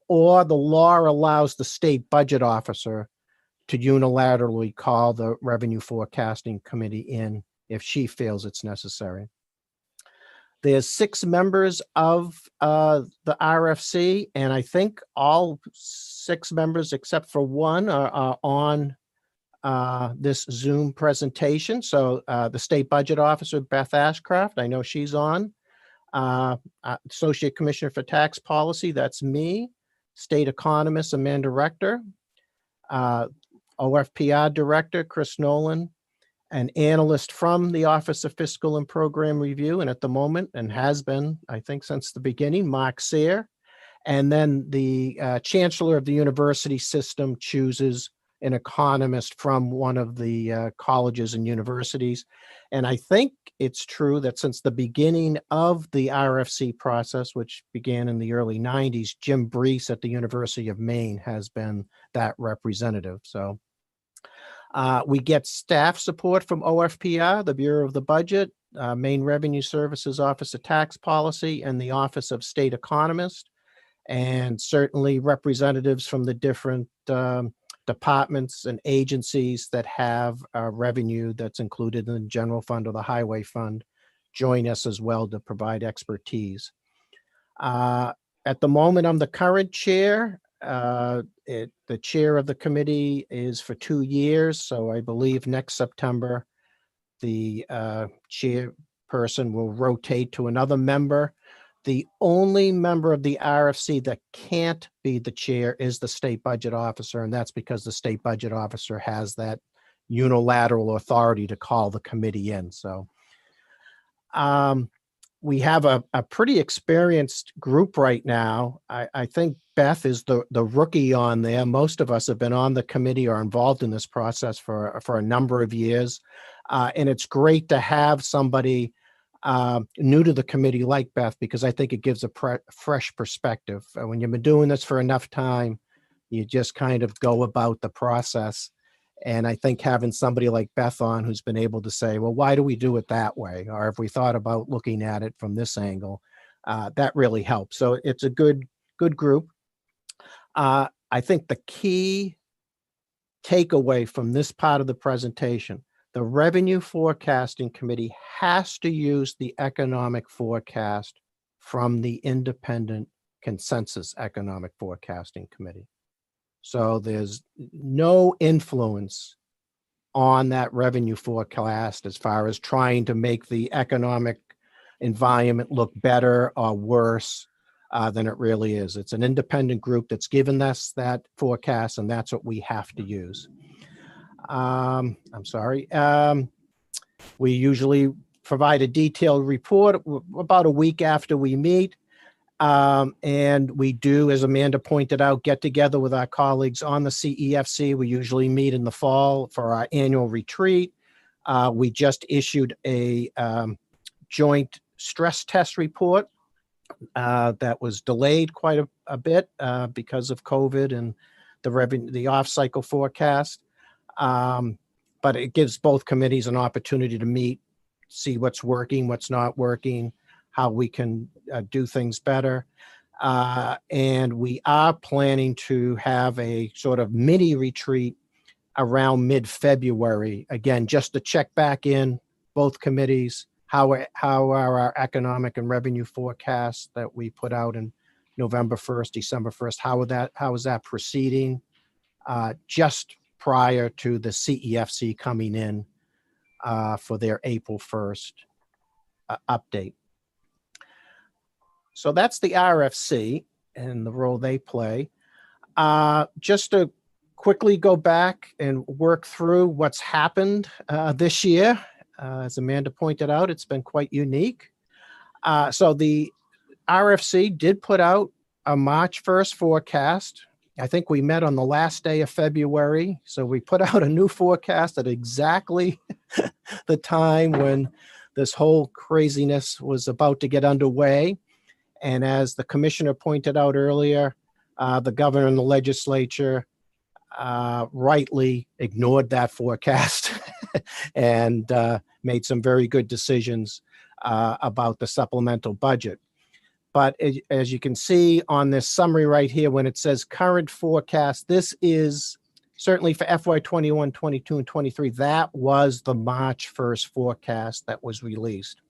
Or the law allows the state budget officer to unilaterally call the Revenue Forecasting Committee in if she feels it's necessary. There's 6 members of the RFC, and I think all 6 members except for one are on this Zoom presentation. So the State Budget Officer, Beth Ashcraft, I know she's on. Associate Commissioner for Tax Policy, that's me. State Economist, Amanda Rector. OFPR Director, Chris Nolan. An analyst from the Office of Fiscal and Program Review, and at the moment, and has been, I think, since the beginning, Mark Sayre. And then the Chancellor of the University System chooses an economist from one of the colleges and universities. And I think it's true that since the beginning of the RFC process, which began in the early 90s, Jim Brees at the University of Maine has been that representative. So we get staff support from OFPR, the Bureau of the Budget, Maine Revenue Services Office of Tax Policy, and the Office of State Economist, and certainly representatives from the different departments and agencies that have revenue that's included in the general fund or the highway fund join us as well to provide expertise. At the moment, I'm the current chair. The chair of the committee is for 2 years, so I believe next September the chairperson will rotate to another member. The only member of the RFC that can't be the chair is the state budget officer, and that's because the state budget officer has that unilateral authority to call the committee in. So we have a pretty experienced group right now. I think Beth is the rookie on there. Most of us have been on the committee or involved in this process for a number of years. And it's great to have somebody new to the committee like Beth, because I think it gives a fresh perspective. When you've been doing this for enough time, you just kind of go about the process. And I think having somebody like Beth on who's been able to say, well, why do we do it that way? Or have we thought about looking at it from this angle? That really helps. So it's a good group. I think the key takeaway from this part of the presentation, The Revenue Forecasting Committee has to use the economic forecast from the Independent Consensus Economic Forecasting Committee. So there's no influence on that revenue forecast as far as trying to make the economic environment look better or worse than it really is. It's an independent group that's given us that forecast, and that's what we have to use. I'm sorry. We usually provide a detailed report about a week after we meet. And we do, as Amanda pointed out, get together with our colleagues on the CEFC. We usually meet in the fall for our annual retreat. We just issued a joint stress test report that was delayed quite a bit because of COVID and the off-cycle forecast. But it gives both committees an opportunity to meet, see what's working, what's not working, how we can do things better. And we are planning to have a sort of mini retreat around mid-February, again, just to check back in both committees, how are our economic and revenue forecasts that we put out in November 1st, December 1st, how is that proceeding just prior to the CEFC coming in for their April 1st update. So that's the RFC and the role they play. Just to quickly go back and work through what's happened this year. As Amanda pointed out, it's been quite unique. So the RFC did put out a March 1st forecast. I think we met on the last day of February. So we put out a new forecast at exactly the time when this whole craziness was about to get underway. And as the commissioner pointed out earlier, the governor and the legislature rightly ignored that forecast and made some very good decisions about the supplemental budget. But as you can see on this summary right here, when it says current forecast, this is certainly for FY 21, 22, and 23. That was the March 1st forecast that was released.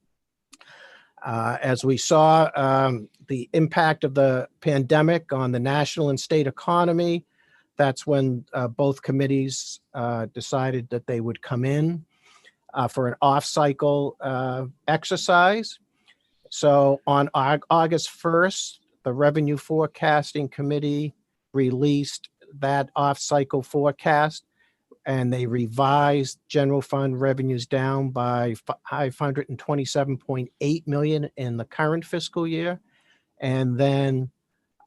As we saw, the impact of the pandemic on the national and state economy, that's when both committees decided that they would come in for an off-cycle exercise. So on August 1st, the Revenue Forecasting Committee released that off-cycle forecast, and they revised general fund revenues down by $527.8 million in the current fiscal year, and then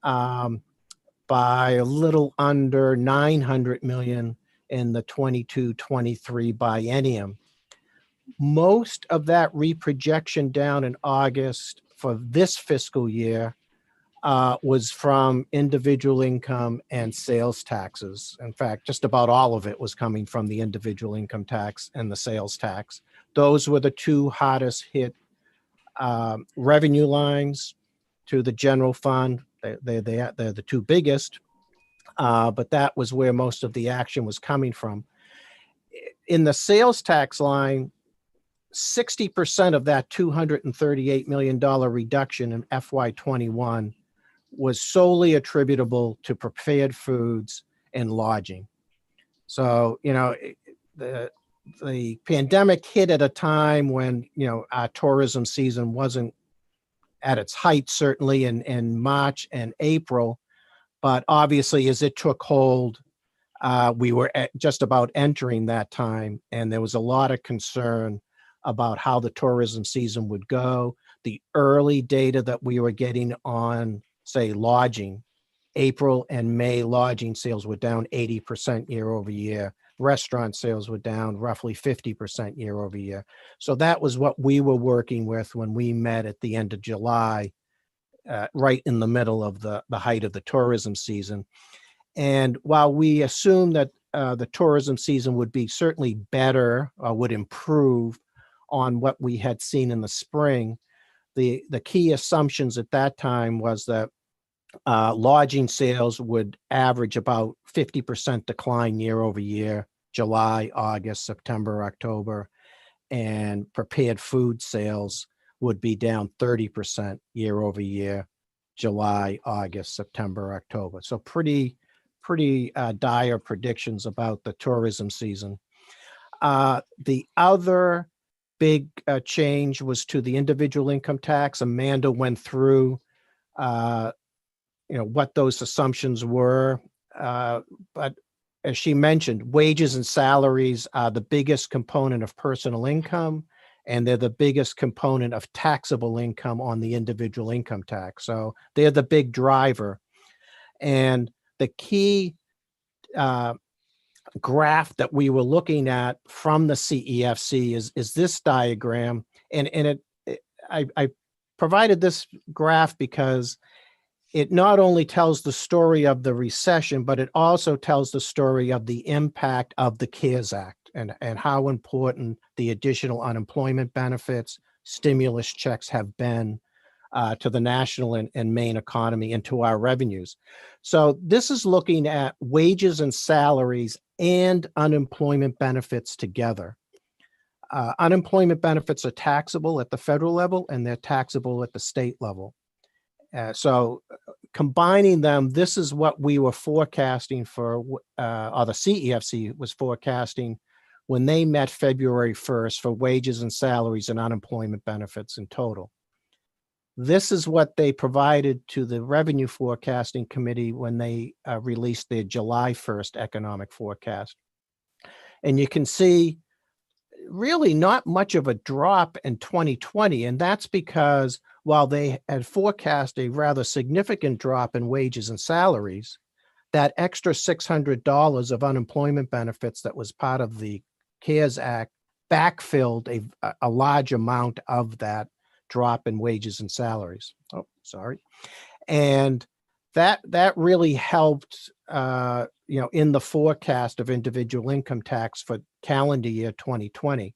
by a little under $900 million in the 22-23 biennium. Most of that reprojection down in August for this fiscal year was from individual income and sales taxes. In fact, just about all of it was coming from the individual income tax and the sales tax. Those were the two hardest hit revenue lines to the general fund. They're the two biggest, but that was where most of the action was coming from. In the sales tax line, 60% of that $238 million reduction in FY21 was solely attributable to prepared foods and lodging. So, you know, the pandemic hit at a time when, you know, our tourism season wasn't at its height, certainly in March and April. But obviously, as it took hold, we were just about entering that time, and there was a lot of concern about how the tourism season would go. The early data that we were getting on, say, lodging, April and May lodging sales were down 80% year over year. Restaurant sales were down roughly 50% year over year. So that was what we were working with when we met at the end of July, right in the middle of the height of the tourism season. And while we assumed that the tourism season would be certainly better, would improve on what we had seen in the spring, the key assumptions at that time was that lodging sales would average about 50% decline year over year. July, August, September, October, and prepared food sales would be down 30% year over year, July, August, September, October. So pretty dire predictions about the tourism season. The other big change was to the individual income tax. Amanda went through, what those assumptions were. But as she mentioned, wages and salaries are the biggest component of personal income, and they're the biggest component of taxable income on the individual income tax. So they're the big driver. And the key graph that we were looking at from the CEFC is this diagram. And I provided this graph because it not only tells the story of the recession, but it also tells the story of the impact of the CARES Act and how important the additional unemployment benefits, stimulus checks have been to the national and Maine economy and to our revenues. So this is looking at wages and salaries and unemployment benefits together. Unemployment benefits are taxable at the federal level and they're taxable at the state level. So combining them, this is what we were forecasting for, or the CEFC was forecasting when they met February 1st for wages and salaries and unemployment benefits in total. This is what they provided to the Revenue Forecasting Committee when they released their July 1st economic forecast. And you can see really not much of a drop in 2020. And that's because while they had forecast a rather significant drop in wages and salaries, that extra $600 of unemployment benefits that was part of the CARES Act backfilled a large amount of that drop in wages and salaries. Oh, sorry. And that really helped, in the forecast of individual income tax for calendar year 2020.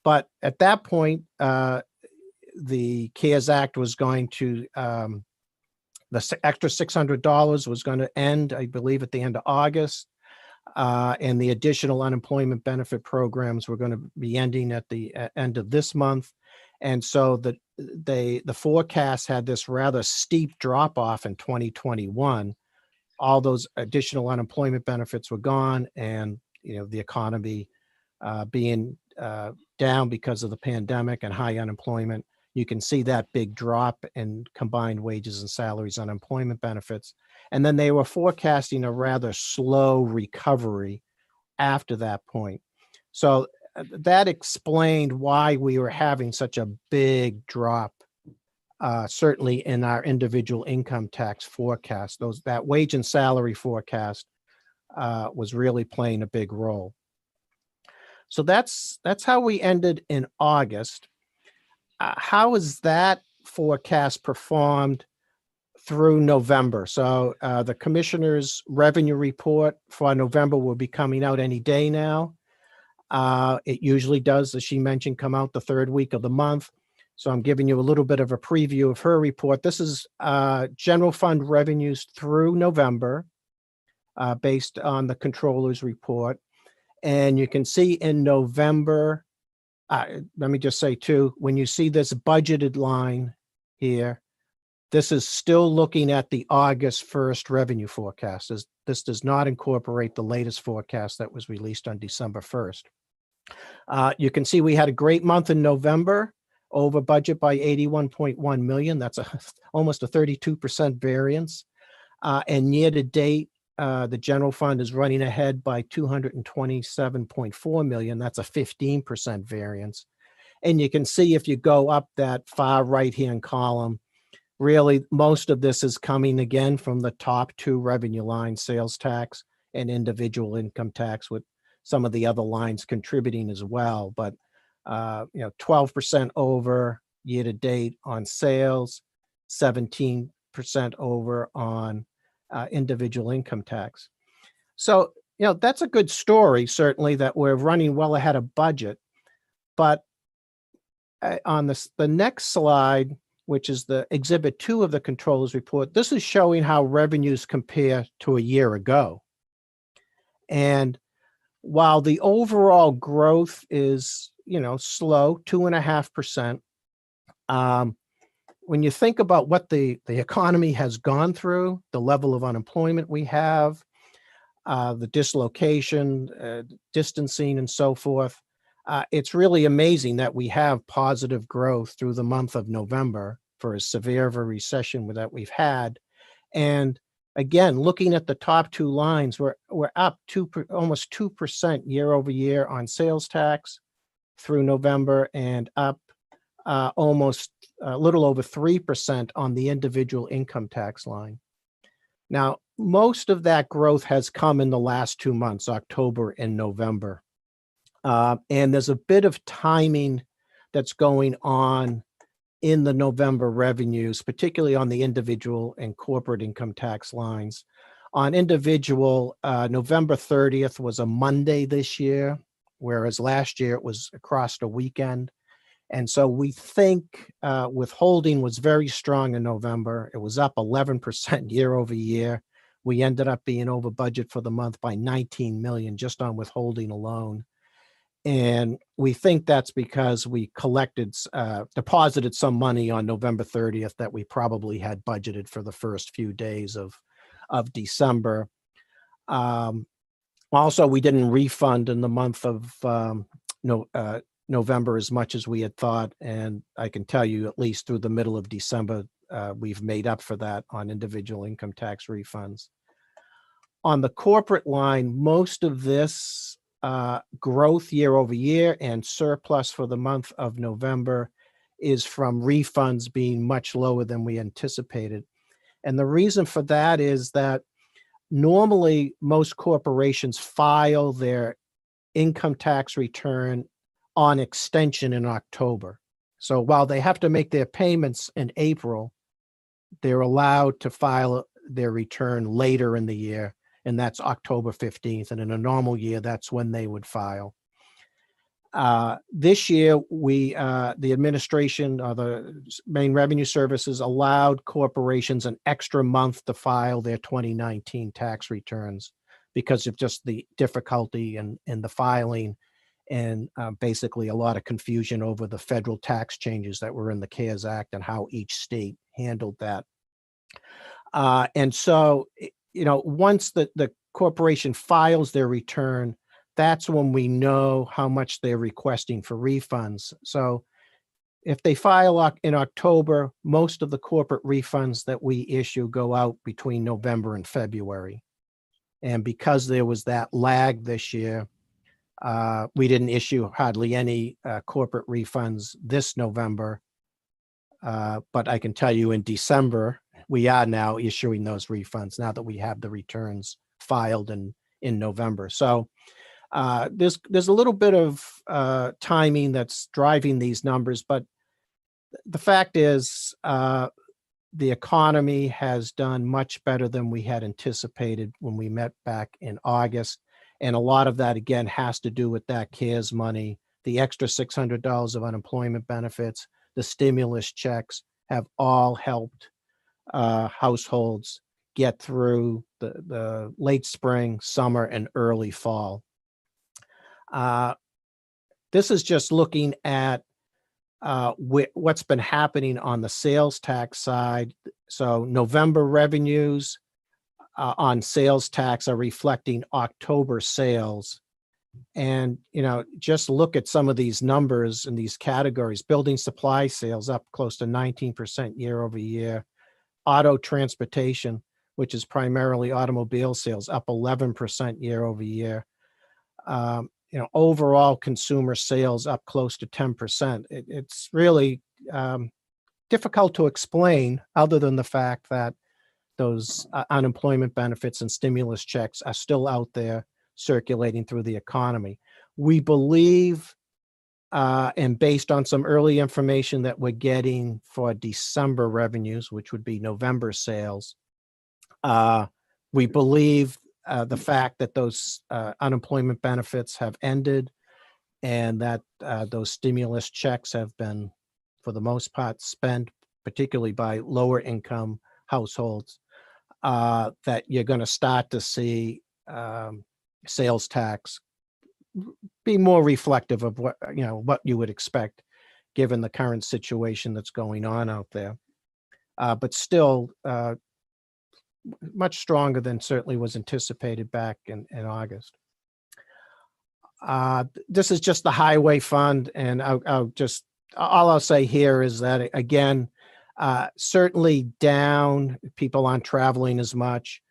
But at that point, the CARES Act was going to, the extra $600 was going to end, I believe, at the end of August. And the additional unemployment benefit programs were going to be ending at the end of this month. And so the forecast had this rather steep drop off in 2021. All those additional unemployment benefits were gone, and the economy being down because of the pandemic and high unemployment, you can see that big drop in combined wages and salaries, unemployment benefits. And then they were forecasting a rather slow recovery after that point. So that explained why we were having such a big drop, certainly in our individual income tax forecast. That wage and salary forecast was really playing a big role. So that's how we ended in August. How has that forecast performed through November? So the commissioner's revenue report for November will be coming out any day now. It usually does, as she mentioned, come out the third week of the month. So I'm giving you a little bit of a preview of her report. This is general fund revenues through November based on the controller's report. And you can see in November, let me just say too, when you see this budgeted line here, this is still looking at the August 1st revenue forecast. This does not incorporate the latest forecast that was released on December 1st. You can see we had a great month in November, over budget by 81.1 million. That's almost a 32% variance. And year to date, the general fund is running ahead by 227.4 million. That's a 15% variance. And you can see if you go up that far right-hand column, really most of this is coming again from the top two revenue lines, sales tax and individual income tax, with some of the other lines contributing as well. But 12% over year to date on sales, 17% over on individual income tax. So, that's a good story, certainly, that we're running well ahead of budget. But on the next slide, which is the exhibit 2 of the controller's report, this is showing how revenues compare to a year ago. And while the overall growth is, slow, 2.5%, when you think about what the economy has gone through, the level of unemployment we have, the dislocation, distancing, and so forth, it's really amazing that we have positive growth through the month of November for as severe of a recession that we've had. And again, looking at the top two lines, we're up almost 2% year over year on sales tax through November, and up almost a little over 3% on the individual income tax line. Now, most of that growth has come in the last 2 months, October and November. And there's a bit of timing that's going on in the November revenues, particularly on the individual and corporate income tax lines. On individual, November 30th was a Monday this year, whereas last year it was across the weekend. And so we think withholding was very strong in November. It was up 11% year over year. We ended up being over budget for the month by 19 million just on withholding alone. And we think that's because we deposited some money on November 30th that we probably had budgeted for the first few days of December. Also, we didn't refund in the month of November as much as we had thought. And I can tell you, at least through the middle of December, we've made up for that on individual income tax refunds. On the corporate line, most of this growth year over year and surplus for the month of November is from refunds being much lower than we anticipated. And the reason for that is that normally most corporations file their income tax return on extension in October. So while they have to make their payments in April, they're allowed to file their return later in the year, and that's October 15th. And in a normal year, that's when they would file. This year, the administration, or the main revenue services, allowed corporations an extra month to file their 2019 tax returns because of just the difficulty in the filing, and basically a lot of confusion over the federal tax changes that were in the CARES Act and how each state handled that. And so, once the corporation files their return, that's when we know how much they're requesting for refunds. So if they file in October, most of the corporate refunds that we issue go out between November and February. And because there was that lag this year, we didn't issue hardly any corporate refunds this November. But I can tell you in December, we are now issuing those refunds now that we have the returns filed in November. So there's a little bit of timing that's driving these numbers, but the fact is the economy has done much better than we had anticipated when we met back in August. And a lot of that, again, has to do with that CARES money, the extra $600 of unemployment benefits, the stimulus checks have all helped households get through the late spring, summer, and early fall. This is just looking at what's been happening on the sales tax side. So November revenues on sales tax are reflecting October sales. And, just look at some of these numbers in these categories. Building supply sales up close to 19% year over year. Auto transportation, which is primarily automobile sales, up 11% year over year. Overall consumer sales up close to 10%. It's really difficult to explain other than the fact that those unemployment benefits and stimulus checks are still out there circulating through the economy. We believe, and based on some early information that we're getting for December revenues, which would be November sales, we believe the fact that those unemployment benefits have ended and that those stimulus checks have been, for the most part, spent, particularly by lower income households, that you're going to start to see sales tax be more reflective of what, what you would expect given the current situation that's going on out there. But still much stronger than certainly was anticipated back in August. This is just the highway fund, and all I'll say here is that, again, certainly down. People aren't traveling as much,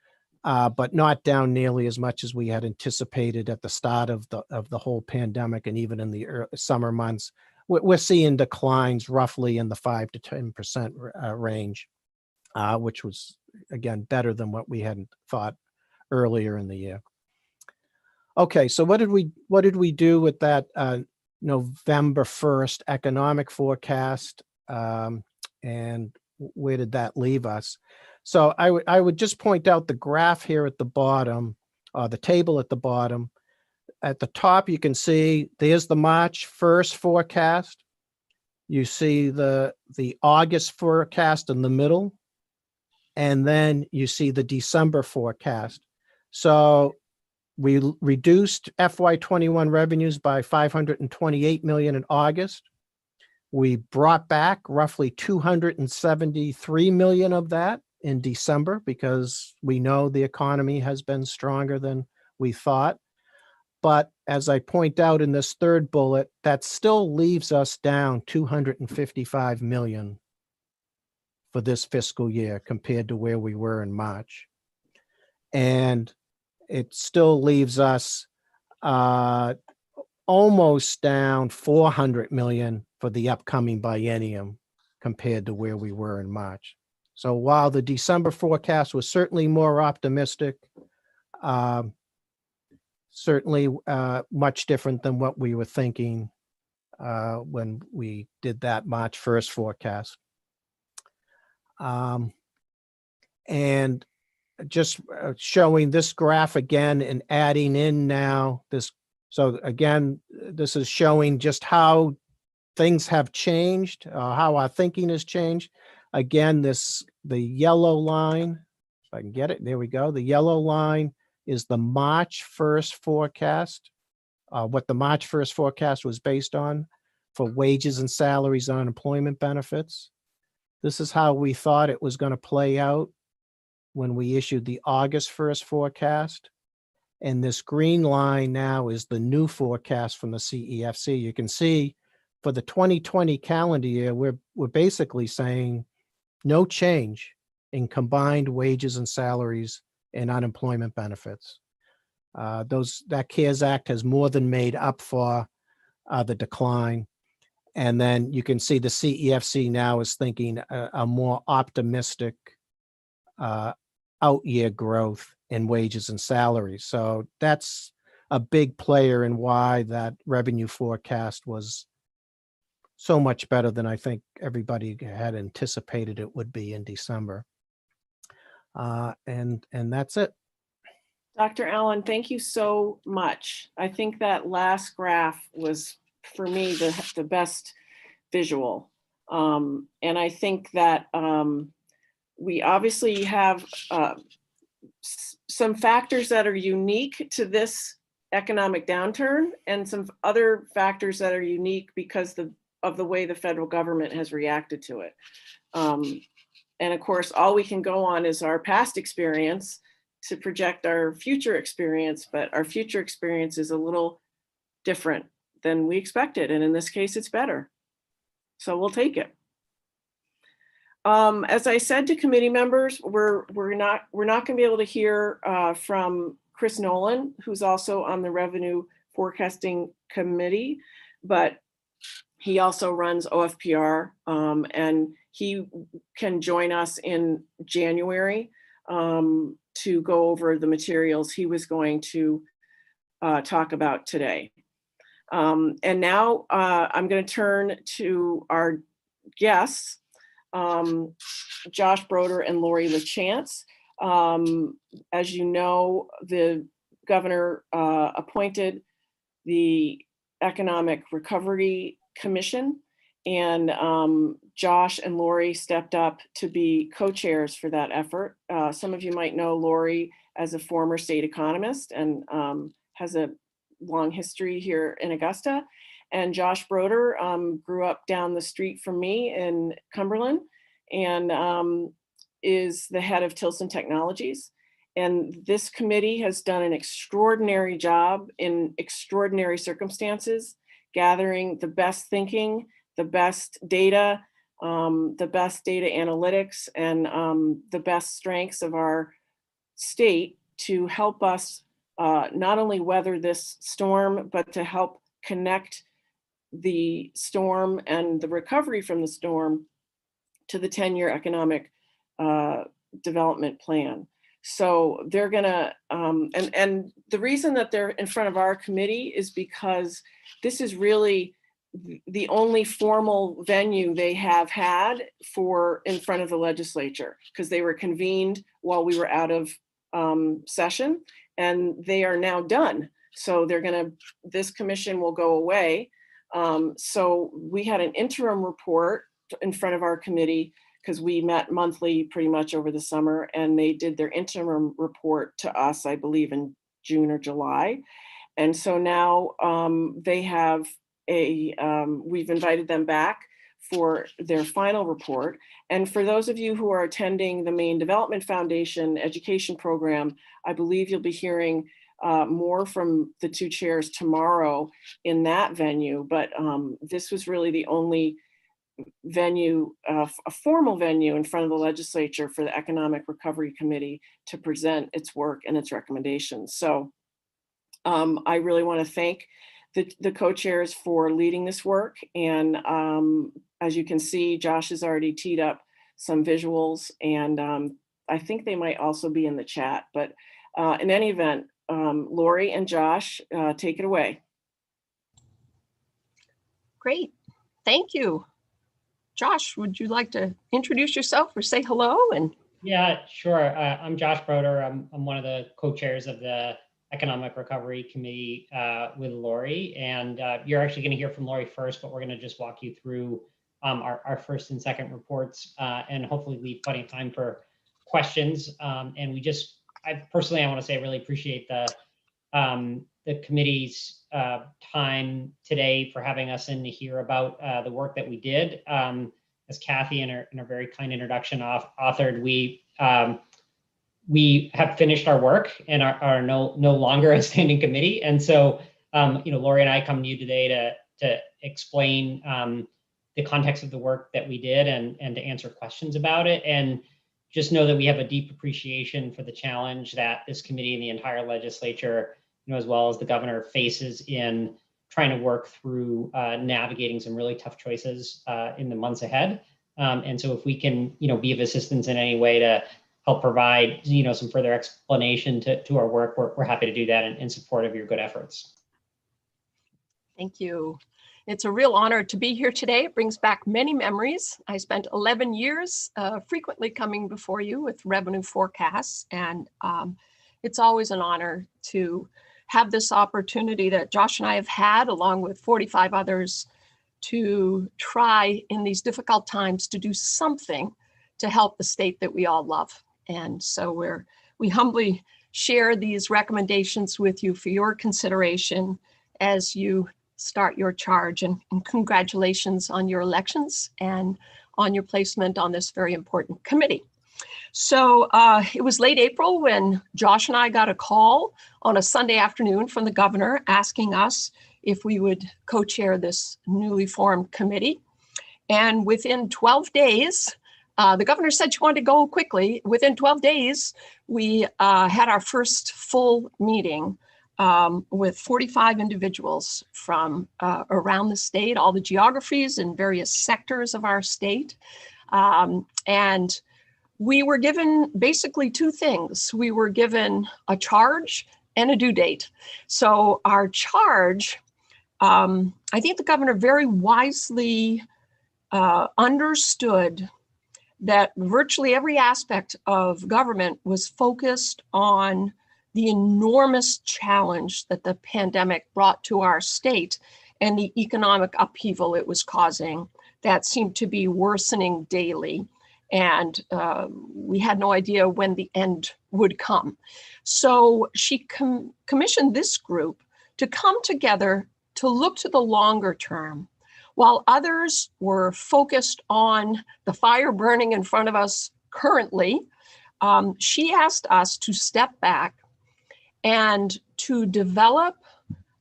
but not down nearly as much as we had anticipated at the start of the whole pandemic, and even in the summer months. We're seeing declines roughly in the 5 to 10% range, which was, again, better than what we had thought earlier in the year. Okay, so what did we do with that November 1st economic forecast, and where did that leave us? So I would just point out the graph here at the bottom, the table at the bottom. At the top, you can see there's the March 1st forecast. You see the August forecast in the middle, and then you see the December forecast. So we reduced FY21 revenues by $528 million in August. We brought back roughly $273 million of that in December, because we know the economy has been stronger than we thought. But as I point out in this third bullet, that still leaves us down $255 million for this fiscal year compared to where we were in March. And it still leaves us almost down $400 million for the upcoming biennium compared to where we were in March. So while the December forecast was certainly more optimistic, certainly much different than what we were thinking when we did that March 1st forecast. And just showing this graph again and adding in now this. So again, this is showing just how things have changed, how our thinking has changed. Again, the yellow line, if I can get it, there we go. The yellow line is the March 1st forecast, what the March 1st forecast was based on for wages and salaries and unemployment benefits. This is how we thought it was going to play out when we issued the August 1st forecast. And this green line now is the new forecast from the CEFC. You can see for the 2020 calendar year, we're basically saying no change in combined wages and salaries and unemployment benefits. That CARES Act has more than made up for the decline. And then you can see the CEFC now is thinking a more optimistic out year growth in wages and salaries. So that's a big player in why that revenue forecast was so much better than I think everybody had anticipated it would be in December. And that's it. Dr. Allen, thank you so much. I think that last graph was, for me, the best visual. And I think that we obviously have some factors that are unique to this economic downturn, and some other factors that are unique because of the way the federal government has reacted to it. And of course, all we can go on is our past experience to project our future experience, but our future experience is a little different than we expected. And in this case, it's better. So we'll take it. As I said to committee members, we're not going to be able to hear from Chris Nolan, who's also on the Revenue Forecasting Committee, but he also runs OFPR, and he can join us in January to go over the materials he was going to talk about today. And now I'm going to turn to our guests, Josh Broder and Lori LaChance. As you know, the governor appointed the Economic Recovery Commission, and Josh and Lori stepped up to be co-chairs for that effort. Some of you might know Lori as a former state economist and has a long history here in Augusta. And Josh Broder grew up down the street from me in Cumberland and is the head of Tilson Technologies. And this committee has done an extraordinary job in extraordinary circumstances, gathering the best thinking, the best data analytics, and the best strengths of our state to help us not only weather this storm, but to help connect the storm and the recovery from the storm to the 10-year economic development plan. So they're gonna, and the reason that they're in front of our committee is because this is really the only formal venue they have had for in front of the legislature, because they were convened while we were out of session, and they are now done. So this commission will go away. So we had an interim report in front of our committee because we met monthly pretty much over the summer, and they did their interim report to us, I believe in June or July. And so now they have we've invited them back for their final report. And for those of you who are attending the Maine Development Foundation education program, I believe you'll be hearing more from the two chairs tomorrow in that venue. But this was really the only venue, a formal venue in front of the legislature for the Economic Recovery Committee to present its work and its recommendations. So I really want to thank the co-chairs for leading this work. And as you can see, Josh has already teed up some visuals, and I think they might also be in the chat. But in any event, Lori and Josh, take it away. Great, thank you. Josh, would you like to introduce yourself or say hello? And yeah, sure. I'm Josh Broder. I'm one of the co-chairs of the Economic Recovery Committee with Lori. And you're actually going to hear from Lori first, but we're going to just walk you through our first and second reports and hopefully leave plenty of time for questions. And I personally want to say I really appreciate the committee's time today for having us in to hear about the work that we did. As Kathy in her very kind introduction authored, we have finished our work and are no longer a standing committee. And so, Lori and I come to you today to explain the context of the work that we did and to answer questions about it. And just know that we have a deep appreciation for the challenge that this committee and the entire legislature, as well as the governor, faces in trying to work through navigating some really tough choices in the months ahead. And so if we can, be of assistance in any way to help provide, some further explanation to our work, we're happy to do that in support of your good efforts. thank you. It's a real honor to be here today. It brings back many memories. I spent 11 years frequently coming before you with revenue forecasts, and it's always an honor to have this opportunity that Josh and I have had, along with 45 others, to try in these difficult times to do something to help the state that we all love. And so we humbly share these recommendations with you for your consideration as you start your charge, and congratulations on your elections and on your placement on this very important committee. So it was late April when Josh and I got a call on a Sunday afternoon from the governor asking us if we would co-chair this newly formed committee. And within 12 days, the governor said she wanted to go quickly. Within 12 days, we had our first full meeting with 45 individuals from around the state, all the geographies and various sectors of our state. And we were given basically two things. We were given a charge and a due date. So our charge, I think the governor very wisely understood that virtually every aspect of government was focused on the enormous challenge that the pandemic brought to our state and the economic upheaval it was causing that seemed to be worsening daily. And we had no idea when the end would come. So she commissioned this group to come together to look to the longer term. While others were focused on the fire burning in front of us currently, she asked us to step back and to develop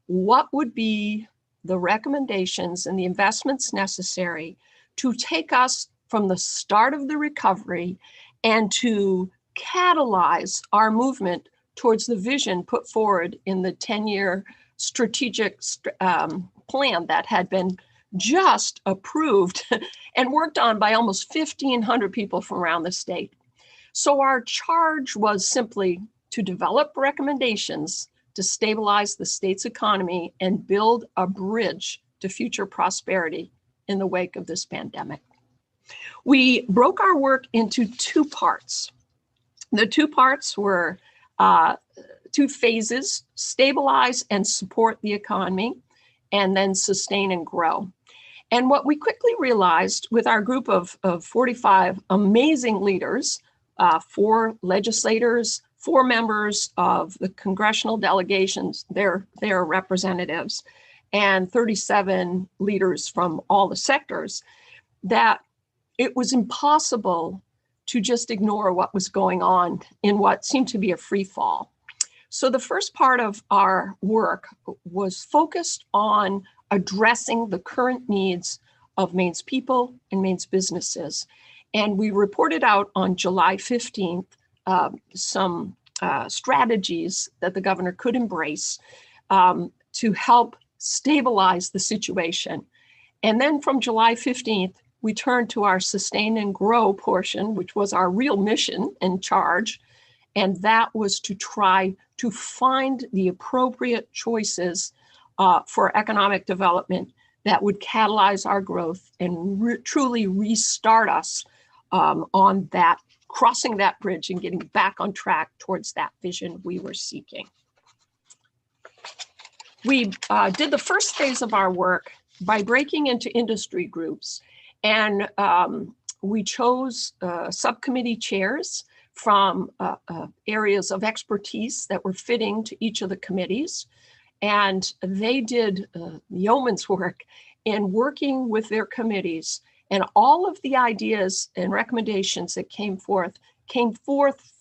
what would be the recommendations and the investments necessary to take us from the start of the recovery and to catalyze our movement towards the vision put forward in the 10-year strategic plan that had been just approved and worked on by almost 1,500 people from around the state. So our charge was simply to develop recommendations to stabilize the state's economy and build a bridge to future prosperity in the wake of this pandemic. We broke our work into two parts. The two parts were two phases: stabilize and support the economy, and then sustain and grow. And what we quickly realized with our group of 45 amazing leaders, 4 legislators, 4 members of the congressional delegations, their representatives, and 37 leaders from all the sectors, that it was impossible to just ignore what was going on in what seemed to be a free fall. So the first part of our work was focused on addressing the current needs of Maine's people and Maine's businesses. And we reported out on July 15th some strategies that the governor could embrace to help stabilize the situation. And then from July 15th, we turned to our sustain and grow portion, which was our real mission and charge. And that was to try to find the appropriate choices for economic development that would catalyze our growth and truly restart us on that, crossing that bridge and getting back on track towards that vision we were seeking. We did the first phase of our work by breaking into industry groups, and we chose subcommittee chairs from areas of expertise that were fitting to each of the committees. And they did yeoman's work in working with their committees, and all of the ideas and recommendations that came forth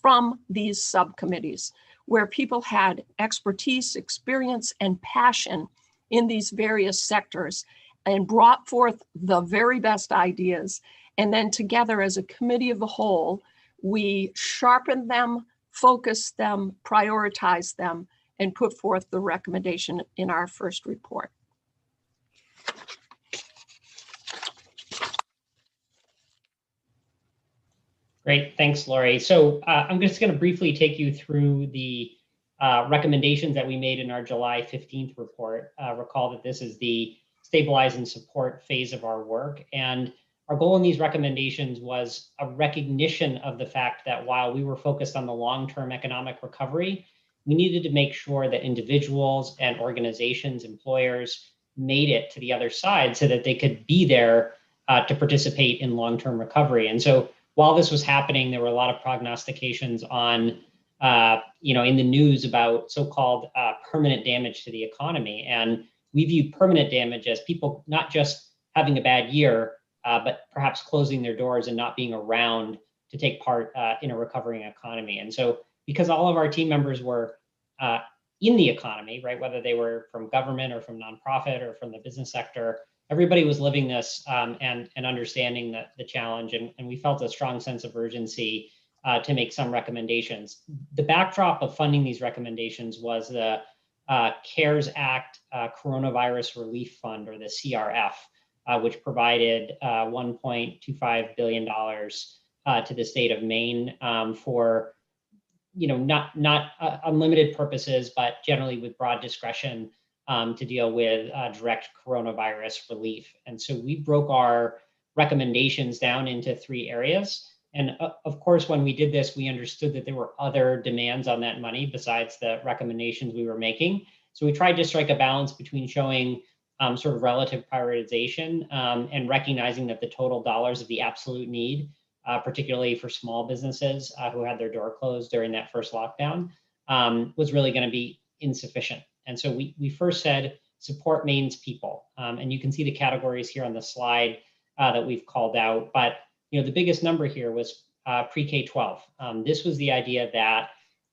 from these subcommittees, where people had expertise, experience, and passion in these various sectors, and brought forth the very best ideas. And then together as a committee of the whole, we sharpened them, focused them, prioritized them, and put forth the recommendation in our first report. Great, thanks, Lori. So I'm just going to briefly take you through the recommendations that we made in our July 15th report. Recall that this is the stabilize and support phase of our work. And our goal in these recommendations was a recognition of the fact that while we were focused on the long-term economic recovery, we needed to make sure that individuals and organizations, employers, made it to the other side so that they could be there to participate in long-term recovery. And so while this was happening, there were a lot of prognostications on, in the news about so-called permanent damage to the economy. And we view permanent damage as people not just having a bad year, but perhaps closing their doors and not being around to take part in a recovering economy. And so because all of our team members were in the economy, right, whether they were from government or from nonprofit or from the business sector, everybody was living this and understanding the challenge. And we felt a strong sense of urgency to make some recommendations. The backdrop of funding these recommendations was the CARES Act Coronavirus Relief Fund, or the CRF, which provided $1.25 billion to the state of Maine for not unlimited purposes, but generally with broad discretion to deal with direct coronavirus relief. And so we broke our recommendations down into 3 areas. And of course, when we did this, we understood that there were other demands on that money besides the recommendations we were making. So we tried to strike a balance between showing sort of relative prioritization and recognizing that the total dollars of the absolute need, particularly for small businesses who had their door closed during that first lockdown, was really going to be insufficient. And so we first said support means people. And you can see the categories here on the slide that we've called out. But the biggest number here was pre-K-12. This was the idea that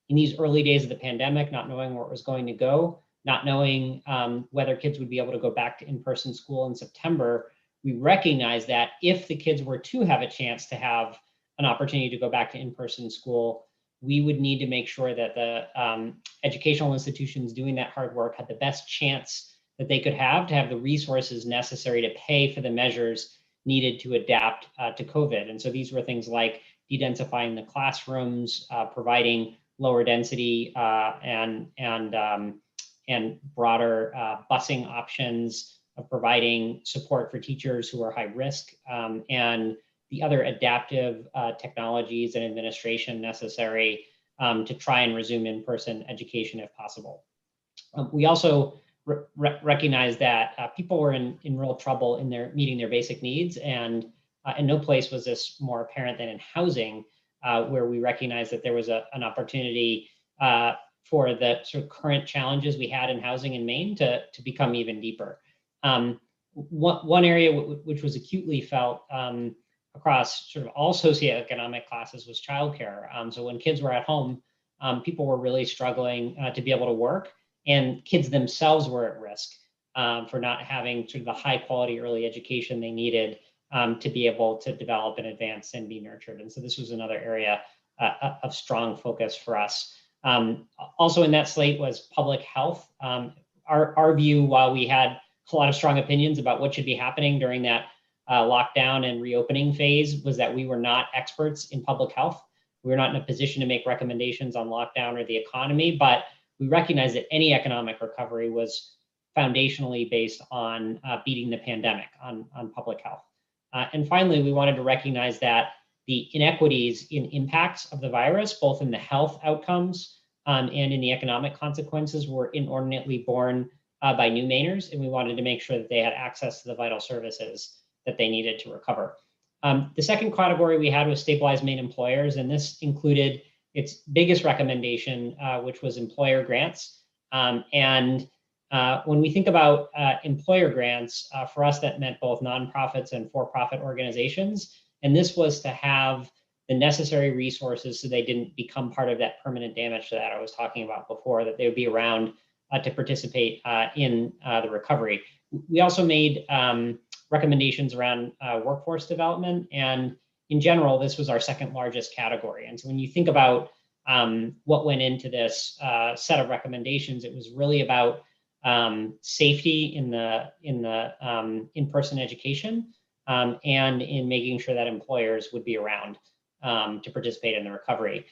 in these early days of the pandemic, not knowing where it was going to go, not knowing whether kids would be able to go back to in-person school in September, we recognized that if the kids were to have a chance to have an opportunity to go back to in-person school, we would need to make sure that the educational institutions doing that hard work had the best chance that they could have to have the resources necessary to pay for the measures needed to adapt to COVID. And so these were things like de-densifying the classrooms, providing lower density and broader busing options, of providing support for teachers who are high risk, and the other adaptive technologies and administration necessary to try and resume in-person education if possible. We also recognize that people were in real trouble in meeting their basic needs, and in no place was this more apparent than in housing, where we recognized that there was an opportunity for the sort of current challenges we had in housing in Maine to become even deeper. One area which was acutely felt across sort of all socioeconomic classes was childcare. So when kids were at home, people were really struggling to be able to work, and kids themselves were at risk for not having sort of the high quality early education they needed to be able to develop and advance and be nurtured. And so this was another area of strong focus for us. Also in that slate was public health. Our view, while we had a lot of strong opinions about what should be happening during that lockdown and reopening phase, was that we were not experts in public health. We were not in a position to make recommendations on lockdown or the economy, but we recognized that any economic recovery was foundationally based on beating the pandemic, on public health. And finally, we wanted to recognize that the inequities in impacts of the virus, both in the health outcomes and in the economic consequences, were inordinately borne by new Mainers, and we wanted to make sure that they had access to the vital services that they needed to recover. The second category we had was stabilize Maine employers, and this included its biggest recommendation, which was employer grants. When we think about employer grants, for us that meant both nonprofits and for-profit organizations, and this was to have the necessary resources so they didn't become part of that permanent damage that I was talking about before, that they would be around to participate in the recovery. We also made recommendations around workforce development, and in general, this was our second largest category. And so when you think about what went into this set of recommendations, it was really about safety in the in-person education and in making sure that employers would be around to participate in the recovery.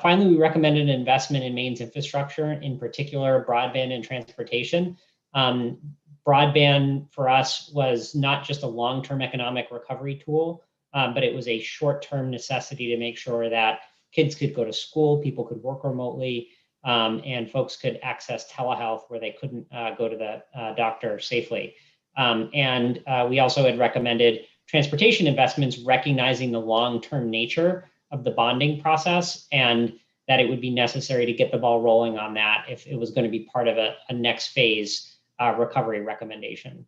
Finally, we recommended an investment in Maine's infrastructure, in particular broadband and transportation. Broadband for us was not just a long-term economic recovery tool, but it was a short-term necessity to make sure that kids could go to school, people could work remotely, and folks could access telehealth where they couldn't go to the doctor safely. We also had recommended transportation investments, recognizing the long-term nature of the bonding process, and that it would be necessary to get the ball rolling on that if it was going to be part of a next phase recovery recommendation.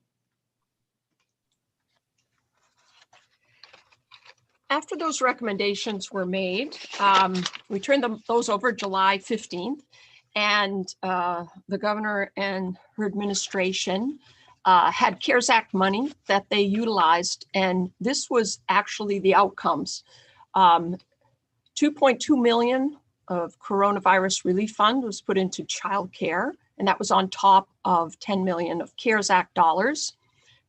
After those recommendations were made, we turned those over July 15th, and the governor and her administration had CARES Act money that they utilized, and this was actually the outcomes. 2.2 million of coronavirus relief fund was put into childcare, and that was on top of 10 million of CARES Act dollars.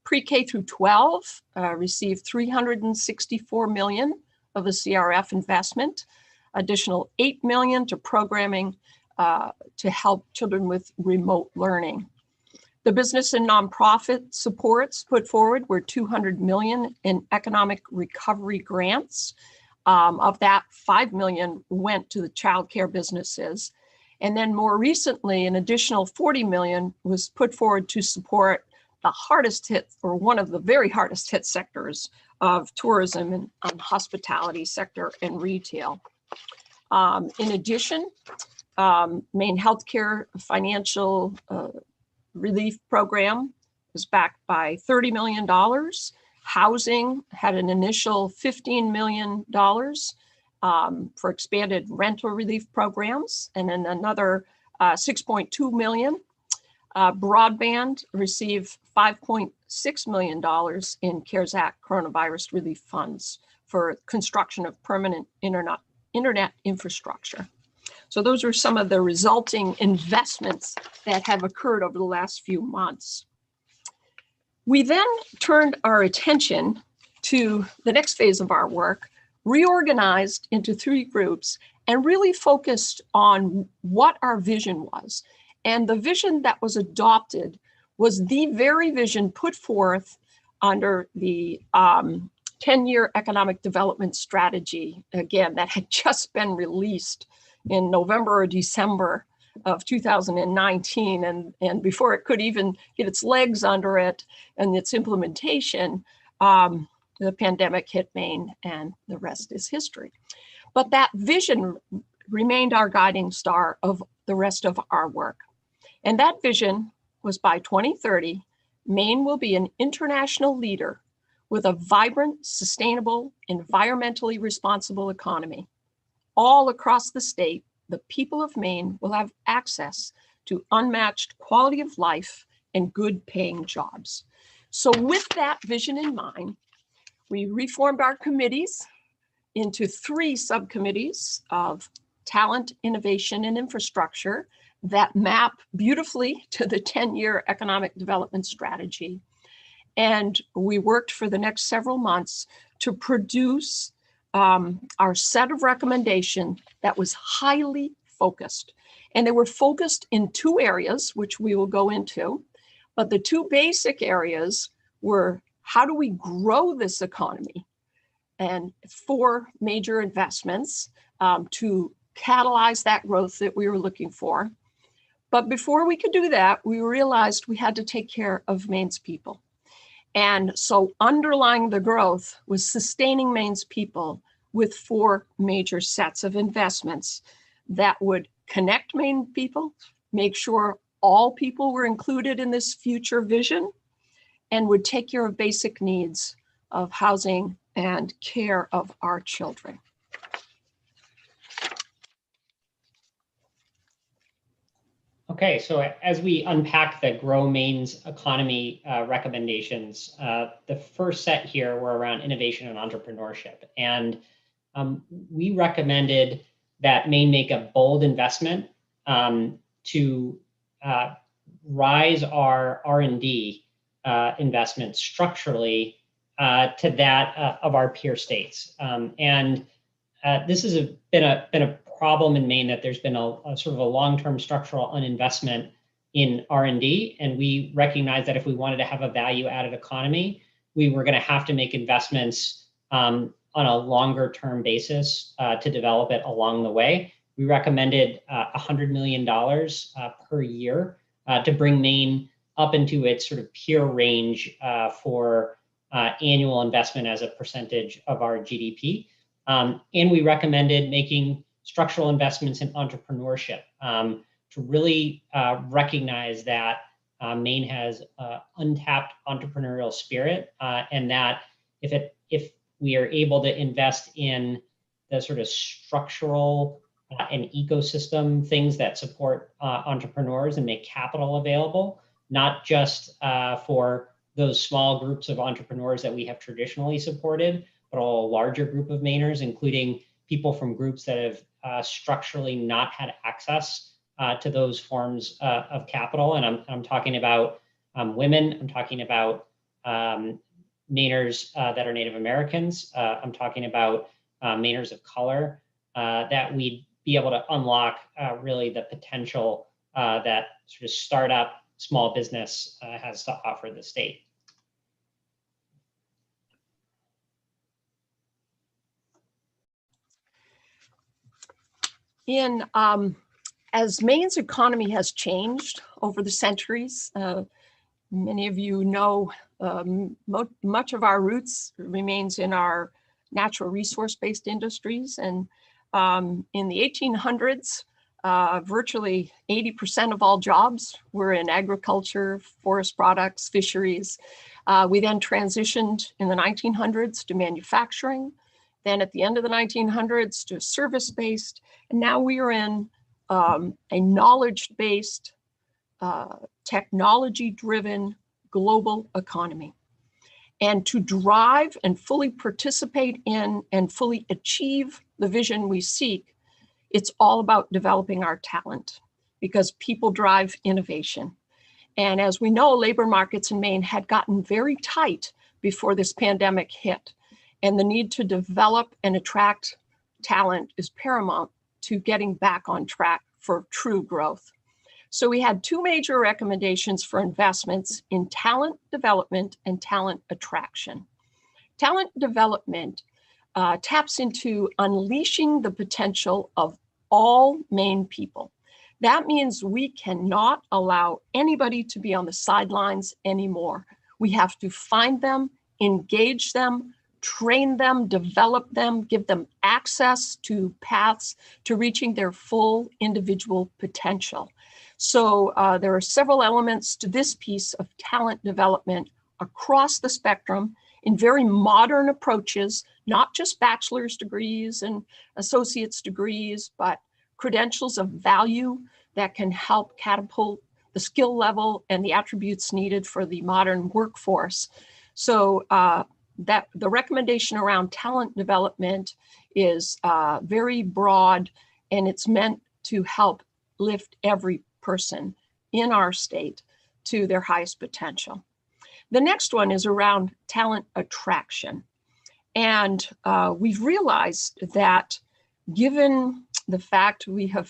Pre-K through 12 received 364 million of the CRF investment, additional 8 million to programming to help children with remote learning. The business and nonprofit supports put forward were 200 million in economic recovery grants. Of that, 5 million went to the childcare businesses. And then more recently, an additional 40 million was put forward to support the hardest hit, or one of the very hardest hit sectors of tourism and hospitality sector and retail. In addition, Maine Healthcare Financial Relief Program was backed by $30 million. Housing had an initial $15 million for expanded rental relief programs, and then another $6.2 million. Broadband received $5.6 million in CARES Act coronavirus relief funds for construction of permanent internet infrastructure. So those are some of the resulting investments that have occurred over the last few months. We then turned our attention to the next phase of our work, reorganized into 3 groups, and really focused on what our vision was. And the vision that was adopted was the very vision put forth under the 10-year economic development strategy, again, that had just been released in November or December of 2019. And before it could even get its legs under it and its implementation, the pandemic hit Maine, and the rest is history. But that vision remained our guiding star of the rest of our work. And that vision was by 2030, Maine will be an international leader with a vibrant, sustainable, environmentally responsible economy. All across the state, the people of Maine will have access to unmatched quality of life and good paying jobs. So with that vision in mind, we reformed our committees into 3 subcommittees of talent, innovation, and infrastructure that map beautifully to the 10-year economic development strategy. And we worked for the next several months to produce our set of recommendations that was highly focused. And they were focused in 2 areas, which we will go into. But the 2 basic areas were, how do we grow this economy? And 4 major investments to catalyze that growth that we were looking for. But before we could do that, we realized we had to take care of Maine's people. And so underlying the growth was sustaining Maine's people with 4 major sets of investments that would connect Maine people, make sure all people were included in this future vision, and would take care of basic needs of housing and care of our children. Okay, so as we unpack the Grow Maine's economy recommendations, the first set here were around innovation and entrepreneurship. And we recommended that Maine make a bold investment to rise our R&D investment structurally to that of our peer states. This has been a problem in Maine, that there's been a sort of a long-term structural uninvestment in R&D, and we recognize that if we wanted to have a value-added economy, we were going to have to make investments on a longer-term basis to develop it along the way. We recommended $100 million per year to bring Maine up into its sort of peer range for annual investment as a percentage of our GDP. And we recommended making structural investments in entrepreneurship to really recognize that Maine has untapped entrepreneurial spirit, and that if we are able to invest in the sort of structural and ecosystem things that support entrepreneurs and make capital available, not just for those small groups of entrepreneurs that we have traditionally supported, but a larger group of Mainers, including people from groups that have structurally not had access to those forms of capital. And I'm talking about women, I'm talking about Mainers that are Native Americans, I'm talking about Mainers of color, that we'd be able to unlock really the potential that sort of startup small business has to offer the state. As Maine's economy has changed over the centuries, many of you know much of our roots remains in our natural resource-based industries. And in the 1800s, virtually 80% of all jobs were in agriculture, forest products, fisheries. We then transitioned in the 1900s to manufacturing, then at the end of the 1900s to service-based, and now we are in a knowledge-based, technology-driven global economy. And to drive and fully participate in and fully achieve the vision we seek, it's all about developing our talent, because people drive innovation. And as we know, labor markets in Maine had gotten very tight before this pandemic hit. And the need to develop and attract talent is paramount to getting back on track for true growth. So we had two major recommendations for investments in talent development and talent attraction. Talent development taps into unleashing the potential of all Maine people. That means we cannot allow anybody to be on the sidelines anymore. We have to find them, engage them, train them, develop them, give them access to paths to reaching their full individual potential. So there are several elements to this piece of talent development across the spectrum in very modern approaches, not just bachelor's degrees and associate's degrees, but credentials of value that can help catapult the skill level and the attributes needed for the modern workforce. So that the recommendation around talent development is very broad, and it's meant to help lift every person in our state to their highest potential. The next one is around talent attraction. And we've realized that given the fact we have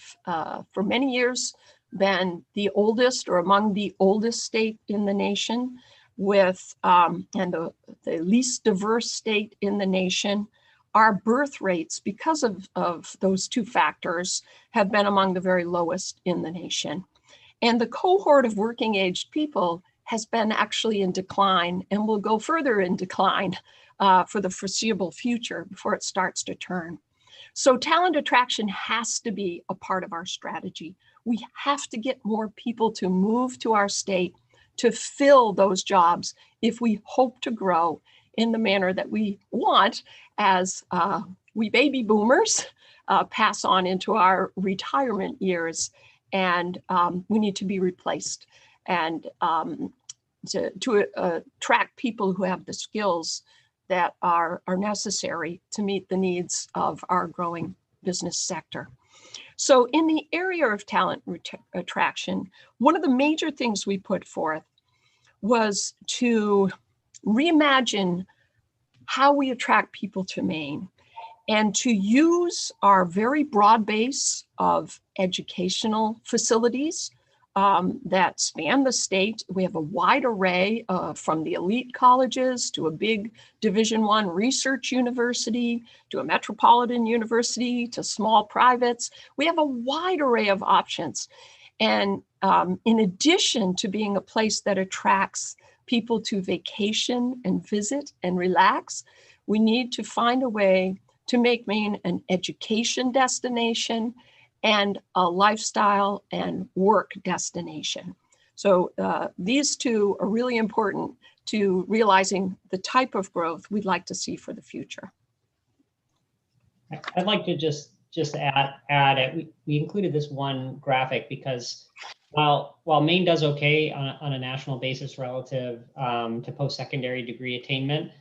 for many years been the oldest or among the oldest state in the nation with and the least diverse state in the nation, our birth rates, because of those two factors, have been among the very lowest in the nation. And the cohort of working aged people has been actually in decline and will go further in decline for the foreseeable future before it starts to turn. So talent attraction has to be a part of our strategy. We have to get more people to move to our state to fill those jobs if we hope to grow in the manner that we want as we baby boomers pass on into our retirement years, and we need to be replaced and to attract people who have the skills that are necessary to meet the needs of our growing business sector. So in the area of talent attraction, one of the major things we put forth was to reimagine how we attract people to Maine and to use our very broad base of educational facilities that span the state. We have a wide array from the elite colleges to a big Division I research university to a metropolitan university to small privates. We have a wide array of options. And in addition to being a place that attracts people to vacation and visit and relax, we need to find a way to make Maine an education destination and a lifestyle and work destination. So these two are really important to realizing the type of growth we'd like to see for the future. I'd like to just add it. We included this one graphic because while Maine does okay on a national basis relative to post-secondary degree attainment,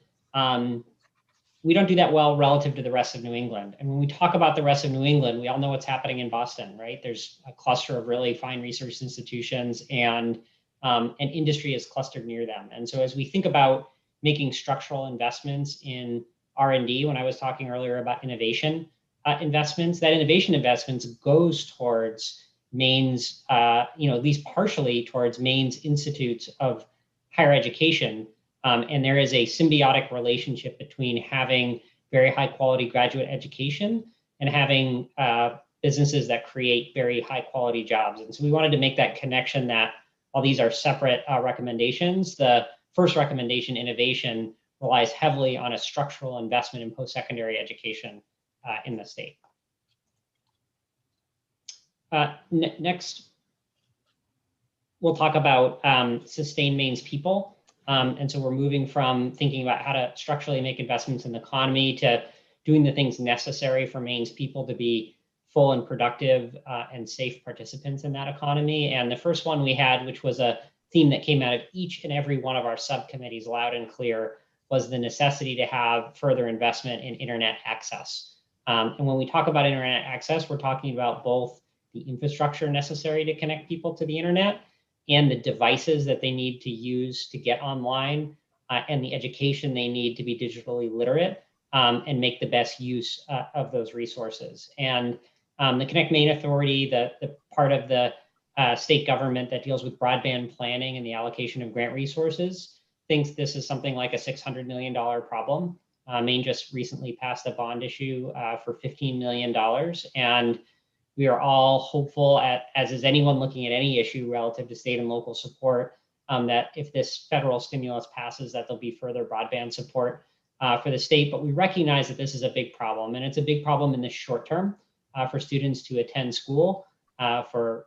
we don't do that well relative to the rest of New England. And when we talk about the rest of New England, we all know what's happening in Boston, right? There's a cluster of really fine research institutions, and industry is clustered near them. And so as we think about making structural investments in R&D, when I was talking earlier about innovation investments, that innovation investments goes towards Maine's, at least partially towards Maine's institutes of higher education. And there is a symbiotic relationship between having very high quality graduate education and having businesses that create very high quality jobs. And so we wanted to make that connection that while these are separate recommendations, the first recommendation, innovation, relies heavily on a structural investment in post-secondary education in the state. Next, we'll talk about sustain Maine's people. And so we're moving from thinking about how to structurally make investments in the economy to doing the things necessary for Maine's people to be full and productive and safe participants in that economy. And the first one we had, which was a theme that came out of each and every one of our subcommittees loud and clear, was the necessity to have further investment in internet access. And when we talk about internet access, we're talking about both the infrastructure necessary to connect people to the internet and the devices that they need to use to get online and the education they need to be digitally literate and make the best use of those resources. And the Connect Maine Authority, the part of the state government that deals with broadband planning and the allocation of grant resources, thinks this is something like a $600 million problem. Maine just recently passed a bond issue for $15 million. And we are all hopeful, as is anyone looking at any issue relative to state and local support, that if this federal stimulus passes, that there'll be further broadband support for the state. But we recognize that this is a big problem, and it's a big problem in the short term for students to attend school, for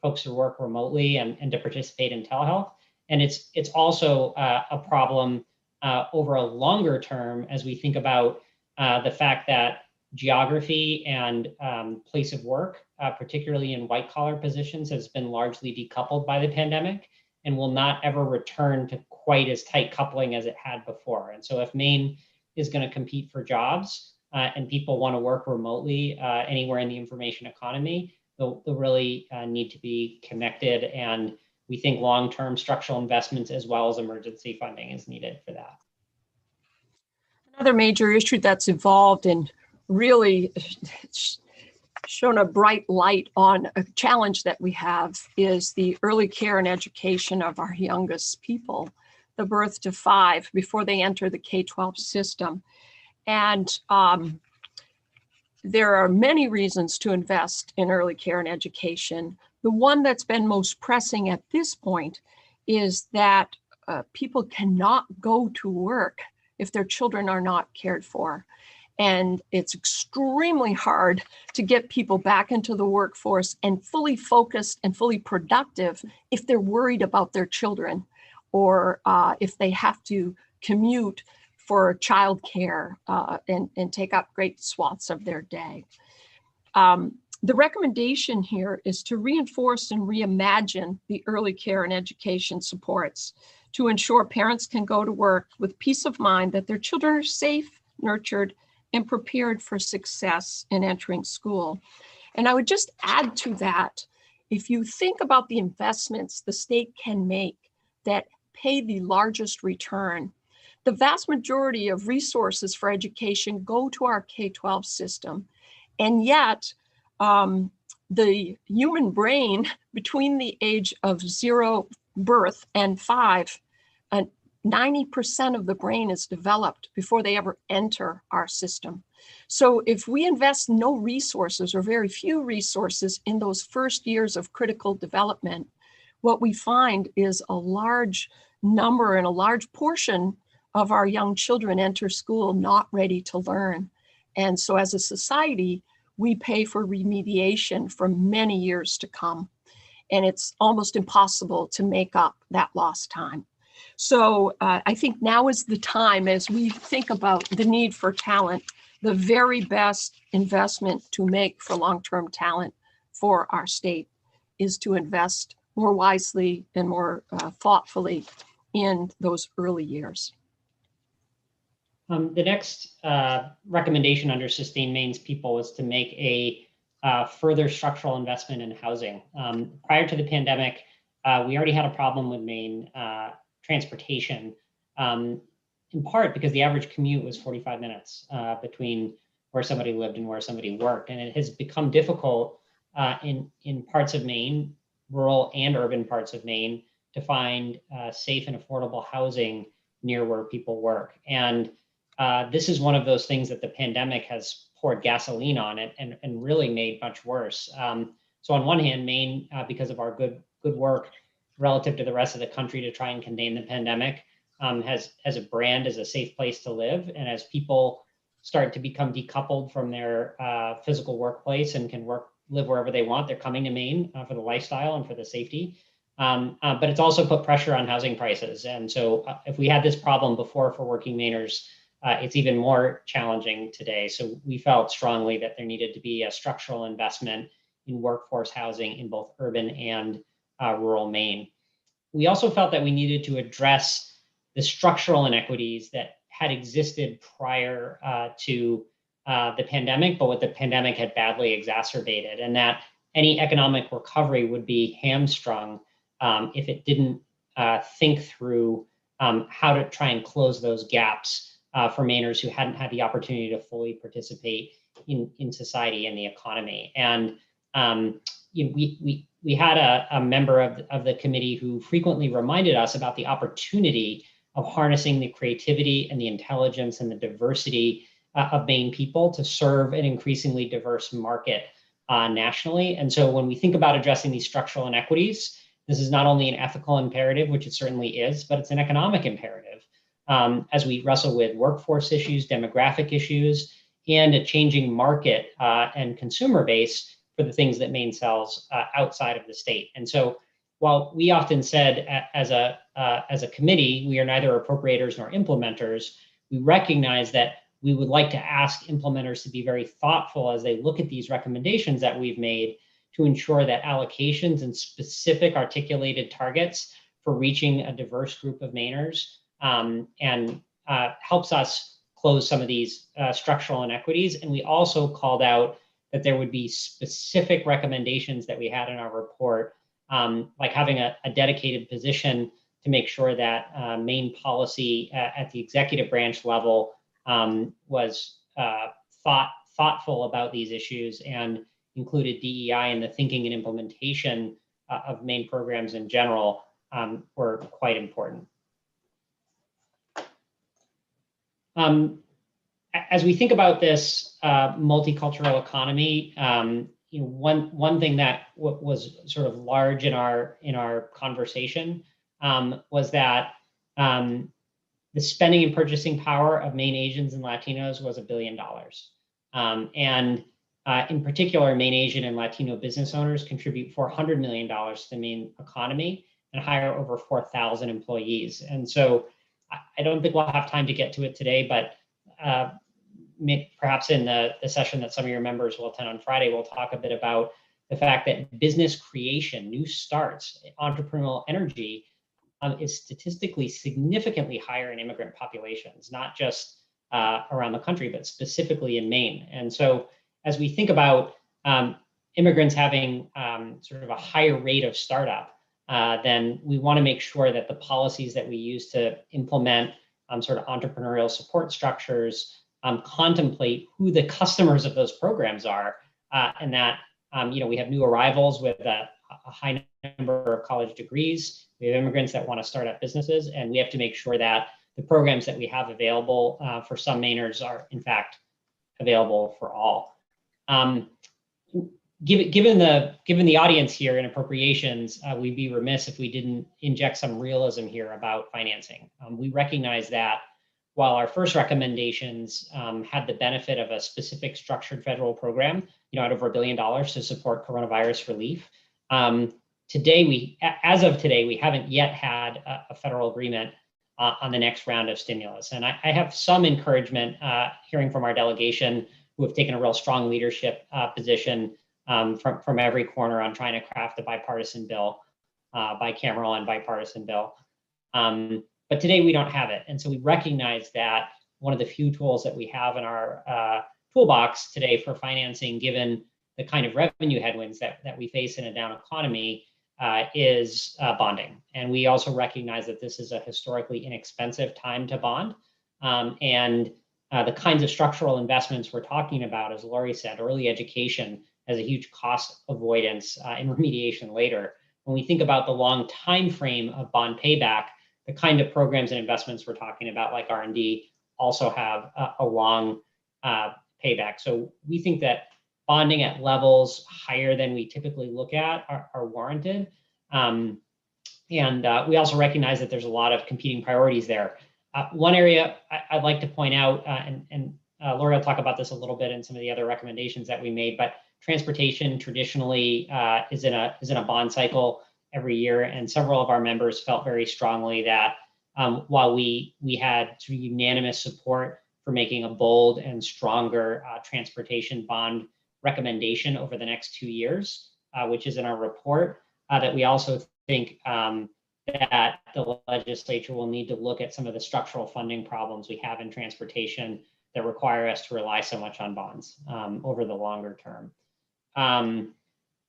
folks who work remotely and to participate in telehealth. And it's also a problem over a longer term as we think about the fact that geography and place of work, particularly in white collar positions, has been largely decoupled by the pandemic and will not ever return to quite as tight coupling as it had before. And so if Maine is going to compete for jobs and people want to work remotely anywhere in the information economy, they'll really need to be connected. And we think long-term structural investments as well as emergency funding is needed for that. Another major issue that's evolved and really shone a bright light on a challenge that we have is the early care and education of our youngest people, the birth to 5, before they enter the K-12 system. And there are many reasons to invest in early care and education. The one that's been most pressing at this point is that people cannot go to work if their children are not cared for. And it's extremely hard to get people back into the workforce and fully focused and fully productive if they're worried about their children or if they have to commute for childcare and take up great swaths of their day. The recommendation here is to reinforce and reimagine the early care and education supports to ensure parents can go to work with peace of mind that their children are safe, nurtured, and prepared for success in entering school. And I would just add to that, if you think about the investments the state can make that pay the largest return, the vast majority of resources for education go to our K-12 system. And yet, the human brain between the age of 0 birth and 5, 90% of the brain is developed before they ever enter our system. So if we invest no resources or very few resources in those first years of critical development, what we find is a large number and a large portion of our young children enter school not ready to learn. And so as a society, we pay for remediation for many years to come. And it's almost impossible to make up that lost time. So I think now is the time, as we think about the need for talent, the very best investment to make for long-term talent for our state is to invest more wisely and more thoughtfully in those early years. The next recommendation under Sustain Maine's People was to make a further structural investment in housing. Prior to the pandemic, we already had a problem with Maine transportation, in part because the average commute was 45 minutes between where somebody lived and where somebody worked. And it has become difficult in parts of Maine, rural and urban parts of Maine, to find safe and affordable housing near where people work. And this is one of those things that the pandemic has poured gasoline on it and really made much worse. So on one hand, Maine, because of our good work relative to the rest of the country to try and contain the pandemic, has a brand as a safe place to live. And as people start to become decoupled from their physical workplace and can work live wherever they want. They're coming to Maine for the lifestyle and for the safety. But it's also put pressure on housing prices. And so if we had this problem before for working Mainers, it's even more challenging today. So we felt strongly that there needed to be a structural investment in workforce housing in both urban and rural Maine. We also felt that we needed to address the structural inequities that had existed prior to the pandemic, but what the pandemic had badly exacerbated, and that any economic recovery would be hamstrung if it didn't think through how to try and close those gaps for Mainers who hadn't had the opportunity to fully participate in society and the economy. And we had a member of the committee who frequently reminded us about the opportunity of harnessing the creativity and the intelligence and the diversity of Maine people to serve an increasingly diverse market nationally. And so when we think about addressing these structural inequities, this is not only an ethical imperative, which it certainly is, but it's an economic imperative as we wrestle with workforce issues, demographic issues, and a changing market and consumer base for the things that Maine sells outside of the state. And so while we often said as a committee, we are neither appropriators nor implementers, we recognize that we would like to ask implementers to be very thoughtful as they look at these recommendations that we've made to ensure that allocations and specific articulated targets for reaching a diverse group of Mainers and helps us close some of these structural inequities. And we also called out that there would be specific recommendations that we had in our report, like having a dedicated position to make sure that Maine policy at the executive branch level was thoughtful about these issues and included DEI in the thinking and implementation of Maine programs in general were quite important. As we think about this multicultural economy, one thing that was sort of large in our conversation was that the spending and purchasing power of Maine Asians and Latinos was $1 billion. And in particular, Maine Asian and Latino business owners contribute $400 million to the Maine economy and hire over 4,000 employees. And so I don't think we'll have time to get to it today, but perhaps in the session that some of your members will attend on Friday, we'll talk a bit about the fact that business creation, new starts, entrepreneurial energy is statistically significantly higher in immigrant populations, not just around the country, but specifically in Maine. And so as we think about immigrants having sort of a higher rate of startup, then we want to make sure that the policies that we use to implement sort of entrepreneurial support structures contemplate who the customers of those programs are, and that we have new arrivals with a high number of college degrees. We have immigrants that want to start up businesses, and we have to make sure that the programs that we have available for some Mainers are in fact available for all. Given the audience here in appropriations, we'd be remiss if we didn't inject some realism here about financing. We recognize that while our first recommendations had the benefit of a specific structured federal program, at over $1 billion to support coronavirus relief, as of today, we haven't yet had a federal agreement on the next round of stimulus. And I have some encouragement hearing from our delegation who have taken a real strong leadership position from every corner on trying to craft a bipartisan bill, bicameral and bipartisan bill. But today we don't have it. And so we recognize that one of the few tools that we have in our toolbox today for financing, given the kind of revenue headwinds that we face in a down economy, is bonding. And we also recognize that this is a historically inexpensive time to bond. And the kinds of structural investments we're talking about, as Lori said, early education has a huge cost avoidance and remediation later. When we think about the long time frame of bond payback, the kind of programs and investments we're talking about, like R&D, also have a long payback. So we think that bonding at levels higher than we typically look at are warranted. And we also recognize that there's a lot of competing priorities there. One area I'd like to point out, and Lori will talk about this a little bit in some of the other recommendations that we made, but transportation traditionally is in a bond cycle every year, and several of our members felt very strongly that while we had sort of unanimous support for making a bold and stronger transportation bond recommendation over the next 2 years, which is in our report, that we also think that the legislature will need to look at some of the structural funding problems we have in transportation that require us to rely so much on bonds over the longer term.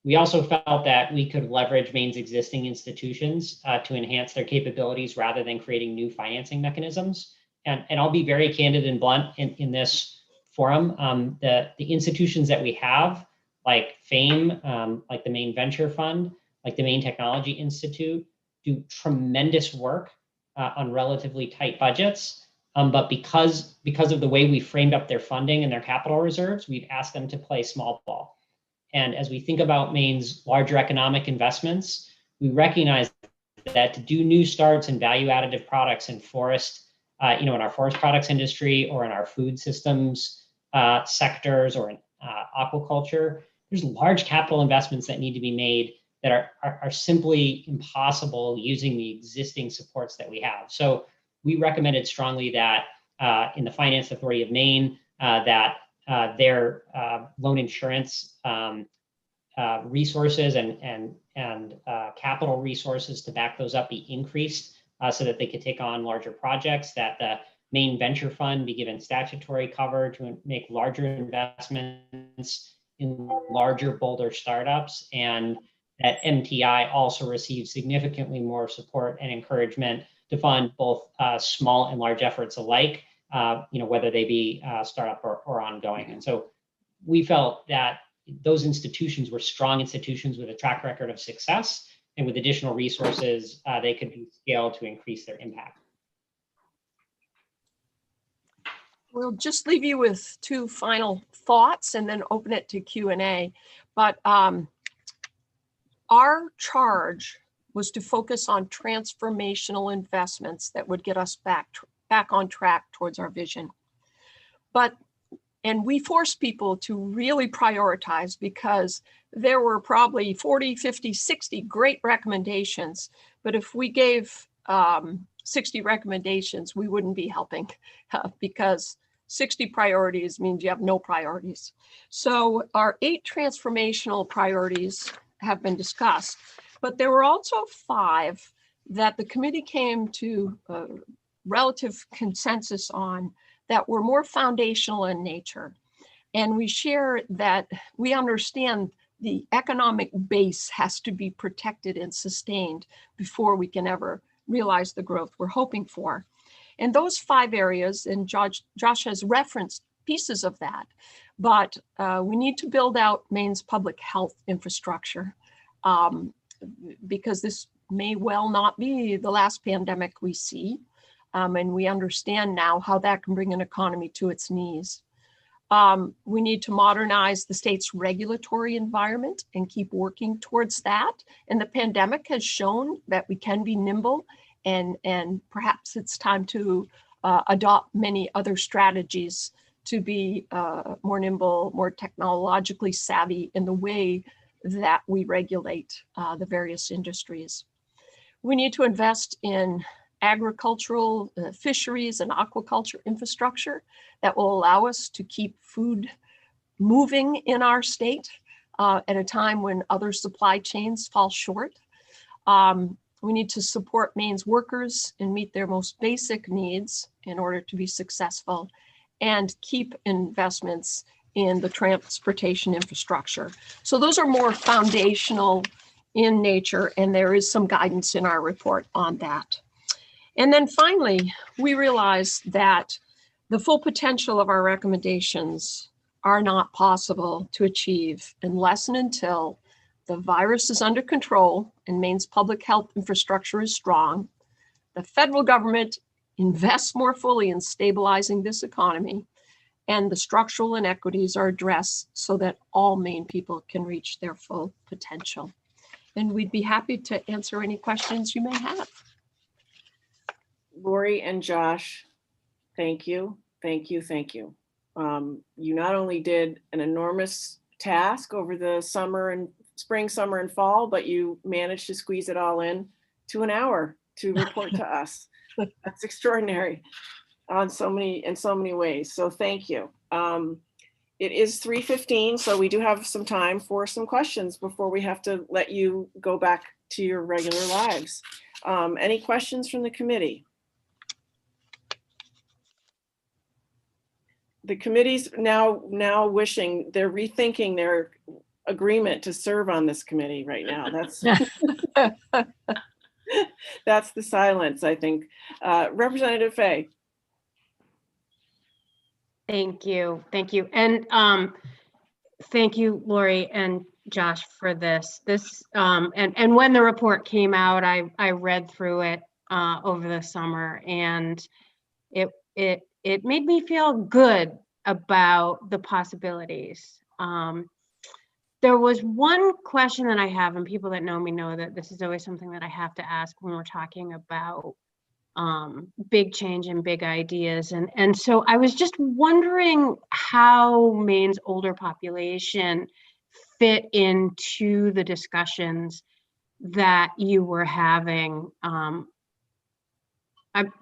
We also felt that we could leverage Maine's existing institutions to enhance their capabilities rather than creating new financing mechanisms. And I'll be very candid and blunt in this forum. The institutions that we have, like FAME, like the Maine Venture Fund, like the Maine Technology Institute, do tremendous work on relatively tight budgets. But because of the way we framed up their funding and their capital reserves, we've asked them to play small ball. And as we think about Maine's larger economic investments, we recognize that to do new starts and value additive products in forest, in our forest products industry or in our food systems sectors or in aquaculture, there's large capital investments that need to be made that are simply impossible using the existing supports that we have. So we recommended strongly that in the Finance Authority of Maine, that their loan insurance resources and capital resources to back those up be increased so that they could take on larger projects, that the Maine Venture Fund be given statutory cover to make larger investments in larger, bolder startups, and that MTI also receives significantly more support and encouragement to fund both small and large efforts alike, whether they be startup or ongoing. And so we felt that those institutions were strong institutions with a track record of success, and with additional resources, they could be scaled to increase their impact. We'll just leave you with two final thoughts and then open it to Q&A. But our charge was to focus on transformational investments that would get us back on track towards our vision. And we forced people to really prioritize, because there were probably 40, 50, 60 great recommendations. But if we gave 60 recommendations, we wouldn't be helping because 60 priorities means you have no priorities. So our 8 transformational priorities have been discussed, but there were also 5 that the committee came to a relative consensus on that were more foundational in nature. And we share that we understand the economic base has to be protected and sustained before we can ever realize the growth we're hoping for. And those 5 areas, and Josh has referenced pieces of that, but we need to build out Maine's public health infrastructure, because this may well not be the last pandemic we see. And we understand now how that can bring an economy to its knees. We need to modernize the state's regulatory environment and keep working towards that. And the pandemic has shown that we can be nimble, and perhaps it's time to adopt many other strategies to be more nimble, more technologically savvy in the way that we regulate the various industries. We need to invest in agricultural, fisheries, and aquaculture infrastructure that will allow us to keep food moving in our state at a time when other supply chains fall short. We need to support Maine's workers and meet their most basic needs in order to be successful, and keep investments in the transportation infrastructure. So those are more foundational in nature, and there is some guidance in our report on that. And then finally, we realize that the full potential of our recommendations are not possible to achieve unless and until the virus is under control and Maine's public health infrastructure is strong, the federal government invests more fully in stabilizing this economy, and the structural inequities are addressed so that all Maine people can reach their full potential. And we'd be happy to answer any questions you may have. Lori and Josh, thank you, thank you, thank you. You not only did an enormous task over the spring, summer, and fall, but you managed to squeeze it all in to an hour to report to us. That's extraordinary in so many ways. So thank you. It is 3:15, so we do have some time for some questions before we have to let you go back to your regular lives. Any questions from the committee? The committee's now wishing, they're rethinking their agreement to serve on this committee right now. That's the silence, I think. Representative Fay. Thank you. Thank you. And thank you, Lori and Josh, for this. And when the report came out, I read through it over the summer, and it made me feel good about the possibilities. There was one question that I have, and people that know me know that this is always something that I have to ask when we're talking about big change and big ideas. And so I was just wondering how Maine's older population fit into the discussions that you were having. I'm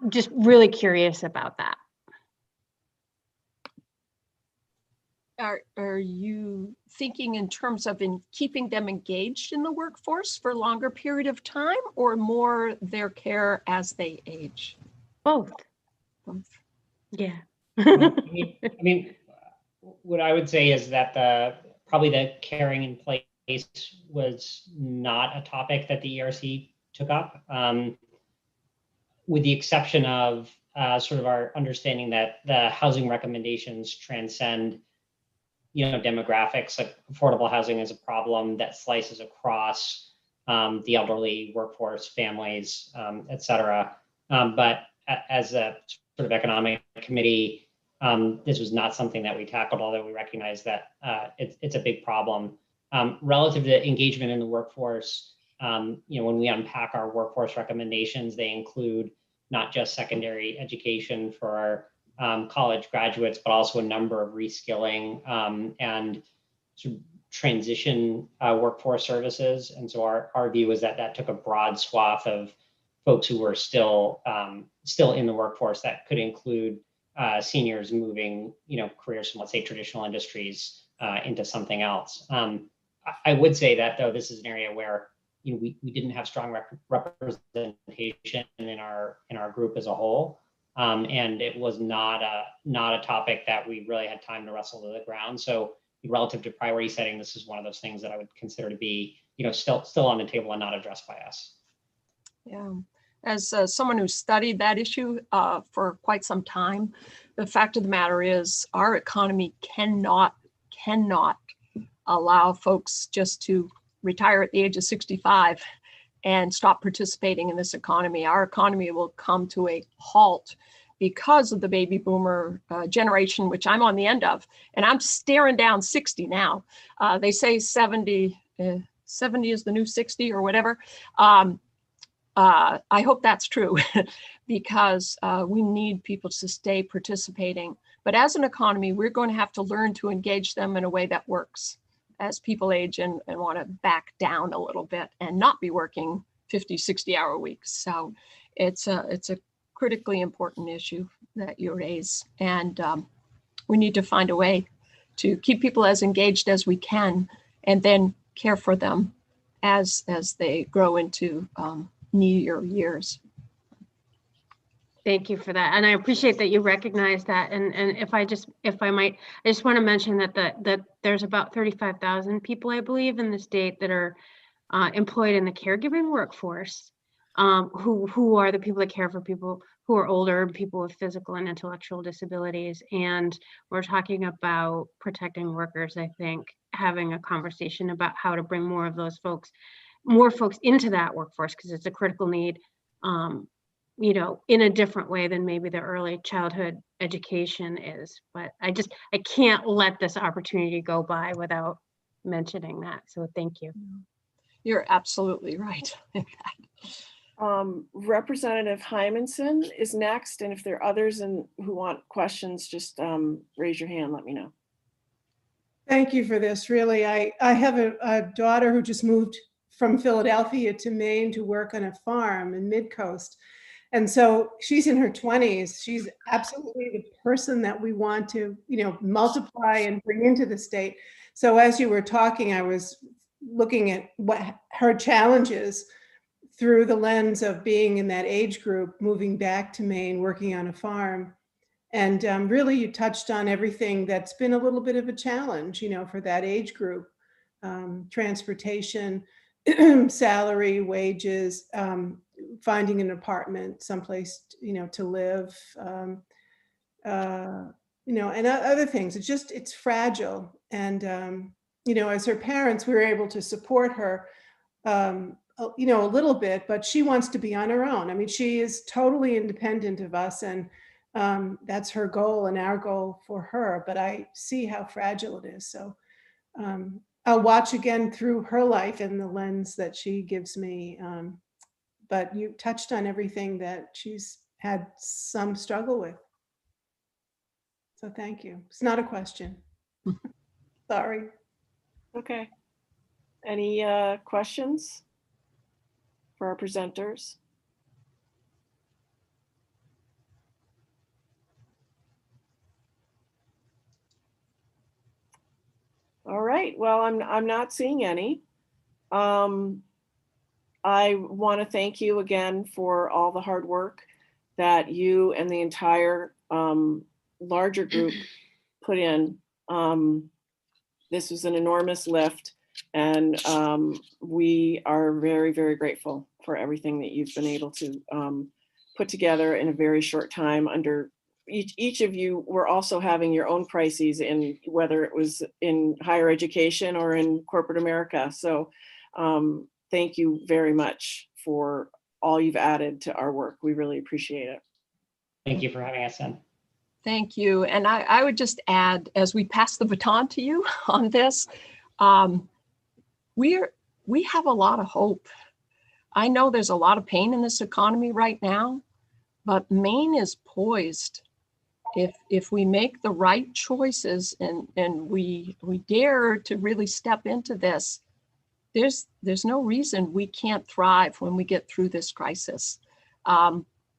just really curious about that. Are you thinking in terms of keeping them engaged in the workforce for a longer period of time, or more their care as they age? Both. Both. Yeah. I mean, what I would say is that probably the caring in place was not a topic that the ERC took up, with the exception of sort of our understanding that the housing recommendations transcend demographics. Like affordable housing is a problem that slices across the elderly, workforce, families, et cetera. But as a sort of economic committee, this was not something that we tackled, although we recognize that it's a big problem. Relative to engagement in the workforce, when we unpack our workforce recommendations, they include not just secondary education for college graduates, but also a number of reskilling and sort of transition workforce services. And so our view is that took a broad swath of folks who were still in the workforce. That could include seniors moving, careers from, let's say, traditional industries into something else. I would say that, though, this is an area where we didn't have strong representation in our group as a whole. And it was not a topic that we really had time to wrestle to the ground. So relative to priority setting, this is one of those things that I would consider to be, still on the table and not addressed by us. Yeah, as someone who studied that issue for quite some time, the fact of the matter is our economy cannot allow folks just to retire at the age of 65 and stop participating in this economy. Our economy will come to a halt because of the baby boomer generation, which I'm on the end of, and I'm staring down 60 now. They say 70 is the new 60 or whatever. I hope that's true because we need people to stay participating. But as an economy, we're going to have to learn to engage them in a way that works as people age and want to back down a little bit and not be working 50, 60-hour weeks. So it's a critically important issue that you raise. And we need to find a way to keep people as engaged as we can and then care for them as they grow into near years. Thank you for that. And I appreciate that you recognize that. And if I might, I just want to mention that there's about 35,000 people, I believe, in the state that are employed in the caregiving workforce, who are the people that care for people who are older, people with physical and intellectual disabilities. And we're talking about protecting workers, I think, having a conversation about how to bring more folks into that workforce, because it's a critical need, in a different way than maybe the early childhood education is. But I can't let this opportunity go by without mentioning that. So thank you. You're absolutely right. Representative Hymanson is next. And if there are others who want questions, just raise your hand, let me know. Thank you for this. Really, I have a daughter who just moved from Philadelphia to Maine to work on a farm in Midcoast. And so she's in her 20s. She's absolutely the person that we want to, multiply and bring into the state. So as you were talking, I was looking at what her challenges through the lens of being in that age group, moving back to Maine, working on a farm. And really, you touched on everything that's been a little bit of a challenge, for that age group. Transportation, salary, wages, finding an apartment, someplace, to live, and other things. It's fragile. And, as her parents, we were able to support her, a little bit, but she wants to be on her own. I mean, she is totally independent of us, and that's her goal and our goal for her, but I see how fragile it is. So I'll watch again through her life and the lens that she gives me. But you touched on everything that she's had some struggle with. So thank you. It's not a question. Sorry. Okay. Any questions for our presenters? All right. Well, I'm not seeing any. I want to thank you again for all the hard work that you and the entire larger group put in. This was an enormous lift, and we are very, very grateful for everything that you've been able to put together in a very short time. Under each of you were also having your own crises, in whether it was in higher education or in corporate America. So thank you very much for all you've added to our work. We really appreciate it. Thank you for having us in. Thank you. And I would just add, as we pass the baton to you on this, we have a lot of hope. I know there's a lot of pain in this economy right now, but Maine is poised. If we make the right choices and we dare to really step into this, there's no reason we can't thrive when we get through this crisis.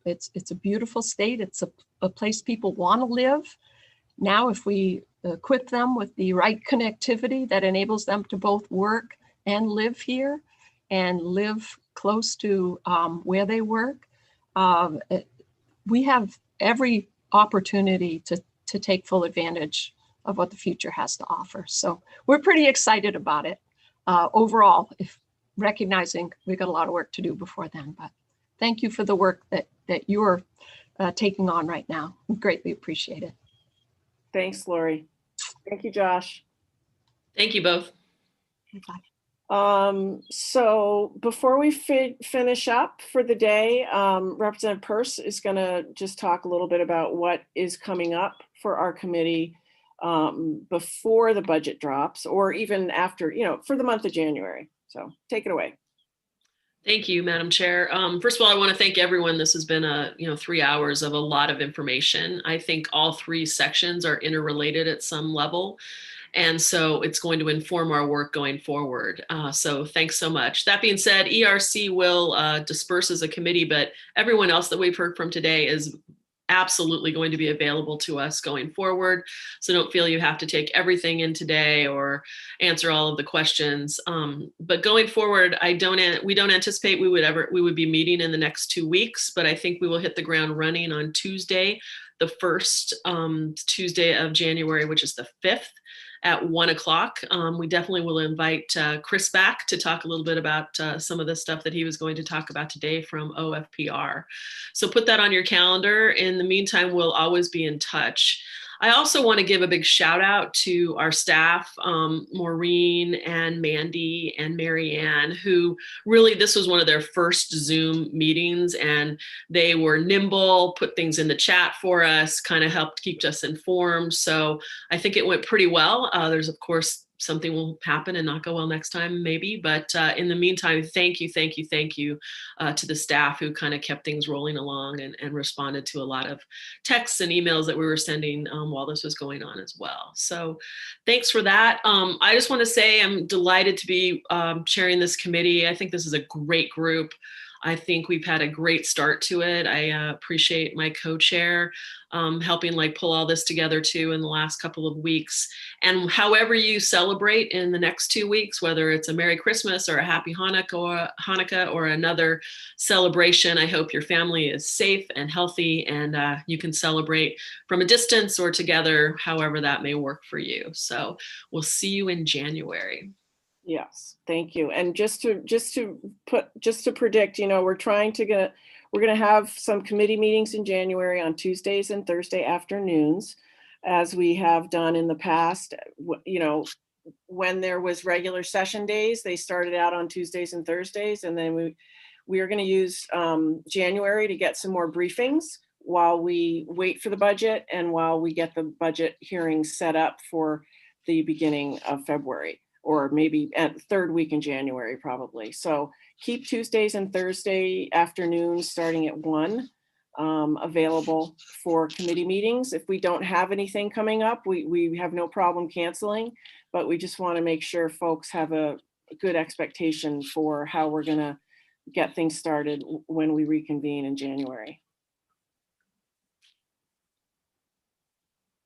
It's a beautiful state. It's a place people want to live. Now, if we equip them with the right connectivity that enables them to both work and live here and live close to where they work, we have every opportunity to take full advantage of what the future has to offer. So we're pretty excited about it overall, if recognizing we've got a lot of work to do before then. But thank you for the work that you're taking on right now. We greatly appreciate it. Thanks, Lori. Thank you, Josh. Thank you both. So before we finish up for the day, Representative Peirce is going to just talk a little bit about what is coming up for our committee before the budget drops, or even after, for the month of January. So take it away. Thank you, Madam Chair. First of all, I want to thank everyone. This has been 3 hours of a lot of information. I think all three sections are interrelated at some level. And so it's going to inform our work going forward. So thanks so much. That being said, ERC will disperse as a committee, but everyone else that we've heard from today is absolutely going to be available to us going forward. So don't feel you have to take everything in today or answer all of the questions. But going forward, we don't anticipate we would be meeting in the next 2 weeks, but I think we will hit the ground running on Tuesday, the first Tuesday of January, which is the 5th. At 1 o'clock. We definitely will invite Chris back to talk a little bit about some of the stuff that he was going to talk about today from OFPR. So put that on your calendar. In the meantime, we'll always be in touch. I also want to give a big shout out to our staff, Maureen and Mandy and Marianne, who really, this was one of their first Zoom meetings, and they were nimble, put things in the chat for us, kind of helped keep us informed. So I think it went pretty well. There's, of course, something will happen and not go well next time, maybe. But in the meantime, thank you to the staff who kind of kept things rolling along and responded to a lot of texts and emails that we were sending while this was going on as well. So thanks for that. I just want to say I'm delighted to be chairing this committee. I think this is a great group. I think we've had a great start to it. I appreciate my co-chair helping like pull all this together too in the last couple of weeks. And however you celebrate in the next 2 weeks, whether it's a Merry Christmas or a Happy Hanukkah or another celebration, I hope your family is safe and healthy and you can celebrate from a distance or together, however that may work for you. So we'll see you in January. Yes, thank you. And just to predict, we're going to have some committee meetings in January on Tuesdays and Thursday afternoons, as we have done in the past. When there was regular session days, they started out on Tuesdays and Thursdays, and then we are going to use January to get some more briefings while we wait for the budget and while we get the budget hearings set up for the beginning of February, or maybe at the third week in January, probably. So keep Tuesdays and Thursday afternoons starting at 1 available for committee meetings. If we don't have anything coming up, we have no problem canceling, but we just want to make sure folks have a good expectation for how we're going to get things started when we reconvene in January.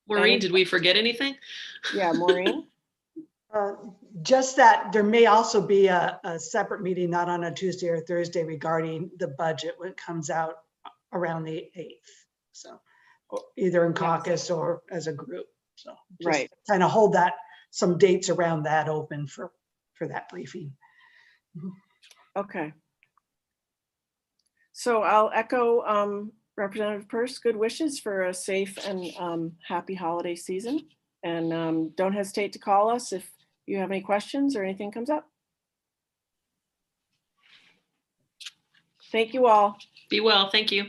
Maureen, did we forget anything? Yeah, Maureen? Just that there may also be a separate meeting, not on a Tuesday or Thursday, regarding the budget when it comes out around the 8th. So either in caucus or as a group. So just kind of hold some dates around that open for that briefing. Okay. So I'll echo Representative Peirce, good wishes for a safe and happy holiday season. And don't hesitate to call us if you have any questions or anything comes up. Thank you all. Be well. Thank you.